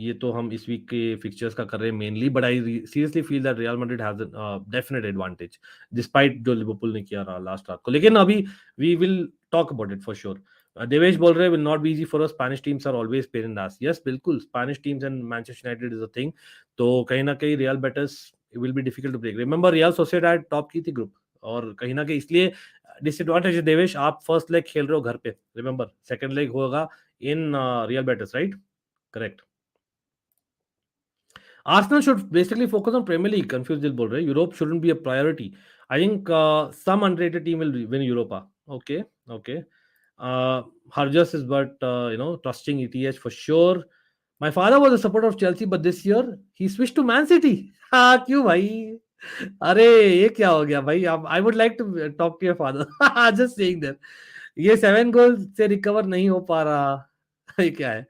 ये तो हम इस वीक के फिक्चर्स का कर रहे हैं mainly, but I seriously feel that Real Madrid has definite advantage despite जो लिवरपूल ने किया रहा लास्ट रात को। लेकिन अभी we will talk about it for sure. Devesh बोल रहे will not be easy for us, Spanish teams are always pain in the ass. Yes बिल्कुल, Spanish teams and Manchester United is a thing. तो कहीं ना कहीं Real Betis will be difficult to break. Remember Real Sociedad top की थी group, और कहीं ना कहीं इसलिए डिसएडवांटेज है। देवेश, आप फर्स्ट लेग खेल रहे हो घर पे, रिमेंबर सेकंड लेग होगा in real betters, right? Correct. Arsenal should basically focus on Premier League. Confused दिल बोल रहे, Europe shouldn't be a priority. I think some underrated team will win Europa. Okay, okay. Harjas is but trusting ETH for sure. My father was a supporter of Chelsea, but this year he switched to Man City. हाँ क्यों भाई? अरे ये क्या हो गया भाई? I would like to talk to your father. Just saying that. ये 7 गोल से रिकवर नहीं हो पा रहा। ये क्या है?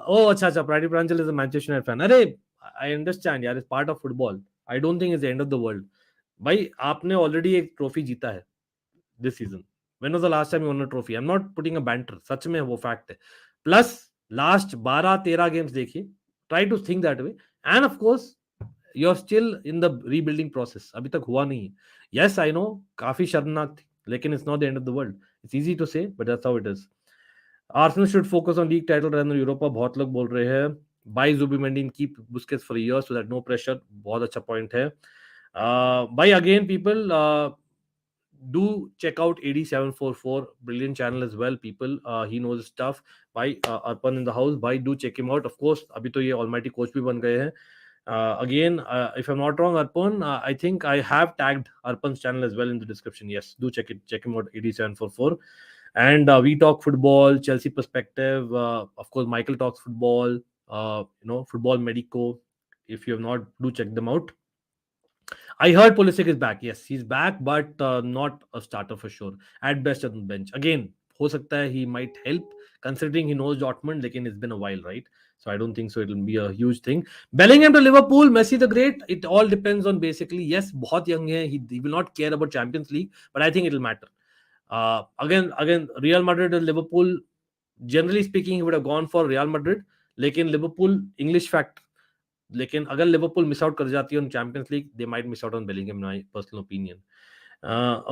ओ अच्छा अच्छा, प्राइडी Pranjal is a Manchester United fan. अरे आई अंडरस्टैंड यार, it's part of football. I don't think it's the end of the world. भाई आपने ऑलरेडी एक ट्रॉफी जीता है this season. When was the last time you won a trophy? I am not putting a banter, सच में वो fact है। Plus last 12-13 games देखिए, try to think that way. End of course you are still in the rebuilding process, अभी तक हुआ नहीं है। यस आई नो काफी शर्मनाक थी, लेकिन it's not the end of the world. It's easy to say but that's how it is. Arsenal should focus on league title rather than Europa, बहुत लोग बोल रहे हैं। Buy Zubimendi and keep Busquets for years so that no pressure, बहुत अच्छा point है। Bye again people do check out 8744, brilliant channel as well people. He knows stuff. By Arpan in the house, by do check him out of course, अभी तो ये almighty coach भी बन गए हैं। Again, if I'm not wrong, Arpan, I think I have tagged Arpan's channel as well in the description. Yes, do check him out, 8744. And we talk football, Chelsea perspective. Of course, Michael talks football. Football Medico. If you have not, do check them out. I heard Pulisic is back. Yes, he's back, but not a starter for sure. At best on the bench. Again, हो सकता है he might help considering he knows Dortmund. लेकिन it's been a while, right? So I don't think so. It'll be a huge thing. Bellingham to Liverpool, Messi the great. It all depends on basically. Yes, बहुत young है. He will not care about Champions League, but I think it'll matter. Again, Real Madrid and Liverpool. Generally speaking, he would have gone for Real Madrid. लेकिन Liverpool English factor. लेकिन अगर Liverpool miss out कर जाती है on Champions League, they might miss out on Bellingham, my personal opinion.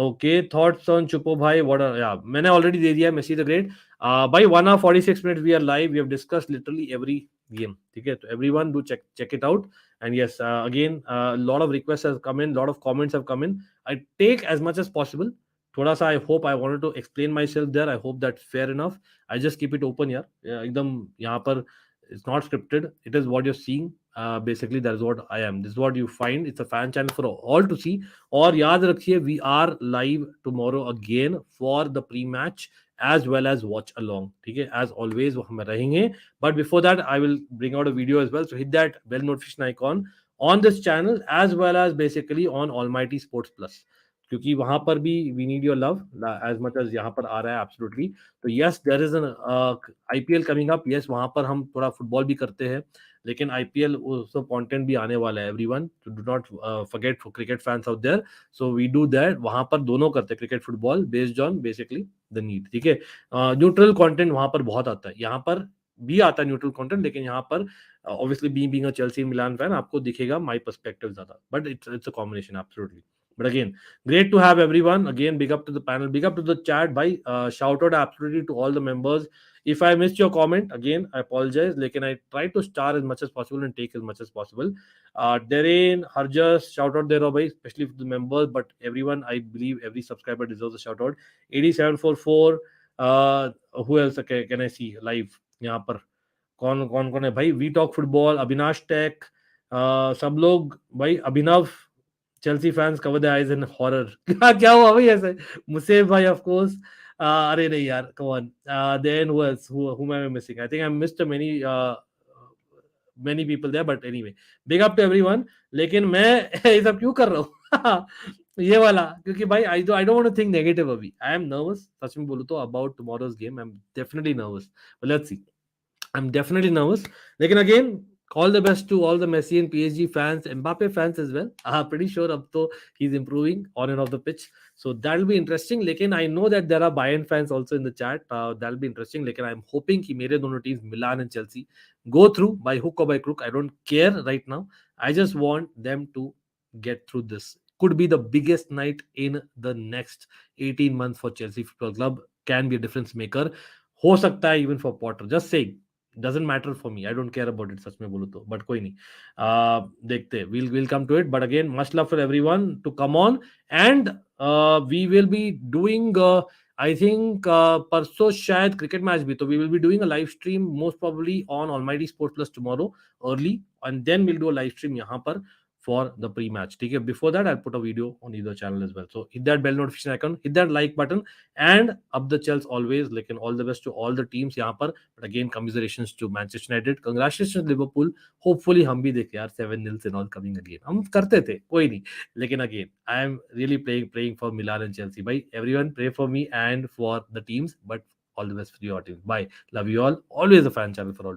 Okay, thoughts on Choupo भाई? What या मैंने already दे दिया, मेसी द ग्रेट। भाई 1 hour 46 minutes we are live, we have discussed literally every game, ठीक है? तो everyone do check it out. And yes, again lot of request have come in, lot of comments have come in. I take as much as possible. थोड़ा सा I hope, I wanted to explain my self there, I hope that fair enough. I just keep it open यार, एकदम यहाँ पर it's not scripted, it is what you're seeing. Basically that is what I am, this is what you find. It's a fan channel for all to see. और याद रखिए, we are live tomorrow again for the pre-match as well as watch along, ठीक है? As always वो हम रहेंगे, but before that I will bring out a video as well, so hit that bell notification icon on this channel as well as basically on Almighty Sports Plus, क्योंकि वहां पर भी we need your love as much as यहाँ पर आ रहा है absolutely. तो yes, there is an IPL coming up. Yes, वहां पर हम थोड़ा फुटबॉल भी करते हैं, लेकिन आईपीएल उसका कंटेंट भी आने वाला है। Everyone do not forget for cricket fans out there, so we do that. वहां पर दोनों करते हैं, cricket football based on basically the need, ठीक है? न्यूट्रल कंटेंट वहां पर बहुत आता है, यहाँ पर भी आता है न्यूट्रल कंटेंट, लेकिन यहाँ पर obviously being a Chelsea Milan fan आपको दिखेगा माय पर्सपेक्टिव ज्यादा, but it's a combination absolutely. But again, great to have everyone. Again, big up to the panel, big up to the chat. Bhai, shout out absolutely to all the members. If I missed your comment, again, I apologize. Lekin I try to star as much as possible and take as much as possible. Darren, Harjas, shout out there, bhai, especially for the members. But everyone, I believe every subscriber deserves a shout out. 8744. Who else can I see live? यहाँ पर कौन है भाई? We talk football, Avinash take, सब लोग भाई। Abhinav, Chelsea fans cover the eyes in horror. क्या हुआ भाई ऐसे? मुसेफ भाई ऑफ कोर्स। अरे नहीं यार, come on. Then whom am I missing? I think I missed many people there, but anyway, big up to everyone. लेकिन मैं ये सब क्यों कर रहा हूँ? ये वाला क्योंकि भाई I don't want to think negative अभी। I am nervous, सच में बोलूँ तो, about tomorrow's game. I'm definitely nervous, but let's see. I'm definitely nervous. लेकिन again, all the best to all the Messi and PSG fans, Mbappe fans as well. Pretty sure up to he's improving on and off the pitch. So that'll be interesting. Lekin I know that there are Bayern fans also in the chat. That'll be interesting. Lekin I'm hoping कि मेरे दोनों teams Milan and Chelsea go through by hook or by crook. I don't care right now. I just want them to get through this. Could be the biggest night in the next 18 months for Chelsea Football Club. Can be a difference maker. हो सकता है even for Potter. Just saying. Doesn't matter for me. I don't care about it. सच में बोलूँ तो. But कोई नहीं. देखते. We'll come to it. But again, much love for everyone to come on. And we will be doing. I think परसों शायद cricket match भी. तो we will be doing a live stream most probably on Almighty Sport Plus tomorrow early, and then we'll do a live stream यहाँ पर for the pre-match. Okay, before that, I'll put a video on either channel as well. So hit that bell notification icon, hit that like button, and up the Chelsea always. Like, and all the best to all the teams यहाँ पर. But again, commiserations to Manchester United. Congratulations Liverpool. Hopefully हम भी देखें यार 7-0 and all coming again. हम करते थे कोई नहीं. लेकिन again, I am really praying for Milan and Chelsea. Bye, everyone, pray for me and for the teams. But all the best for your team. Bye. Love you all. Always a fan channel for all.